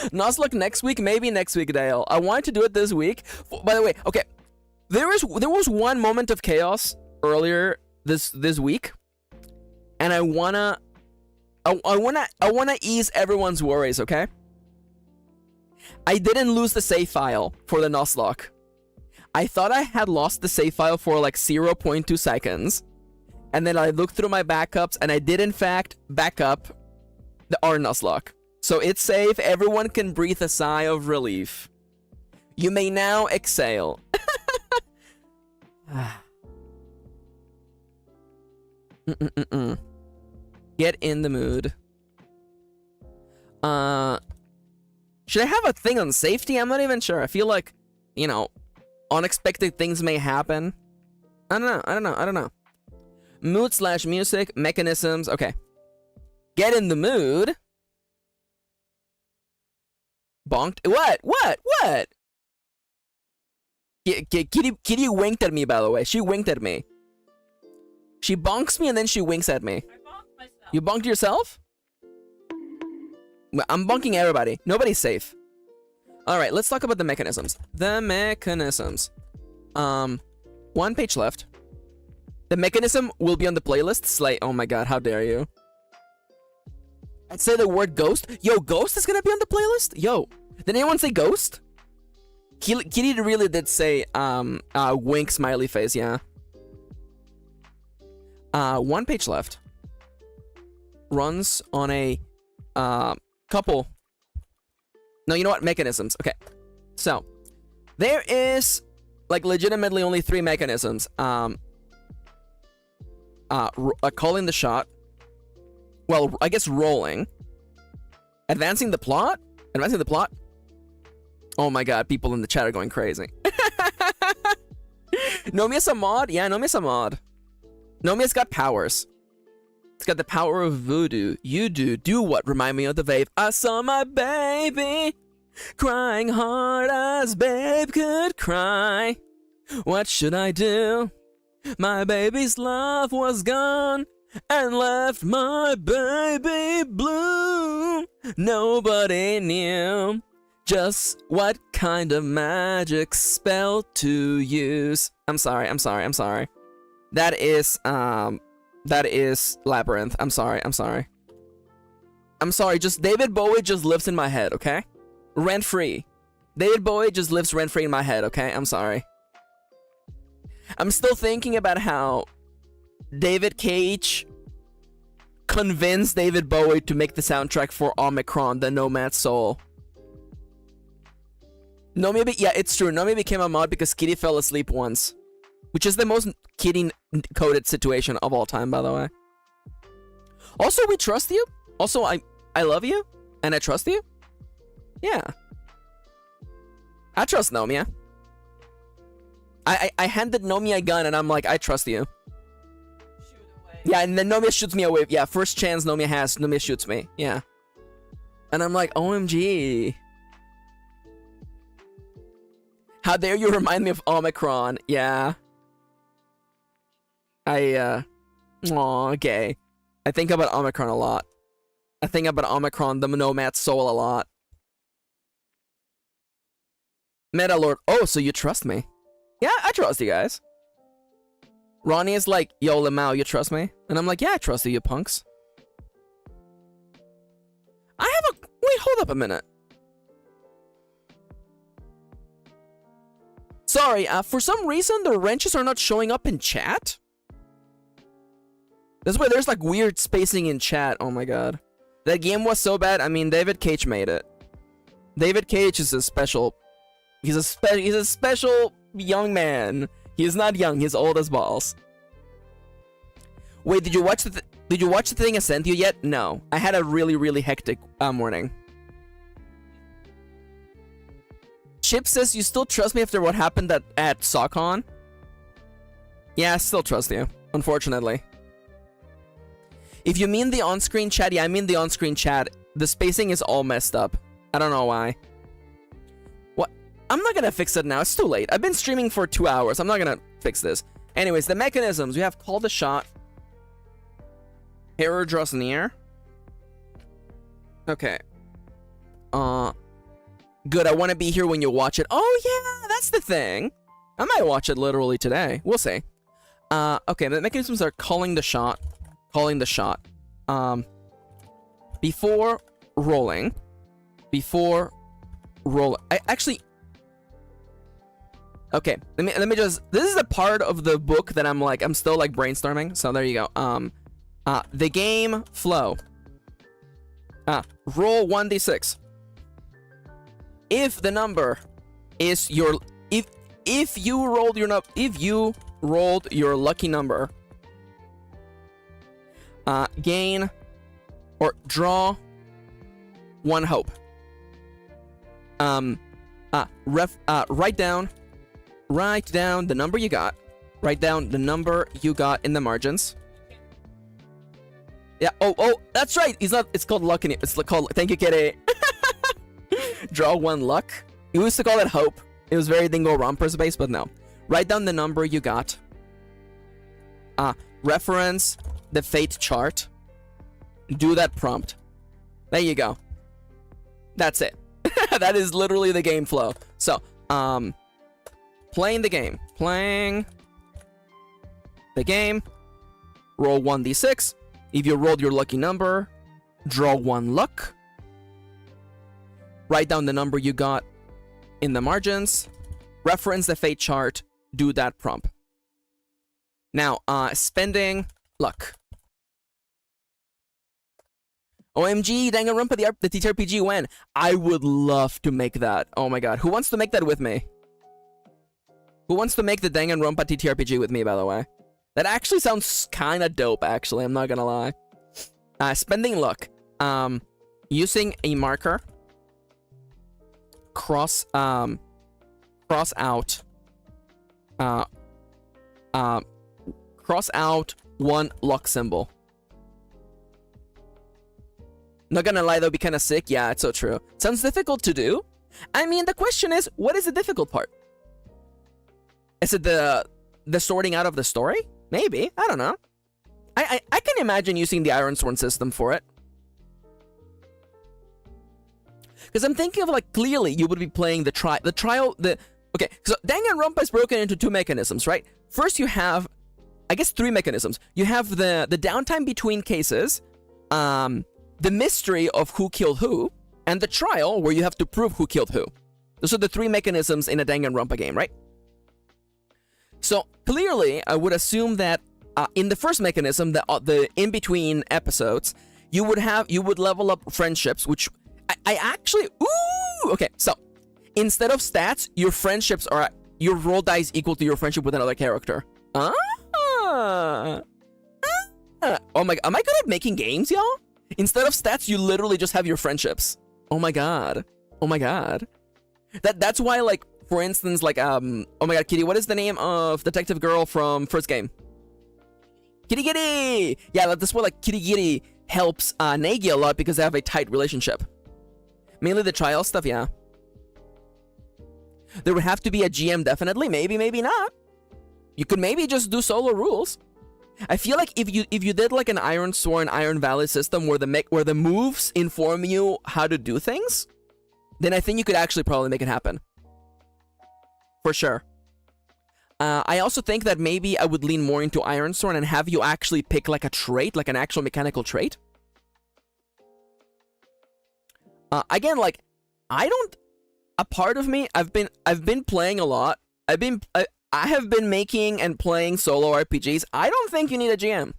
Nuzlocke next week, maybe next week, Dale. I wanted to do it this week. By the way, okay, there was one moment of chaos earlier this week, and I wanna ease everyone's worries. Okay, I didn't lose the save file for the Nuzlocke. I thought I had lost the save file for like 0.2 seconds, and then I looked through my backups, and I did in fact back up our Nuzlocke. So it's safe. Everyone can breathe a sigh of relief. You may now exhale. Get in the mood. Should I have a thing on safety? I'm not even sure. I feel like, you know, unexpected things may happen. I don't know. Mood / music, mechanisms. Okay. Get in the mood. Bonked? What? Kitty winked at me, by the way. She winked at me. She bonks me and then she winks at me. I bonked myself. You bonked yourself? I'm bonking everybody. Nobody's safe. Alright, let's talk about the mechanisms. The mechanisms. One page left. The mechanism will be on the playlist. Slay. Oh my god, how dare you. I'd say the word ghost. Yo, ghost is gonna be on the playlist? Yo, did anyone say ghost? Kitty really did say, wink smiley face, yeah. One page left. Runs on a, couple. No, you know what? Mechanisms. Okay. So, there is, like, legitimately only 3 mechanisms. Calling the shot. Well, I guess rolling. Advancing the plot? Oh my god, people in the chat are going crazy. Nomia's a mod? Yeah, Nomia's a mod. Nomia's got powers. It's got the power of voodoo. You do what? Remind me of the Vave. I saw my baby crying hard as babe could cry. What should I do? My baby's love was gone and left my baby blue. Nobody knew Just what kind of magic spell to use? I'm sorry. That is Labyrinth. I'm sorry. Just David Bowie just lives in my head, okay? Rent free. David Bowie just lives rent free in my head, okay? I'm sorry. I'm still thinking about how David Cage convinced David Bowie to make the soundtrack for Omicron, the Nomad Soul. Yeah, it's true. Nomi became a mod because Kitty fell asleep once. Which is the most Kitty-coded situation of all time, by the way. Also, we trust you. Also, I love you. And I trust you. Yeah. I trust Nomia. I handed Nomia a gun and I'm like, I trust you. Yeah, and then Nomia shoots me away. Yeah, first chance Nomia has, Nomia shoots me. Yeah. And I'm like, OMG. How dare you remind me of Omicron? Yeah. Aw, okay. I think about Omicron a lot. I think about Omicron, the Nomad Soul, a lot. Metalord. Oh, so you trust me? Yeah, I trust you guys. Ronnie is like, yo, Lamau, you trust me? And I'm like, yeah, I trust you punks. Wait, hold up a minute. Sorry, for some reason the wrenches are not showing up in chat. That's why there's like weird spacing in chat. Oh my god. That game was so bad. I mean, David Cage made it. David Cage is a special... He's a special young man. He's not young, he's old as balls. Wait, did you watch the thing I sent you yet? No. I had a really hectic morning. Chip says you still trust me after what happened at SockCon? Yeah, I still trust you, unfortunately. If you mean the on-screen chat, yeah, I mean the on-screen chat. The spacing is all messed up. I don't know why. What? I'm not gonna fix it now. It's too late. I've been streaming for 2 hours. I'm not gonna fix this. Anyways, the mechanisms. We have call the shot. Terror draws near. Okay. Good. I want to be here when you watch it. Oh yeah, that's the thing. I might watch it literally today. We'll see. Okay. The mechanisms are calling the shot. Calling the shot. Before rolling. I actually. Okay. Let me just. This is a part of the book that I'm still like brainstorming. So there you go. The game flow. Roll 1d6. If the number is your if you rolled your lucky number, gain or draw 1 hope. Write down the number you got. Write down the number you got in the margins. Yeah. Oh, that's right. It's called luck. It's called. Thank you, Kitty. Draw 1 luck. We used to call it hope. It was very Dingo Rompers based, but no. Write down the number you got. Reference the fate chart. Do that prompt. There you go. That's it. That is literally the game flow. So, playing the game. Roll 1d6. If you rolled your lucky number, draw 1 luck. Write down the number you got in the margins. Reference the fate chart. Do that prompt. Now, spending luck. OMG, Danganronpa, the TTRPG when? I would love to make that. Oh my god. Who wants to make that with me? Who wants to make the Danganronpa TTRPG with me, by the way? That actually sounds kind of dope, actually. I'm not gonna lie. Spending luck. Using a marker. Cross out 1 luck symbol. Not gonna lie, that'll be kind of sick. Yeah, it's so true. Sounds difficult to do. I mean, the question is, what is the difficult part? Is it the sorting out of the story? Maybe. I don't know. I can imagine using the Iron Sworn system for it. Because I'm thinking of like clearly you would be playing the trial. Okay, so Danganronpa is broken into two mechanisms, right? First, you have, I guess, three mechanisms. You have the downtime between cases, the mystery of who killed who, and the trial where you have to prove who killed who. Those are the three mechanisms in a Danganronpa game, right? So clearly, I would assume that in the first mechanism, the in-between episodes, you would level up friendships, which I actually, okay, so instead of stats, your friendships are, your roll dice equal to your friendship with another character. Oh my, am I good at making games, y'all? Instead of stats, you literally just have your friendships. Oh my god. That's why, like, for instance, like, oh my god, Kitty, what is the name of detective girl from first game? Kitty Gitty! Yeah, that's why, like, Kitty Gitty helps Nagi a lot because they have a tight relationship. Mainly the trial stuff, yeah. There would have to be a GM, definitely. Maybe, maybe not. You could maybe just do solo rules. I feel like if you did like an Iron Sword and Iron Valley system where the moves inform you how to do things, then I think you could actually probably make it happen. For sure. I also think that maybe I would lean more into Iron Sword and have you actually pick like a trait, like an actual mechanical trait. Again, like, a part of me, I've been playing a lot. I have been making and playing solo RPGs. I don't think you need a GM.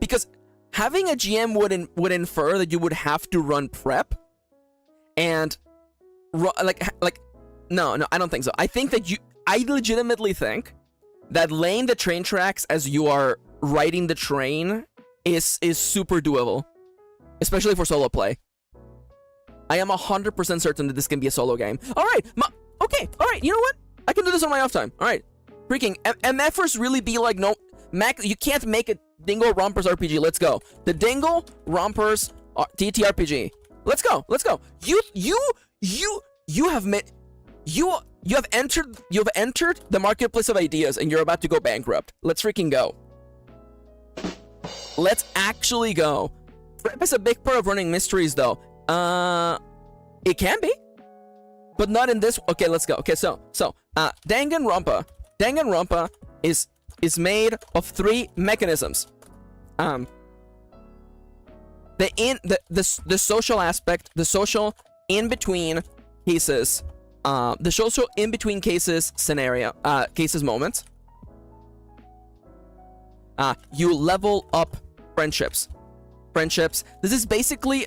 Because having a GM would infer that you would have to run prep and no, I don't think so. I think that I legitimately think that laying the train tracks as you are riding the train is super doable, especially for solo play. I am 100% certain that this can be a solo game. All right, okay, all right. You know what? I can do this on my off time. All right, freaking MFers really be like, no, Max, you can't make a Dingle Rompers RPG. Let's go. The Dingle Rompers TTRPG. Let's go. You have entered the marketplace of ideas and you're about to go bankrupt. Let's freaking go. Let's actually go. Prep is a big part of running mysteries, though. It can be, but not in this. Okay, let's go. Okay, so Danganronpa is made of three mechanisms. The social aspect, the social in between cases, the social in between cases scenario, cases moments. You level up friendships. This is basically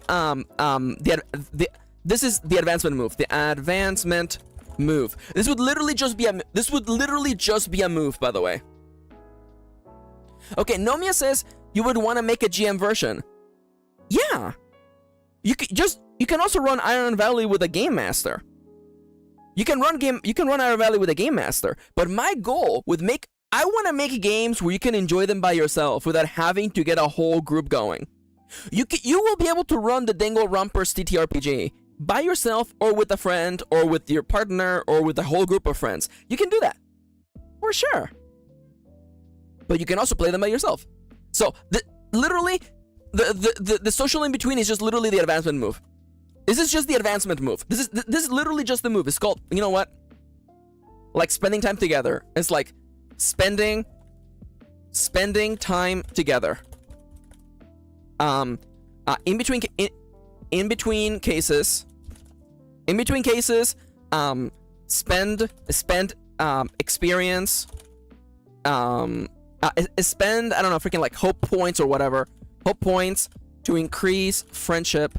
this is the advancement move. The advancement move. This would literally just be a move, by the way. Okay, Nomiya says you would want to make a GM version. Yeah. You can also run Iron Valley with a game master. You can run Iron Valley with a game master, but my goal I want to make games where you can enjoy them by yourself without having to get a whole group going. You will be able to run the Dingle Rompers TTRPG by yourself or with a friend or with your partner or with a whole group of friends. You can do that. For sure. But you can also play them by yourself. So, literally, the social in between is just literally the advancement move. This is just the advancement move. This is literally just the move. It's called, you know what? Like spending time together. It's like spending time together. In between cases, spend experience, spend, I don't know, freaking like hope points or whatever, hope points to increase friendship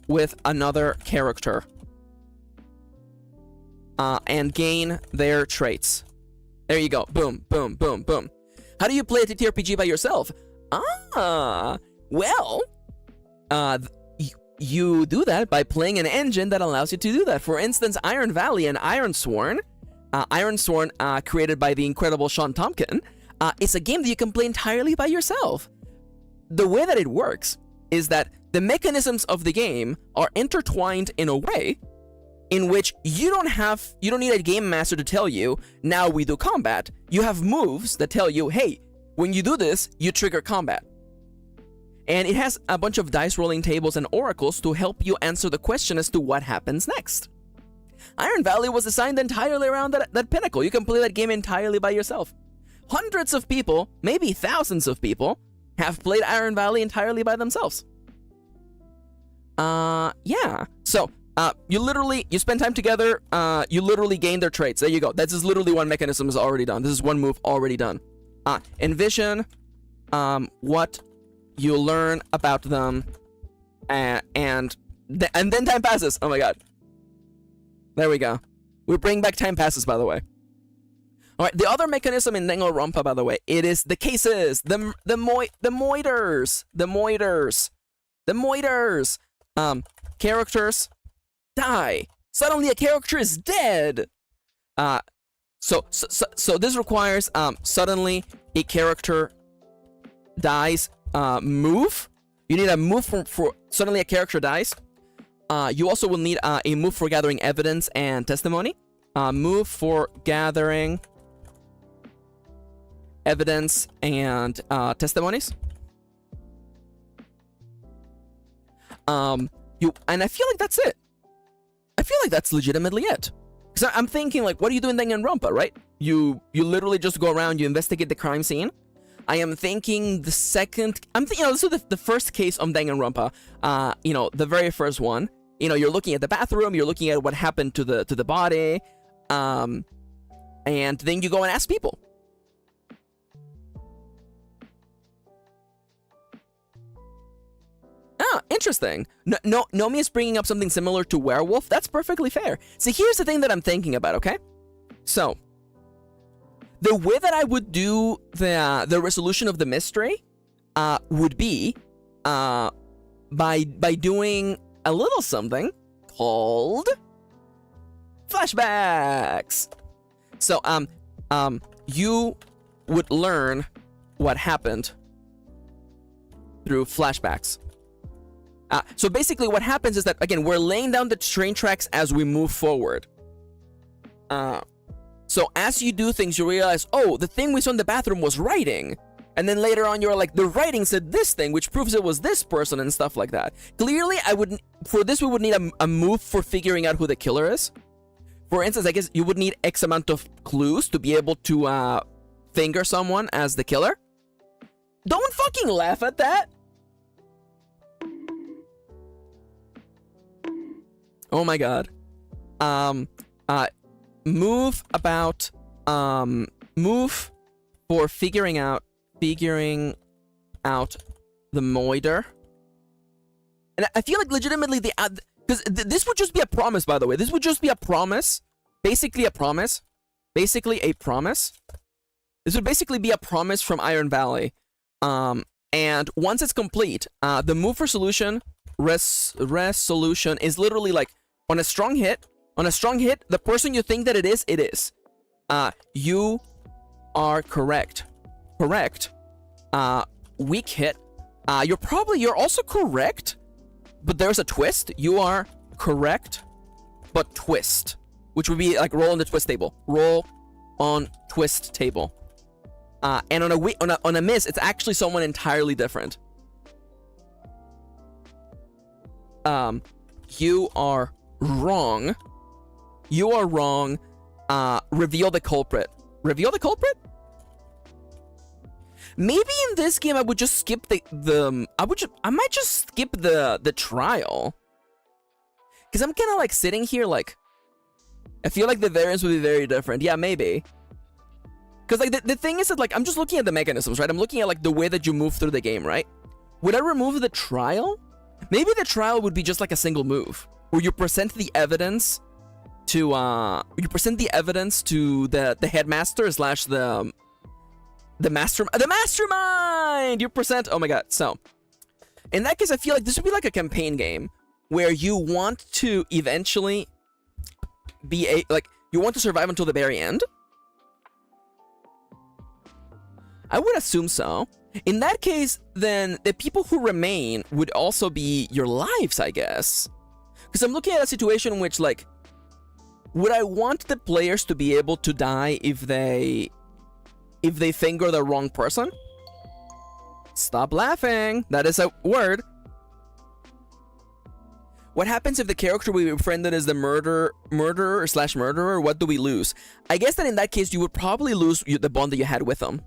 with another character, and gain their traits. There you go. Boom, boom, boom, boom. How do you play a TTRPG by yourself? Well, you do that by playing an engine that allows you to do that. For instance, Iron Valley and Iron Sworn, created by the incredible Sean Tompkin, is a game that you can play entirely by yourself. The way that it works is that the mechanisms of the game are intertwined in a way in which you don't need a game master to tell you, now we do combat. You have moves that tell you, hey, when you do this, you trigger combat. And it has a bunch of dice rolling tables and oracles to help you answer the question as to what happens next. Iron Valley was designed entirely around that pinnacle. You can play that game entirely by yourself. Hundreds of people, maybe thousands of people, have played Iron Valley entirely by themselves. Yeah. So, you spend time together, you literally gain their traits. There you go. This is literally one mechanism is already done. This is one move already done. Envision, what you learn about them, and then time passes. Oh my god. There we go. We bring back time passes, by the way. All right, the other mechanism in Danganronpa, by the way, it is the cases, the moiters. Characters die. Suddenly a character is dead. So this requires suddenly a character dies. Move. You need a move for suddenly a character dies. You also will need a move for gathering evidence and testimony. Move for gathering evidence and testimonies. And I feel like that's it. I feel like that's legitimately it. Because I'm thinking, like, what do you do in Danganronpa, right? You literally just go around, you investigate the crime scene. I am thinking this is the first case on Danganronpa. The very first one. You're looking at the bathroom, you're looking at what happened to the body, and then you go and ask people. Interesting. Nomi is bringing up something similar to werewolf. That's perfectly fair. See, here's the thing that I'm thinking about, okay? So, the way that I would do the resolution of the mystery would be by doing a little something called flashbacks. So, you would learn what happened through flashbacks. So basically what happens is that, again, we're laying down the train tracks as we move forward. So as you do things, you realize, oh, the thing we saw in the bathroom was writing. And then later on, you're like, the writing said this thing, which proves it was this person and stuff like that. Clearly, for this, we would need a move for figuring out who the killer is. For instance, I guess you would need X amount of clues to be able to finger someone as the killer. Don't fucking laugh at that. Oh my god. Move for figuring out the moiter. And I feel like legitimately because this would just be a promise, by the way. This would just be a promise. Basically a promise. This would basically be a promise from Iron Valley. And once it's complete, the move for resolution is literally like, on a strong hit, the person you think that it is. You are correct. Weak hit. You're also correct, but there's a twist. You are correct, but twist, which would be like roll on the twist table. Roll on twist table. And on a miss, it's actually someone entirely different. You are wrong. Reveal the culprit. Maybe in this game I would just skip I might just skip the trial. Cause I'm kinda like sitting here like, I feel like the variance would be very different. Yeah, maybe. Cause like the thing is that like, I'm just looking at the mechanisms, right? I'm looking at like the way that you move through the game, right? Would I remove the trial? Maybe the trial would be just like a single move, where you present the evidence to the headmaster / the mastermind. You present. Oh my god. So in that case, I feel like this would be like a campaign game where you want to eventually be you want to survive until the very end. I would assume so. In that case, then the people who remain would also be your lives, I guess. Because I'm looking at a situation in which, like, would I want the players to be able to die if they finger the wrong person? Stop laughing. That is a word. What happens if the character we befriended is the murderer/murderer? What do we lose? I guess that in that case, you would probably lose the bond that you had with them.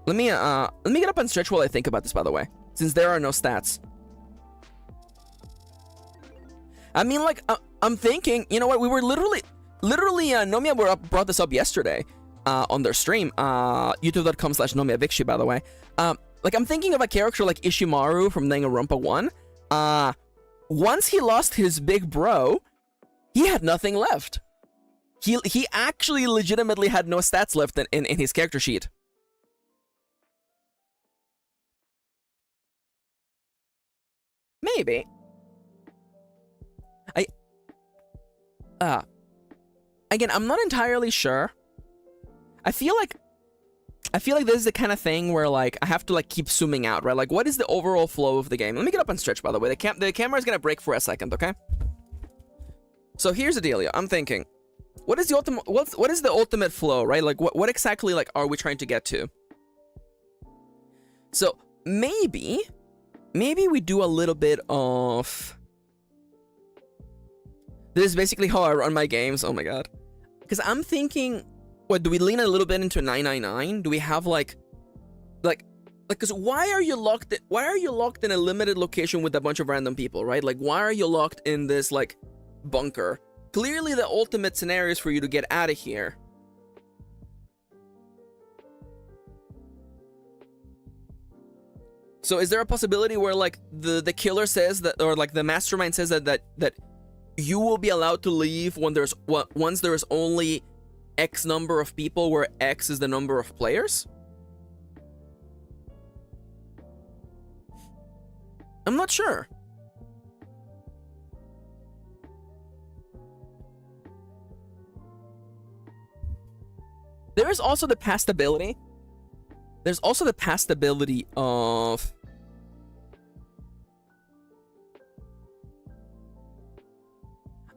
Let me get up and stretch while I think about this, by the way, since there are no stats. I mean, like, I'm thinking, you know what? We were literally, Nomia brought this up yesterday on their stream, youtube.com/NomiaVictory, by the way. Like, I'm thinking of a character like Ishimaru from Danganronpa 1. Once he lost his big bro, he had nothing left. He actually legitimately had no stats left in his character sheet. Maybe. Again, I'm not entirely sure. I feel like this is the kind of thing where, like, I have to, like, keep zooming out, right? Like, what is the overall flow of the game? Let me get up and stretch, by the way. The camera is gonna break for a second, okay? So here's the dealio. I'm thinking, what is the ultimate flow, right? Like, what exactly, like, are we trying to get to? So maybe we do a little bit of. This is basically how I run my games. Oh my god. Because I'm thinking, what, do we lean a little bit into 999? Do we have like, because why are you locked in a limited location with a bunch of random people, right? Like, why are you locked in this, like, bunker? Clearly the ultimate scenario is for you to get out of here. So is there a possibility where, like, the killer says that, or like the mastermind says that you will be allowed to leave once there's only X number of people, where X is the number of players? I'm not sure. There is also the past ability. There's also the past ability of.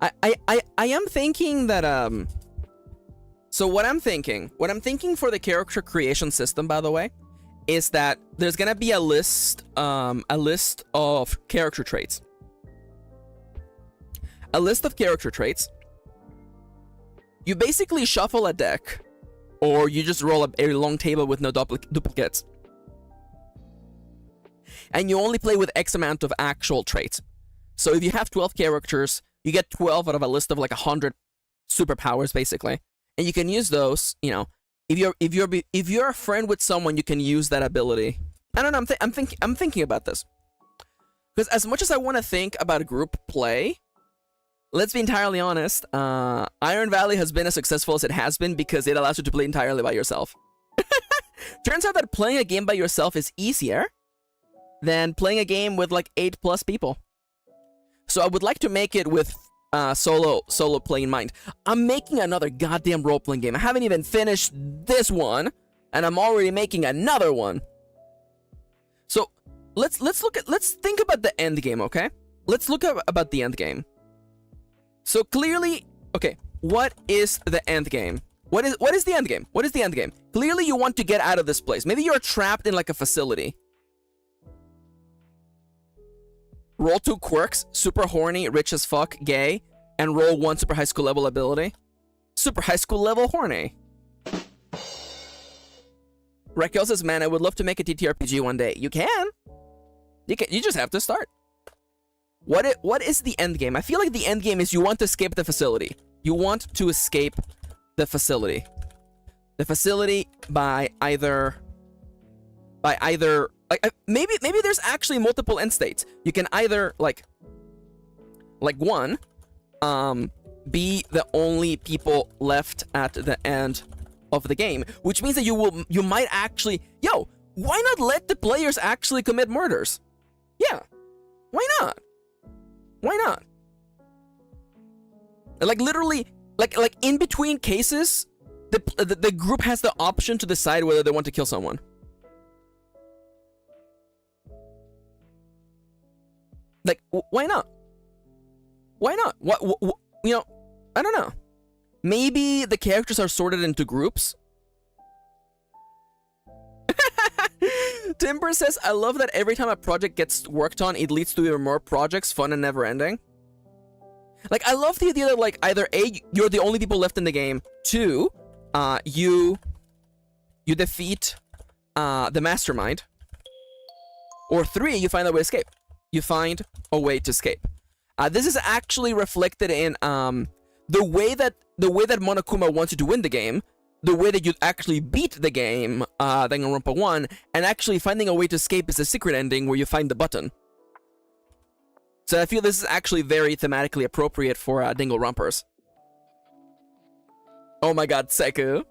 I am thinking that so what I'm thinking for the character creation system, by the way, is that there's gonna be a list of character traits. A list of character traits. You basically shuffle a deck, or you just roll a long table with no duplicates. And you only play with X amount of actual traits. So if you have 12 characters, you get 12 out of a list of like 100 superpowers, basically. And you can use those, you know, if you're a friend with someone, you can use that ability. I don't know, I'm thinking about this. Because as much as I want to think about group play, let's be entirely honest, Iron Valley has been as successful as it has been because it allows you to play entirely by yourself. Turns out that playing a game by yourself is easier than playing a game with like 8+ people. So I would like to make it with solo play in mind. I'm making another goddamn role-playing game. I haven't even finished this one, and I'm already making another one. So let's think about the end game, okay? Let's look about the end game. So clearly, okay, what is the end game? What is the end game? What is the end game? Clearly you want to get out of this place. Maybe you're trapped in like a facility. Roll 2 quirks, super horny, rich as fuck, gay, and roll 1 super high school level ability. Super high school level horny. Raquel says, man, I would love to make a TTRPG one day. You can. You just have to start. What is the end game? I feel like the end game is you want to escape the facility. You want to escape the facility. The facility by either maybe there's actually multiple end states. You can either like one be the only people left at the end of the game, which means that you might actually, why not let the players actually commit murders? Yeah, why not? Why not? Like literally, like in between cases, the group has the option to decide whether they want to kill someone. Like, why not? Why not? What I don't know. Maybe the characters are sorted into groups. Timber says, I love that every time a project gets worked on, it leads to even more projects, fun and never ending. Like, I love the idea that, like, either A, you're the only people left in the game, 2, you defeat the mastermind, or 3, you find a way to escape. You find a way to escape. This is actually reflected in the way that Monokuma wants you to win the game, the way that you actually beat the game, Danganronpa 1, and actually finding a way to escape is a secret ending where you find the button. So I feel this is actually very thematically appropriate for Danganronpers. Oh my god, Seku.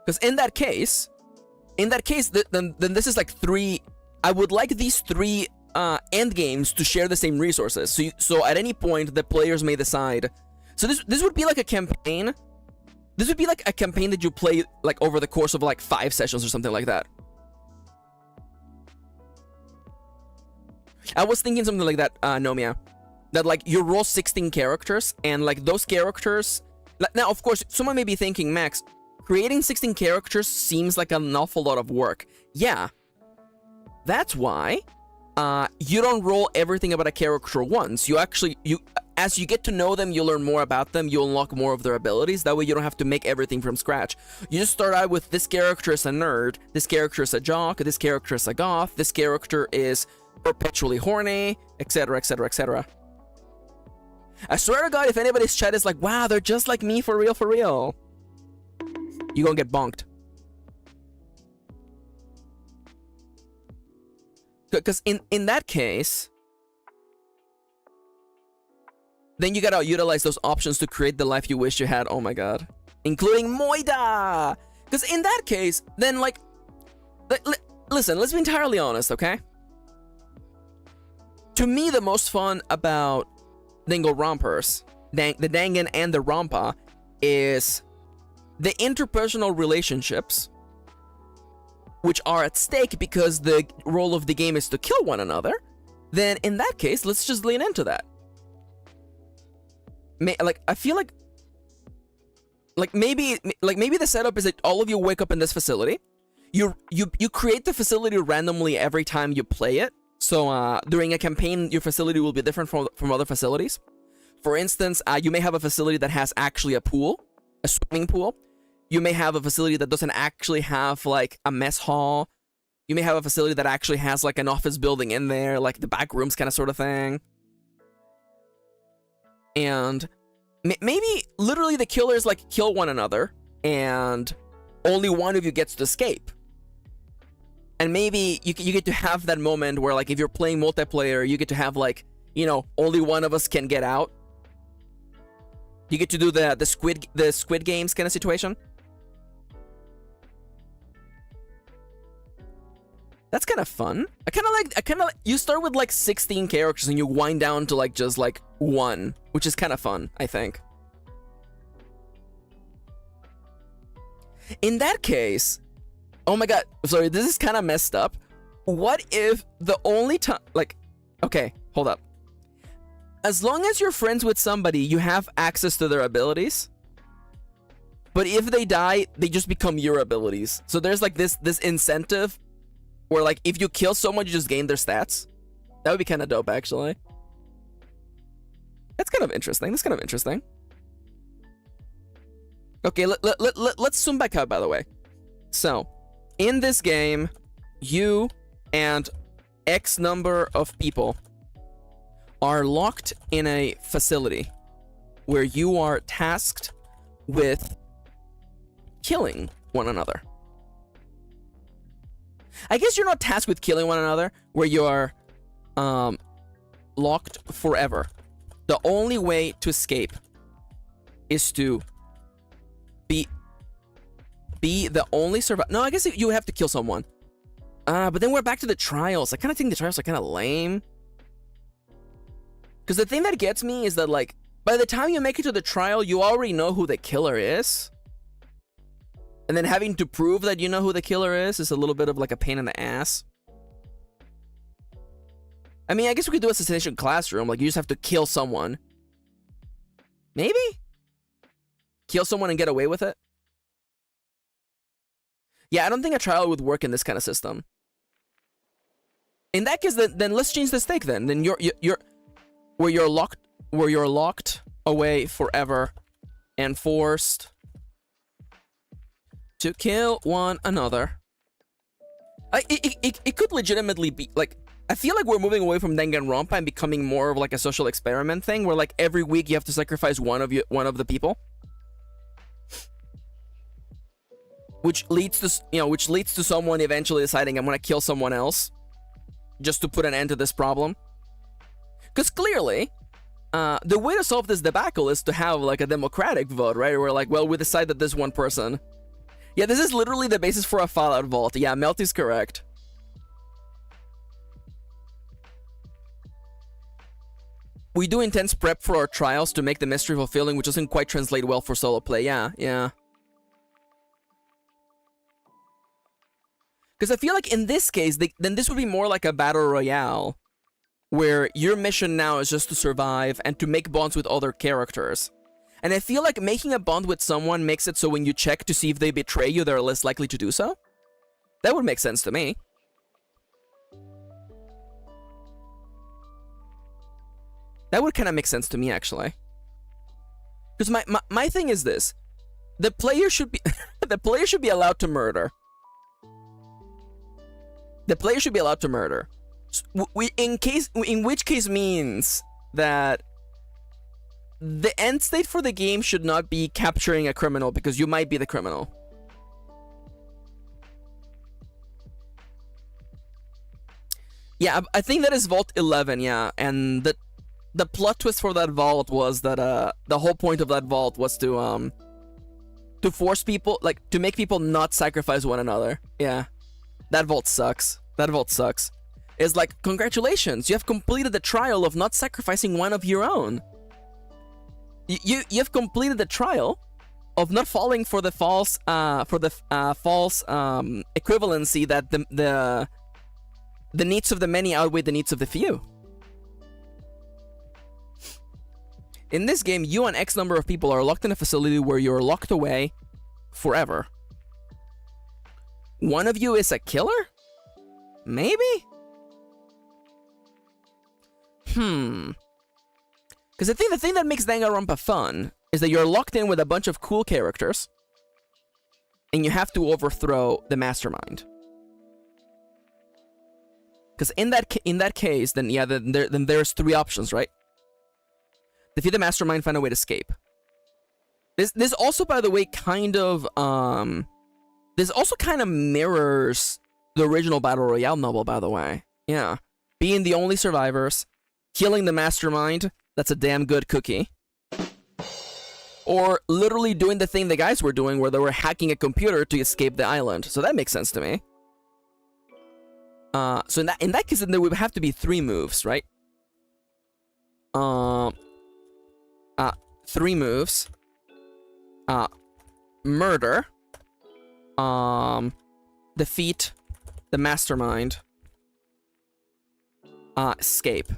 Because in that case, then this is like 3... I would like these 3 end games to share the same resources. So at any point, the players may decide... So this would be like a campaign. This would be like a campaign that you play like over the course of like 5 sessions or something like that. I was thinking something like that, Nomia. That like you roll 16 characters and like those characters... Now, of course, someone may be thinking, Max, creating 16 characters seems like an awful lot of work. Yeah. That's why you don't roll everything about a character once. As you get to know them, you learn more about them, you unlock more of their abilities. That way you don't have to make everything from scratch. You just start out with this character is a nerd, this character is a jock, this character is a goth, this character is perpetually horny, etc, etc, etc. I swear to god, if anybody's chat is like, wow, they're just like me for real, you gonna get bonked. Because in that case, then you gotta utilize those options to create the life you wish you had. Oh my god. Including Moida! Because in that case, then like... Listen, let's be entirely honest, okay? To me, the most fun about Danganronpers, the Dangan and the Rampa, is the interpersonal relationships, which are at stake because the role of the game is to kill one another. Then in that case, let's just lean into that. Like, I feel like maybe the setup is that all of you wake up in this facility. You create the facility randomly every time you play it. So during a campaign, your facility will be different from other facilities. For instance, you may have a facility that has actually a pool, a swimming pool. You may have a facility that doesn't actually have like a mess hall. You may have a facility that actually has like an office building in there, like the back rooms kind of sort of thing. And maybe literally the killers like kill one another and only one of you gets to escape. And maybe you get to have that moment where like if you're playing multiplayer, you get to have like, you know, only one of us can get out. You get to do the Squid Games kind of situation. That's kind of fun. I kind of like, you start with like 16 characters and you wind down to like just like 1, which is kind of fun, I think. In that case, oh my god, sorry, this is kind of messed up. What if the only time, like, okay, hold up. As long as you're friends with somebody, you have access to their abilities. But if they die, they just become your abilities. So there's like this incentive where like if you kill someone, you just gain their stats. That would be kind of dope, actually. That's kind of interesting. Okay, let's zoom back out, by the way. So, in this game, you and X number of people are locked in a facility where you are tasked with killing one another. I guess you're not tasked with killing one another, where you are locked forever. The only way to escape is to be the only survivor. No, I guess you have to kill someone. But then we're back to the trials. I kind of think the trials are kind of lame. Because the thing that gets me is that, like, by the time you make it to the trial, you already know who the killer is. And then having to prove that you know who the killer is a little bit of, like, a pain in the ass. I mean, I guess we could do Assassination Classroom. Like, you just have to kill someone. Maybe? Kill someone and get away with it? Yeah, I don't think a trial would work in this kind of system. In that case, then let's change the stake. Then you're where you're locked away forever and forced to kill one another. It could legitimately be like, I feel like we're moving away from Danganronpa and becoming more of like a social experiment thing, where like every week you have to sacrifice one of the people, which leads to someone eventually deciding I'm gonna kill someone else just to put an end to this problem. Because clearly, the way to solve this debacle is to have like a democratic vote, right? Where like, well, we decide that this one person. Yeah, this is literally the basis for a Fallout vault. Yeah, Melty's correct. We do intense prep for our trials to make the mystery fulfilling, which doesn't quite translate well for solo play. Yeah. Because I feel like in this case, then this would be more like a battle royale, where your mission now is just to survive and to make bonds with other characters. And I feel like making a bond with someone makes it so when you check to see if they betray you, they're less likely to do so. That would make sense to me. That would kind of make sense to me, actually. Because my thing is this: the player should be the player should be allowed to murder. The player should be allowed to murder. In which case means that the end state for the game should not be capturing a criminal, because you might be the criminal. Yeah, I think that is Vault 11, yeah. And the plot twist for that vault was that the whole point of that vault was to force people, like, to make people not sacrifice one another. Yeah. That vault sucks. That vault sucks. It's like, congratulations, you have completed the trial of not sacrificing one of your own. You've completed the trial of not falling for the false equivalency that the needs of the many outweigh the needs of the few. In this game, you and X number of people are locked in a facility where you're locked away forever. One of you is a killer? Maybe? Because I think the thing that makes Danganronpa fun is that you're locked in with a bunch of cool characters, and you have to overthrow the mastermind. Because in that case, then yeah, then there's three options, right? Defeat the mastermind, find a way to escape. This also, by the way, kind of this also kind of mirrors the original Battle Royale novel, by the way. Yeah, being the only survivors, killing the mastermind. That's a damn good cookie. Or literally doing the thing the guys were doing, where they were hacking a computer to escape the island. So that makes sense to me. So in that case, then there would have to be 3 moves, right? 3 moves. Murder. Defeat the mastermind. Escape.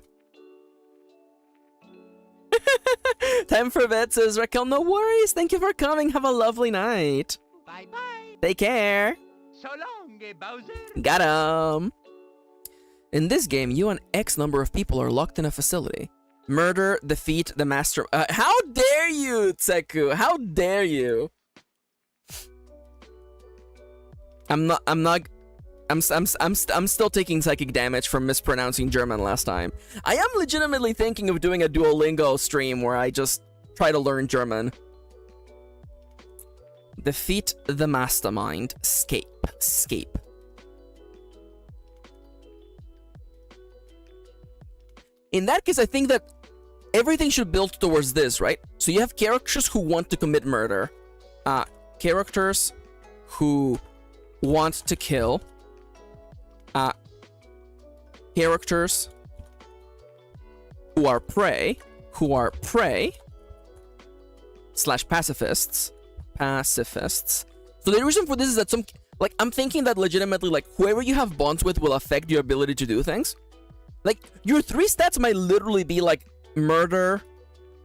Time for bed, says Raquel. No worries. Thank you for coming. Have a lovely night. Bye-bye. Take care. So long, Bowser. Got him. In this game, you and X number of people are locked in a facility. Murder, defeat the master. How dare you, Tseku? How dare you? I'm still taking psychic damage from mispronouncing German last time. I am legitimately thinking of doing a Duolingo stream where I just try to learn German. Defeat the mastermind. Escape. Escape. In that case, I think that everything should build towards this, right? So you have characters who want to commit murder. Characters who want to kill. Characters who are prey. Slash pacifists. So the reason for this is that I'm thinking that legitimately, like, whoever you have bonds with will affect your ability to do things. Like, your 3 stats might literally be like murder,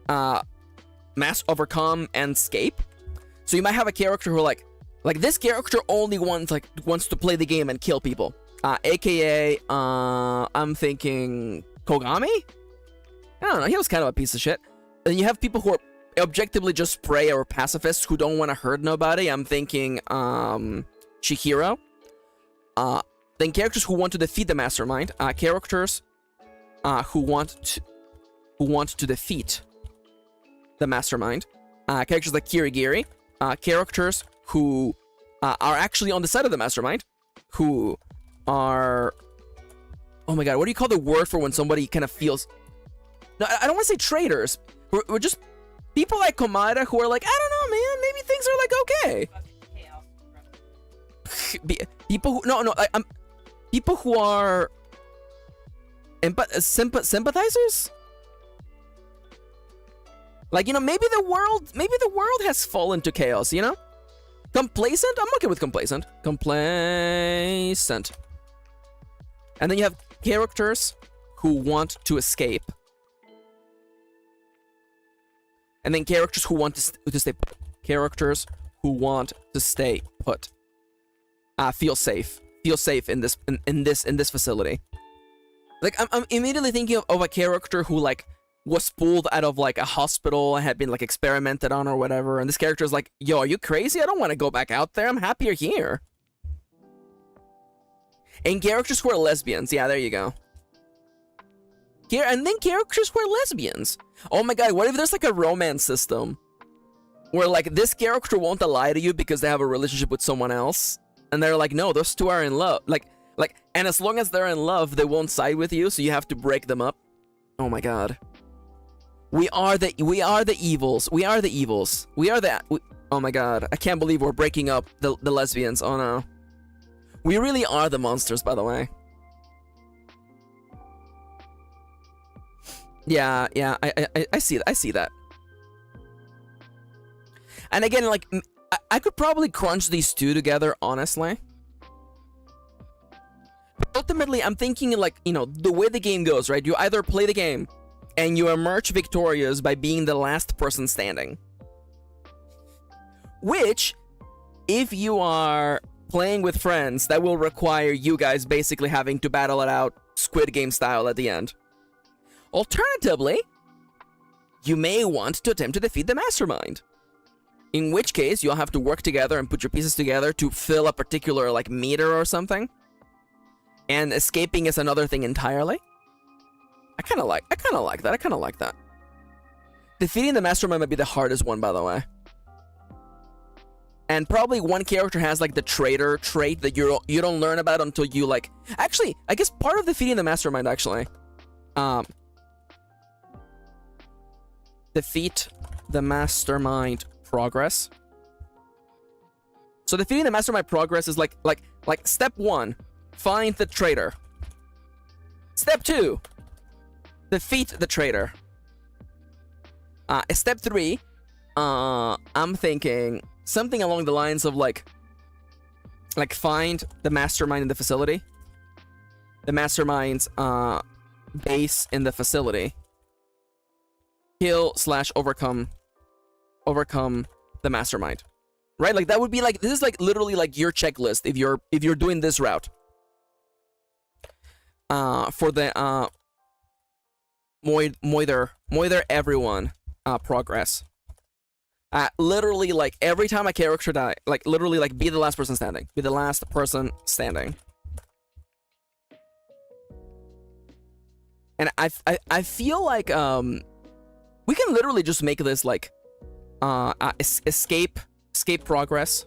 mass overcome, and escape. So you might have a character who, like, Like, this character only wants to play the game and kill people. AKA, I'm thinking Kogami? I don't know, he was kind of a piece of shit. And you have people who are objectively just prey or pacifists who don't want to hurt nobody. I'm thinking, Chihiro. Then characters who want to defeat the mastermind. Characters who want to defeat the mastermind. Characters like Kirigiri. Characters who are actually on the side of the mastermind. Who are... Oh my god, what do you call the word for when somebody kind of feels... No, I don't want to say traitors. We're just people like Komada who are like, I don't know, man, maybe things are like okay. People who... No, people who are... sympathizers? Like, you know, maybe the world has fallen to chaos, you know? Complacent? I'm okay with complacent. Complacent. And then you have characters who want to escape. And then characters who want to stay put. Characters who want to stay put. Feel safe. Feel safe in this facility. Like, I'm immediately thinking of a character who, like, was pulled out of, like, a hospital and had been, like, experimented on or whatever. And this character is like, yo, are you crazy? I don't want to go back out there. I'm happier here. And characters who are lesbians. Yeah, there you go. And then characters who are lesbians. Oh my god, what if there's, like, a romance system? Where, like, this character won't lie to you because they have a relationship with someone else. And they're like, no, those two are in love. Like, and as long as they're in love, they won't side with you, so you have to break them up. Oh my god. We are the evils. We are the evils. Oh my god. I can't believe we're breaking up the lesbians. Oh no. We really are the monsters, by the way. Yeah, I see that. I see that. And again, like, I could probably crunch these two together, honestly. But ultimately, I'm thinking, like, you know, the way the game goes, right? You either play the game and you emerge victorious by being the last person standing. Which, if you are playing with friends, that will require you guys basically having to battle it out Squid Game style at the end. Alternatively, you may want to attempt to defeat the mastermind. In which case, you'll have to work together and put your pieces together to fill a particular, like, meter or something. And escaping is another thing entirely. I kind of like that. Defeating the mastermind might be the hardest one, by the way. And probably one character has, like, the traitor trait that you don't learn about until you, like... Actually, I guess part of defeating the mastermind, actually... defeat the mastermind progress. So defeating the mastermind progress is like step 1, find the traitor. Step 2, defeat the traitor. Step 3, I'm thinking something along the lines of like find the mastermind in the facility. The mastermind's base in the facility. Kill / overcome the mastermind. Right? Like, that would be like, this is like literally like your checklist if you're doing this route. For the moither everyone progress. Literally, like, every time a character die, like, literally, like, be the last person standing. Be the last person standing. And I feel like we can literally just make this like escape progress.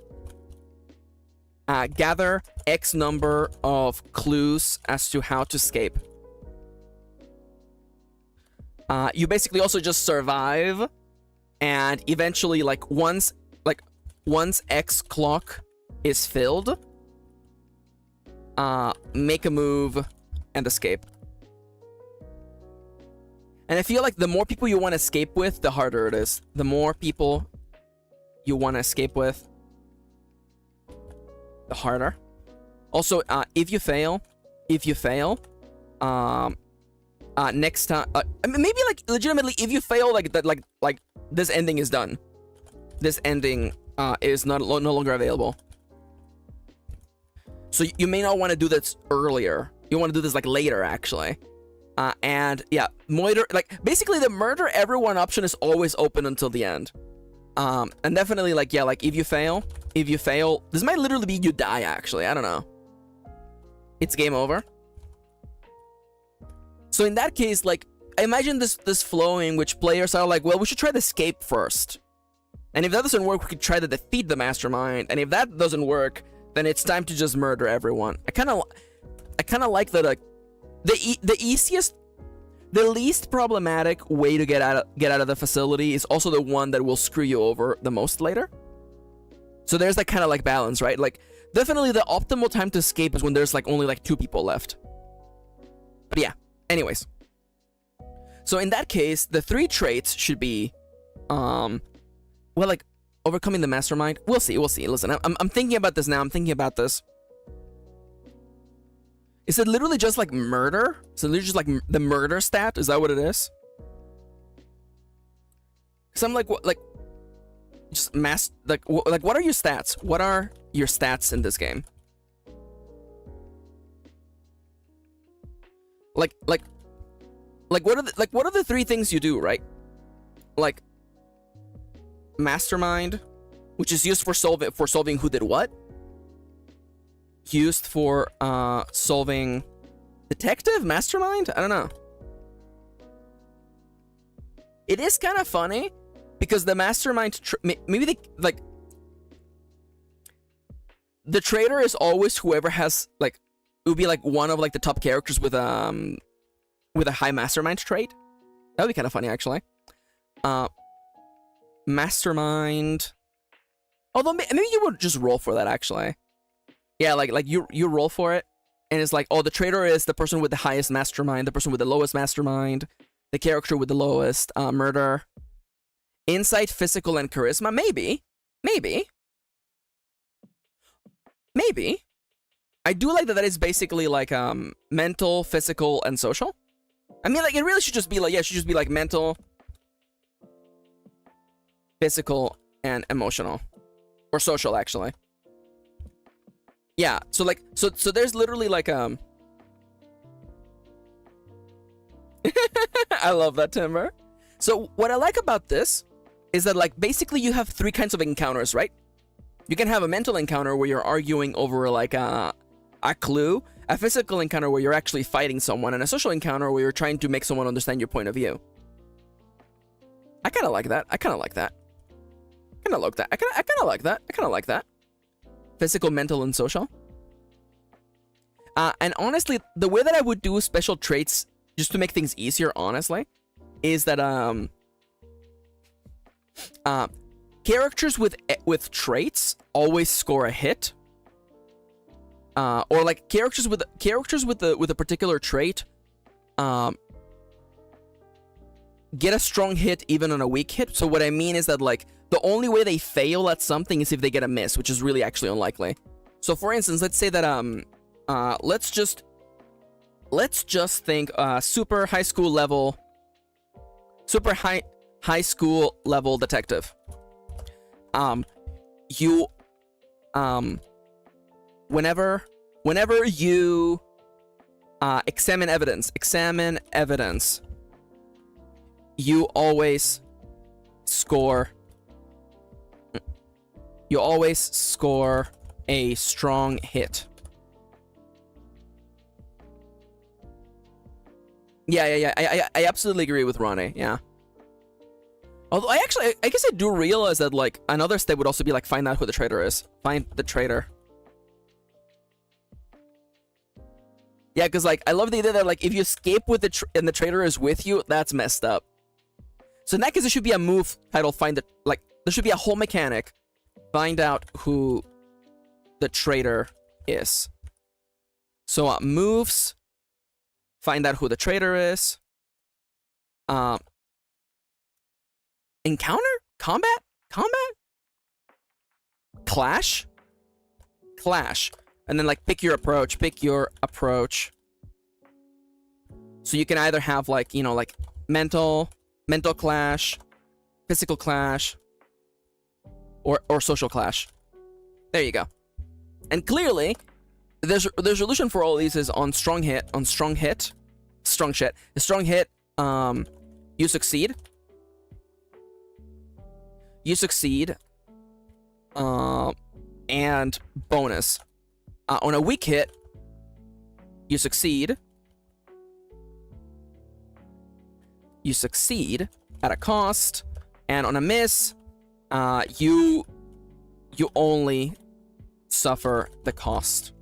Gather X number of clues as to how to escape. You basically also just survive, and eventually, like, once X clock is filled, make a move and escape. And I feel like the more people you want to escape with, the harder it is. The more people you want to escape with, the harder. Also, if you fail, next time, maybe, like, legitimately, if you fail, like that, like this ending is done. This ending is no longer available. So you may not want to do this earlier. You want to do this like later, actually. And yeah, basically the murder everyone option is always open until the end. And definitely like, yeah, like if you fail, this might literally be you die, actually. I don't know. It's game over. So in that case, like, imagine this flow in which players are like, well, we should try the escape first. And if that doesn't work, we could try to defeat the mastermind. And if that doesn't work, then it's time to just murder everyone. I kind of like that. Like, the least problematic way to get out of the facility is also the one that will screw you over the most later. So there's that kind of like balance, right? Like, definitely the optimal time to escape is when there's like only like 2 people left. But yeah, anyways. So in that case, the 3 traits should be, well, like, overcoming the mastermind. We'll see. Listen, I'm thinking about this now. I'm thinking about this. Is it literally just like murder? Is it literally just like the murder stat? Is that what it is? Because I'm like, what, like, just what are your stats? What are your stats in this game? Like what are the 3 things you do, right? Like mastermind, which is used for solving who did what. Used for solving detective, mastermind. I don't know. It is kind of funny because the mastermind, maybe they like the traitor is always whoever has like, it would be like one of like the top characters with a high mastermind trait. That would be kind of funny, actually. Mastermind. Although maybe you would just roll for that, actually. Yeah, like you roll for it, and it's like, oh, the traitor is the person with the highest mastermind, the person with the lowest mastermind, the character with the lowest murder. Insight, physical, and charisma. Maybe. I do like that is basically like mental, physical, and social. I mean, like, it really should just be like, yeah, it should just be like mental, physical, and emotional. Or social, actually. Yeah, so like, so there's literally like, I love that, Timber. So what I like about this is that, like, basically you have 3 kinds of encounters, right? You can have a mental encounter where you're arguing over like a clue, a physical encounter where you're actually fighting someone, and a social encounter where you're trying to make someone understand your point of view. I kind of like that. I kind of like that. Physical, mental, and social. And honestly, the way that I would do special traits, just to make things easier, honestly, is that characters with traits always score a hit. Or like characters with a particular trait get a strong hit even on a weak hit. So what I mean is that, like, the only way they fail at something is if they get a miss, which is really actually unlikely. So for instance, let's say that let's just think super high school level detective. You whenever you examine evidence, you always score a strong hit. Yeah. I absolutely agree with Ronnie. Yeah. Although I guess I do realize that, like, another step would also be like, find out who the traitor is. Find the traitor. Yeah, because, like, I love the idea that, like, if you escape with and the traitor is with you, that's messed up. So in that case, there should be a move titled there should be a whole mechanic. Find out who the traitor is. So moves. Find out who the traitor is. Encounter? Combat? Clash? And then, like, pick your approach. So you can either have, like, you know, like, mental clash, physical clash, or social clash. There you go. And clearly, the resolution for all of these is on strong hit, strong shit. The strong hit, you succeed. You succeed. And bonus. On a weak hit, you succeed. You succeed at a cost, and on a miss, you only suffer the cost.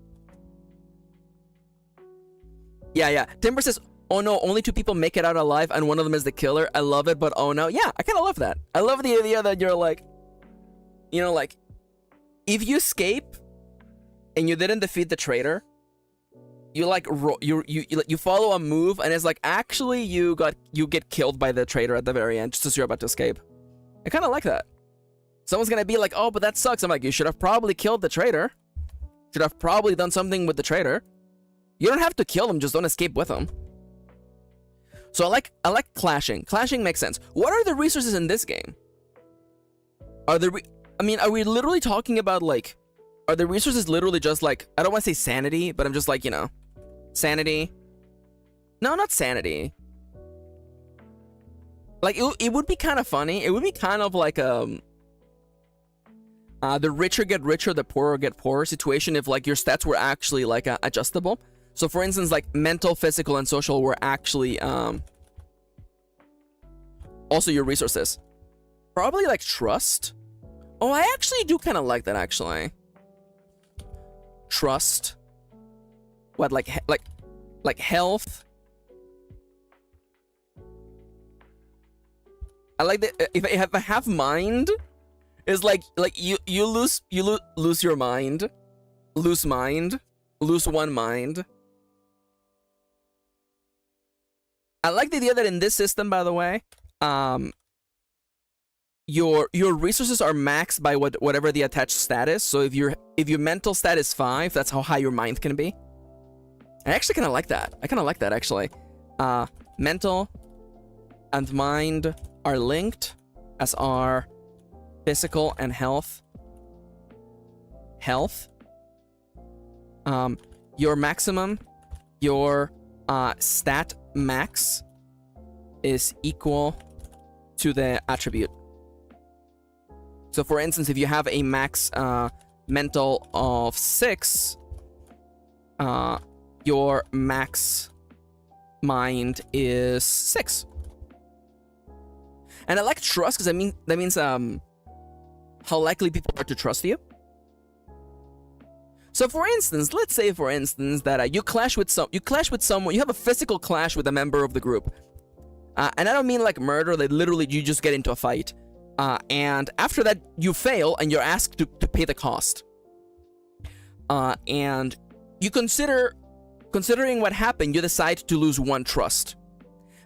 Yeah. Timber says, "Oh no, only 2 people make it out alive, and one of them is the killer." I love it, but oh no, yeah, I kind of love that. I love the idea that you're like, you know, like, if you escape and you didn't defeat the traitor, you like you follow a move, and it's like actually you get killed by the traitor at the very end just as you're about to escape. I kind of like that. Someone's gonna be like, "Oh, but that sucks." I'm like, you should have probably killed the traitor. Should have probably done something with the traitor. You don't have to kill them, just don't escape with them. So I like clashing. Clashing makes sense. What are the resources in this game? Are we literally talking about like, are the resources literally just like, I don't want to say sanity, but I'm just like, you know, sanity. No, not sanity. Like it would be kind of funny. It would be kind of like the richer get richer, the poorer get poorer situation if like your stats were actually like adjustable. So for instance, like mental, physical, and social were actually also your resources. Probably like trust. Oh, I actually do kind of like that actually. Trust. What, like health? I like that. If I have mind, it's like you lose your mind, lose one mind. I like the idea that in this system, by the way, your resources are maxed by whatever the attached stat is. So if your mental stat is 5, that's how high your mind can be. I actually kind of like that. I kind of like that actually. Mental and mind are linked, as are physical and health. Your maximum, your stat max is equal to the attribute. So for instance, if you have a max mental of 6, your max mind is 6. And I like trust because that means how likely people are to trust you. So for instance, let's say for instance that you clash with someone, you have a physical clash with a member of the group. And I don't mean like murder, like literally you just get into a fight. And after that you fail and you're asked to pay the cost. And you considering what happened, you decide to lose 1 trust.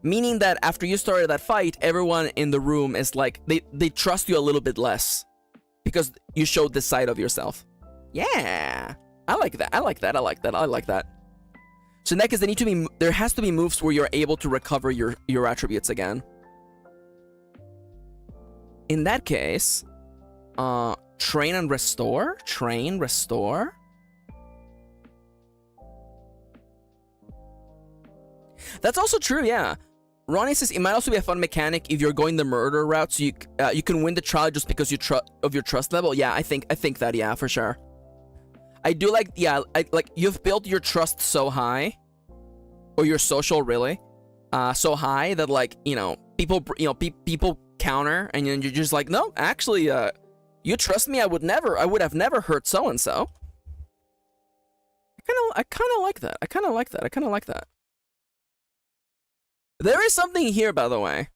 Meaning that after you started that fight, everyone in the room is like, they trust you a little bit less. Because you showed this side of yourself. Yeah, I like that. I like that. So in that case, there has to be moves where you're able to recover your attributes again. In that case, train and restore. Train, restore. That's also true, yeah. Ronnie says it might also be a fun mechanic if you're going the murder route, so you can win the trial just because of your trust level. Yeah, I think that, yeah, for sure. I do like, yeah, like you've built your trust so high, or your social really, so high that like people counter, and you're just like, no, actually, you trust me. I would have never hurt so and so. I kind of like that. There is something here, by the way.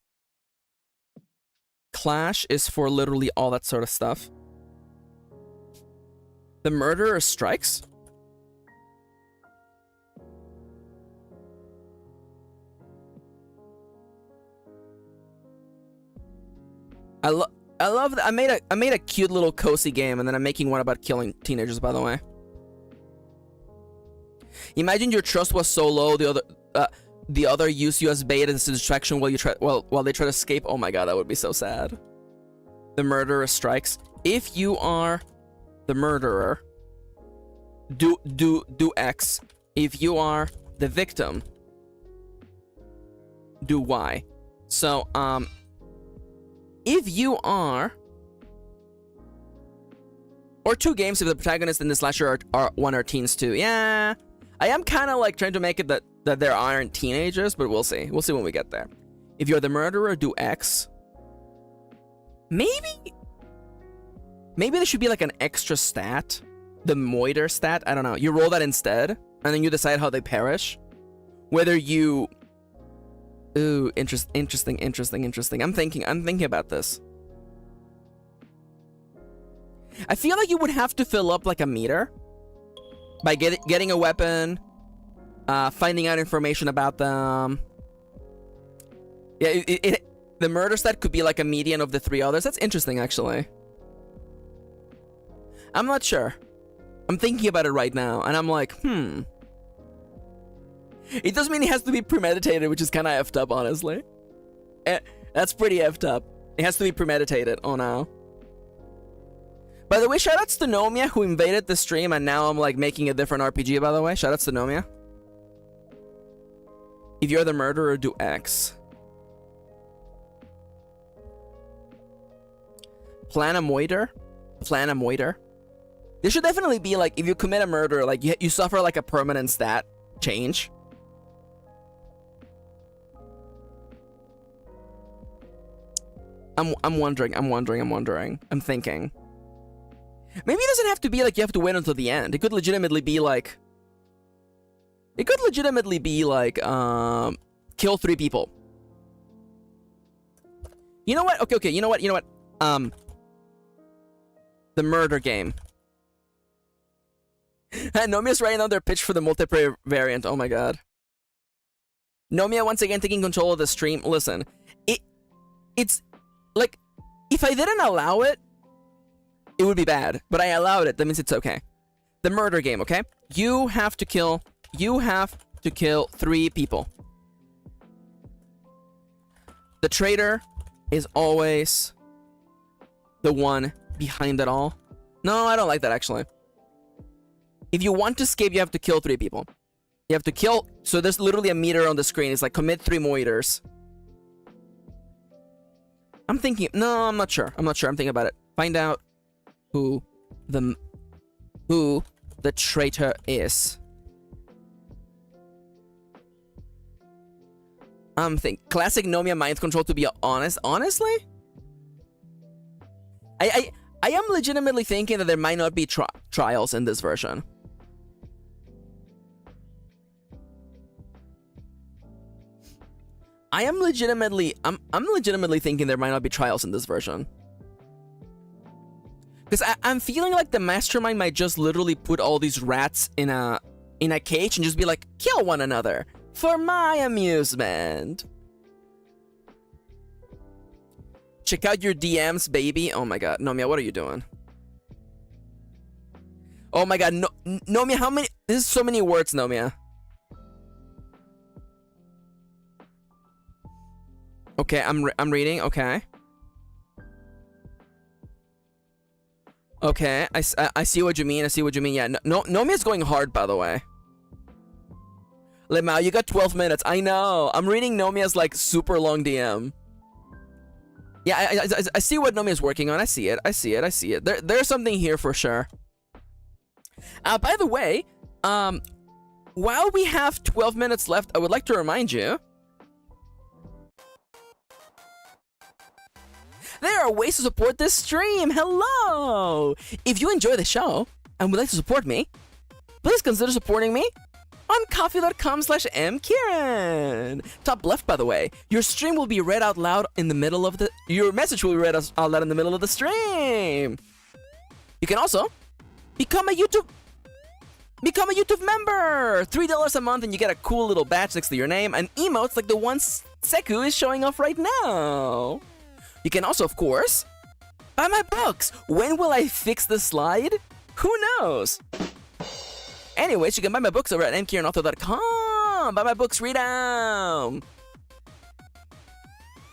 Clash is for literally all that sort of stuff. The murderer strikes. I love that. I made a cute little cozy game, and then I'm making one about killing teenagers, by the way. Imagine your trust was so low, the other use you as bait as a distraction while they try to escape. Oh my god, that would be so sad. The murderer strikes. If you are the murderer, do X. If you are the victim, do Y. So, if you are, or 2 games if the protagonist in the slasher are teens too. Yeah, I am kind of like trying to make it that there aren't teenagers, but we'll see. We'll see when we get there. If you're the murderer, do X. Maybe there should be like an extra stat, the moiter stat. I don't know. You roll that instead, and then you decide how they perish. Whether you, ooh, interesting. I'm thinking about this. I feel like you would have to fill up like a meter by getting a weapon, finding out information about them. Yeah, the murder stat could be like a median of the 3 others. That's interesting, actually. I'm not sure. I'm thinking about it right now, and I'm like, It does mean it has to be premeditated, which is kind of effed up, honestly. That's pretty effed up. It has to be premeditated. Oh no. By the way, shoutouts to Nomia, who invaded the stream, and now I'm like making a different RPG, by the way. Shoutouts to Nomia. If you're the murderer, do X. Plan a moiter. This should definitely be like, if you commit a murder, like you suffer like a permanent stat change. I'm wondering. I'm thinking. Maybe it doesn't have to be like you have to wait until the end. It could legitimately be like... kill 3 people. You know what? Okay, you know what? The murder game. Nomia's writing down their pitch for the multiplayer variant. Oh my god. Nomia once again taking control of the stream. Listen, it's like, if I didn't allow it, it would be bad. But I allowed it. That means it's okay. The murder game, okay? You have to kill 3 people. The traitor is always the one behind it all. No, I don't like that, actually. If you want to escape, you have to kill 3 people. You have to kill... So there's literally a meter on the screen. It's like, commit 3 moiters. I'm thinking... No, I'm not sure. I'm thinking about it. Find out who the traitor is. Classic Nomia mind control, to be honest. Honestly? I am legitimately thinking that there might not be trials in this version. I'm legitimately thinking there might not be trials in this version. Because I'm feeling like the mastermind might just literally put all these rats in a cage and just be like, kill one another for my amusement. Check out your DMs, baby. Oh my god, Nomia, what are you doing? Oh my god, Nomia, how many? This is so many words, Nomia. Okay, I'm reading. Okay. Okay, I see what you mean. Yeah, Nomia's going hard, by the way. Lemao, you got 12 minutes. I know. I'm reading Nomia's like super long DM. Yeah, I see what Nomia's working on. I see it. There's something here for sure. By the way, while we have 12 minutes left, I would like to remind you there are ways to support this stream. Hello! If you enjoy the show and would like to support me, please consider supporting me on coffee.com/mkirin. Top left, by the way, your stream will be read out loud in the middle of your message will be read out loud in the middle of the stream. You can also become a YouTube member. $3 a month and you get a cool little badge next to your name and emotes like the one Seku is showing off right now. You can also, of course, buy my books. When will I fix the slide? Who knows? Anyways, you can buy my books over at mkirinauthor.com. Buy my books, read them.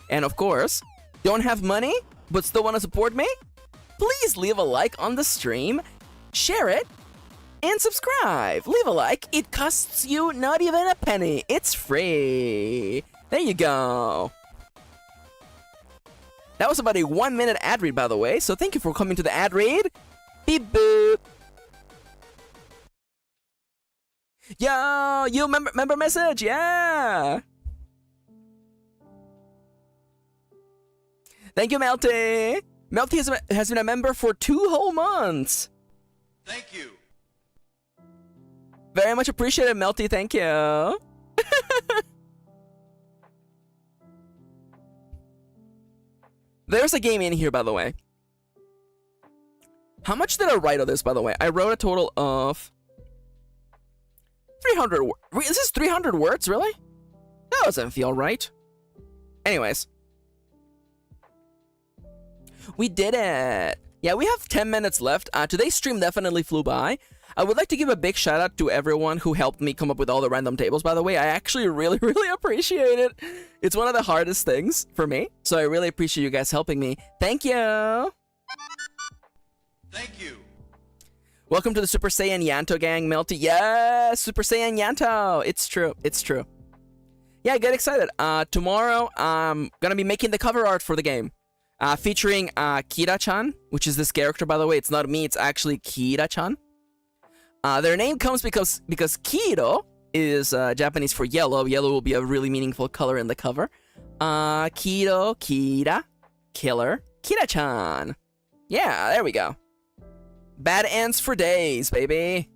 And of course, don't have money but still want to support me? Please leave a like on the stream, share it, and subscribe. Leave a like. It costs you not even a penny. It's free. There you go. That was about a 1-minute ad read, by the way, so thank you for coming to the ad read. Beep boop. Yo, you member message, yeah. Thank you, Melty. Melty has been a member for 2 whole months. Thank you. Very much appreciated, Melty. Thank you. There's a game in here, by the way. How much did I write on this, by the way? I wrote a total of 300 words. Is this 300 words, really? That doesn't feel right. Anyways. We did it. Yeah, we have 10 minutes left. Today's stream definitely flew by. I would like to give a big shout out to everyone who helped me come up with all the random tables, by the way. I actually really appreciate it. It's one of the hardest things for me, so I really appreciate you guys helping me. Thank you. Thank you. Welcome to the Super Saiyan Yanto gang, Melty. Yes, Super Saiyan Yanto. It's true. It's true. Yeah, get excited. Tomorrow, I'm gonna be making the cover art for the game. Featuring Kira-chan, which is this character, by the way. It's not me, it's actually Kira-chan. Their name comes because Kiro is Japanese for yellow. Yellow will be a really meaningful color in the cover. Kiro, Kira, Killer, Kira-chan. Yeah, there we go. Bad ends for days, baby.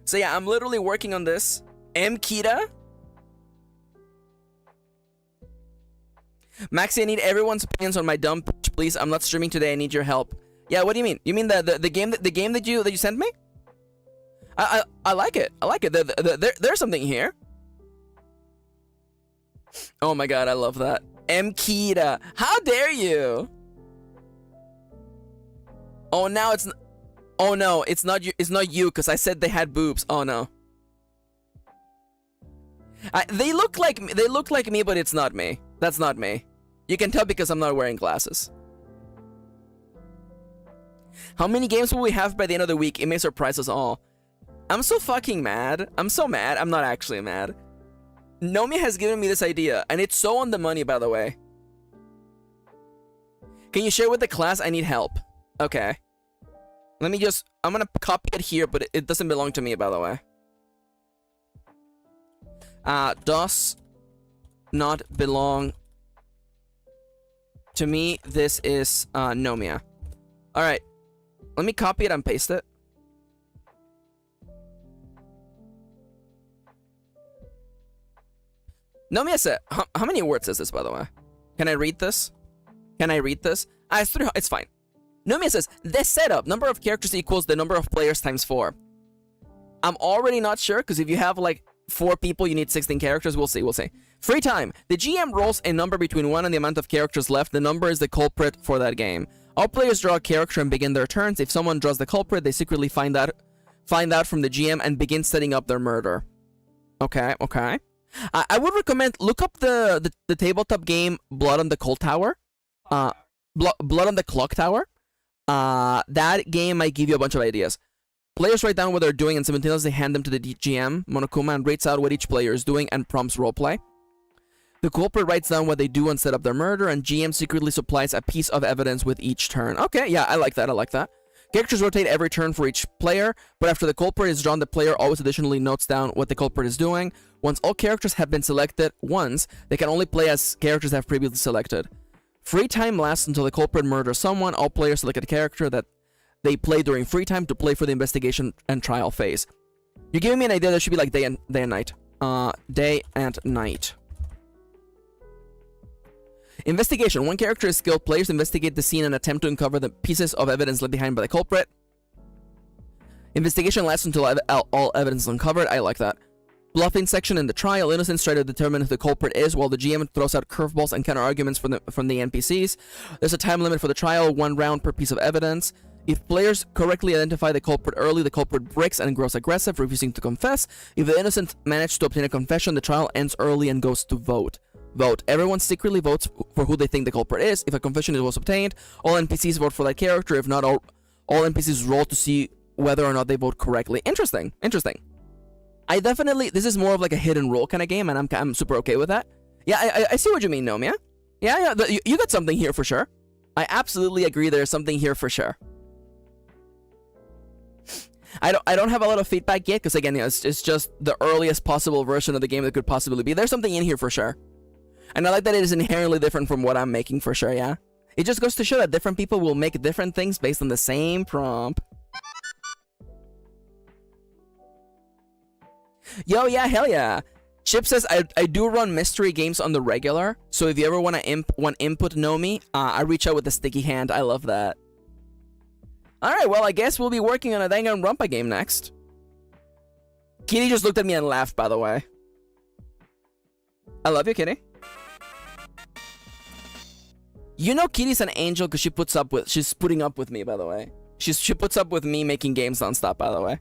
So yeah, I'm literally working on this. Kira. Maxi, I need everyone's opinions on my dumb pitch, please. I'm not streaming today. I need your help. Yeah, what do you mean? You mean the game that you sent me? I like it. I like it. There's something here. Oh my god, I love that. Kira. How dare you? Oh, now it's. Oh no, it's not you. It's not you, because I said they had boobs. Oh no. They look like me. They look like me, but it's not me. That's not me. You can tell because I'm not wearing glasses. How many games will we have by the end of the week? It may surprise us all. I'm so fucking mad. I'm so mad. I'm not actually mad. Nomi has given me this idea, and it's so on the money, by the way. Can you share with the class? I need help. Okay. Let me just... I'm gonna copy it here, but it doesn't belong to me, by the way. Does not belong to me. This is Nomia. Alright. Let me copy it and paste it. Nomia said, how many words is this, by the way? Can I read this? Can I read this? It's fine. Nomia says, this setup, number of characters equals the number of players times 4. I'm already not sure, because if you have like 4 people, you need 16 characters. We'll see, we'll see. Free time. The GM rolls a number between 1 and the amount of characters left. The number is the culprit for that game. All players draw a character and begin their turns. If someone draws the culprit, they secretly find out from the GM and begin setting up their murder. Okay, okay. I would recommend, look up the tabletop game Blood on the Cold Tower. Blood on the Clock Tower. That game might give you a bunch of ideas. Players write down what they're doing and simultaneously hand them to the GM, Monokuma, and rates out what each player is doing and prompts roleplay. The culprit writes down what they do and set up their murder, and GM secretly supplies a piece of evidence with each turn. Okay, yeah, I like that, I like that. Characters rotate every turn for each player, but after the culprit is drawn, the player always additionally notes down what the culprit is doing. Once all characters have been selected once, they can only play as characters they have previously selected. Free time lasts until the culprit murders someone. All players select a character that they play during free time to play for the investigation and trial phase. You're giving me an idea that should be like day and night. Day and night. Investigation. One character is skilled. Players investigate the scene and attempt to uncover the pieces of evidence left behind by the culprit. Investigation lasts until all evidence is uncovered. I like that. Bluffing section in the trial. Innocents try to determine who the culprit is, while the GM throws out curveballs and counter-arguments from the NPCs. There's a time limit for the trial, 1 round per piece of evidence. If players correctly identify the culprit early, the culprit breaks and grows aggressive, refusing to confess. If the innocent manage to obtain a confession, the trial ends early and goes to vote. Vote. Everyone secretly votes for who they think the culprit is. If a confession was obtained, all NPCs vote for that character. If not, all NPCs roll to see whether or not they vote correctly. Interesting. Interesting. I definitely, this is more of like a hidden role kind of game, and I'm super okay with that. Yeah, I see what you mean, Nomia. Yeah, you got something here for sure. I absolutely agree. There's something here for sure. I don't have a lot of feedback yet, because again, it's just the earliest possible version of the game that could possibly be. There's something in here for sure. And I like that it is inherently different from what I'm making for sure, yeah? It just goes to show that different people will make different things based on the same prompt. Yo, yeah, hell yeah. Chip says, I do run mystery games on the regular, so if you ever want input, know me, I reach out with a sticky hand. I love that. Alright, well, I guess we'll be working on a Danganronpa game next. Kitty just looked at me and laughed, by the way. I love you, Kitty. You know Kitty's an angel because she's putting up with me, by the way. She puts up with me making games nonstop, by the way.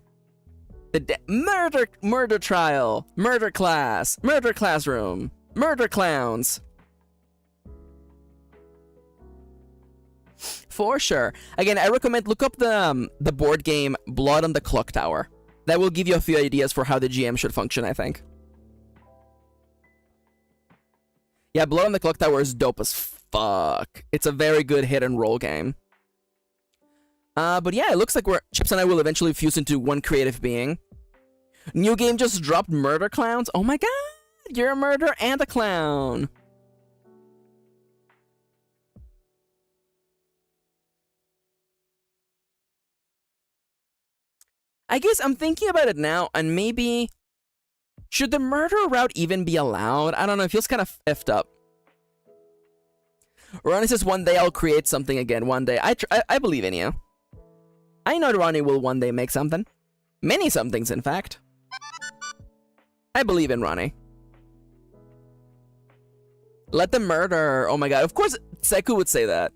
Murder trial, murder class, murder classroom, murder clowns. For sure. Again, I recommend look up the board game Blood on the Clock Tower. That will give you a few ideas for how the GM should function, I think. Yeah, Blood on the Clock Tower is dope as fuck. It's a very good hit and roll game. But yeah, it looks like Chips and I will eventually fuse into one creative being. New game just dropped, Murder Clowns. Oh my god, you're a murderer and a clown. I guess I'm thinking about it now, and maybe should the murder route even be allowed? I don't know, it feels kind of effed up. Ronnie says one day I'll create something again. One day. I believe in you. I know Ronnie will one day make something. Many somethings, in fact. I believe in Ronnie. Let them murder. Oh my god. Of course, Seku would say that.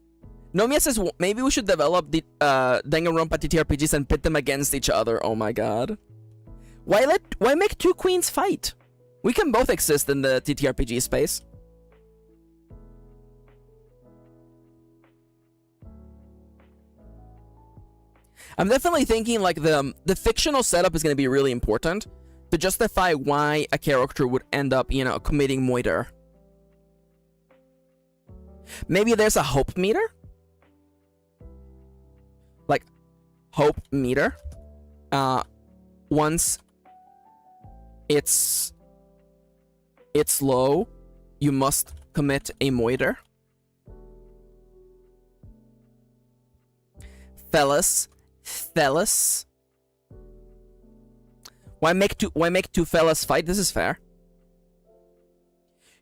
Nomiya says maybe we should develop the Danganronpa TTRPGs and pit them against each other. Oh my god. Why make two queens fight? We can both exist in the TTRPG space. I'm definitely thinking like the fictional setup is going to be really important to justify why a character would end up, you know, committing murder. Maybe there's a hope meter? Like, hope meter. Once it's low, you must commit a murder. Fellas. Why make two fellas fight? This is fair.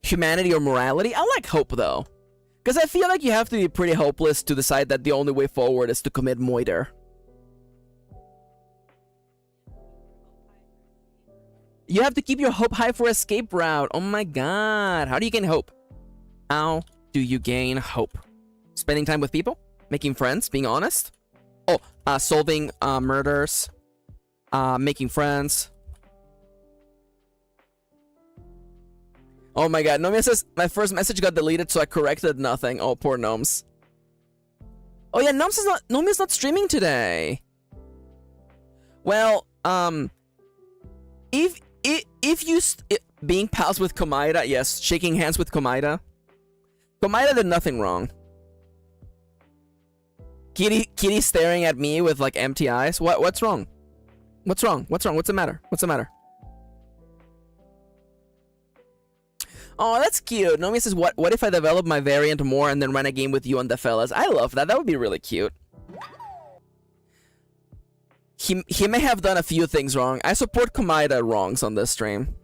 Humanity or morality? I like hope though. Because I feel like you have to be pretty hopeless to decide that the only way forward is to commit murder. You have to keep your hope high for escape route. Oh my god. How do you gain hope? How do you gain hope? Spending time with people? Making friends? Being honest? Oh, solving murders, making friends. Oh my god, Nomia says, my first message got deleted, so I corrected nothing. Oh, poor Gnomes. Oh yeah, Nomia's not streaming today. Well, being pals with Komaida, yes, shaking hands with Komaida. Komaida did nothing wrong. Kitty staring at me with like empty eyes. What's wrong? What's wrong? What's wrong? What's the matter? What's the matter? Oh, that's cute. Nomi says, what if I develop my variant more and then run a game with you and the fellas? I love that. That would be really cute. He may have done a few things wrong. I support Komaida wrongs on this stream.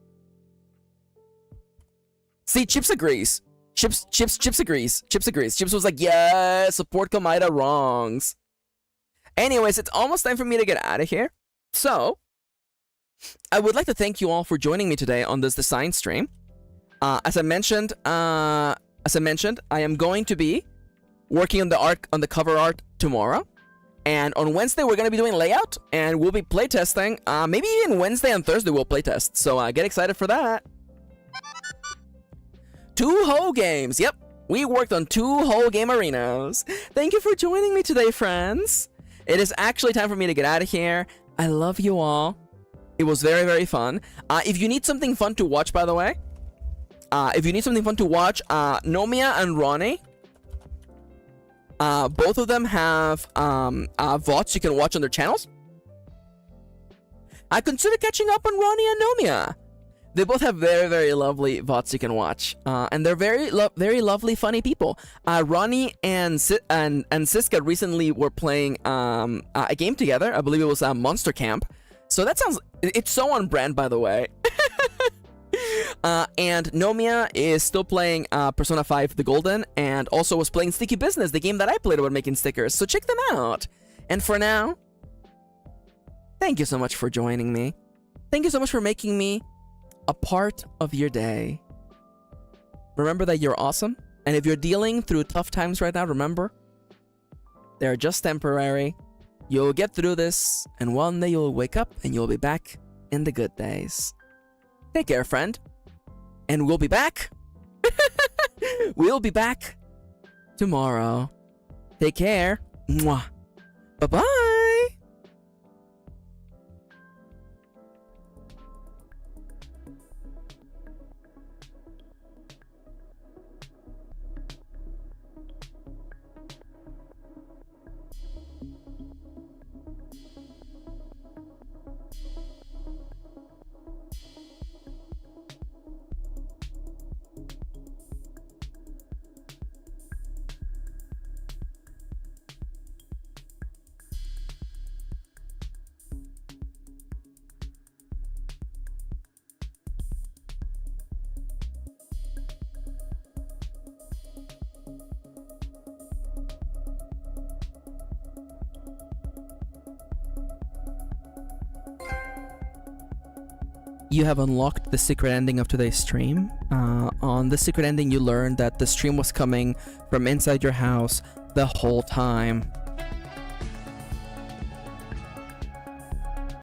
See, Chips agrees. Chips agrees. Chips agrees. Chips was like, yeah, support Komaida wrongs. Anyways, it's almost time for me to get out of here. So, I would like to thank you all for joining me today on this design stream. As I mentioned, I am going to be working on the cover art tomorrow. And on Wednesday, we're going to be doing layout, and we'll be playtesting. Maybe even Wednesday and Thursday we'll playtest. So get excited for that. 2 whole games. Yep, we worked on 2 whole game arenas. Thank you for joining me today, friends. It is actually time for me to get out of here. I love you all. It was very, very fun. If you need something fun to watch, by the way, Nomia and Ronnie, both of them have VODs you can watch on their channels. I consider catching up on Ronnie and Nomia. They both have very, very lovely VODs you can watch, and they're very lovely, funny people. Ronnie and Siska recently were playing a game together. I believe it was Monster Camp. So that sounds, it's so on brand, by the way. And Nomia is still playing Persona 5 The Golden, and also was playing Sticky Business, the game that I played about making stickers. So check them out. And for now, thank you so much for joining me. Thank you so much for making me a part of your day. Remember that you're awesome. And if you're dealing through tough times right now, remember, they're just temporary. You'll get through this, and one day you'll wake up and you'll be back in the good days. Take care, friend. And we'll be back. We'll be back tomorrow. Take care. Mwah. Bye-bye. You have unlocked the secret ending of today's stream. On the secret ending, you learned that the stream was coming from inside your house the whole time.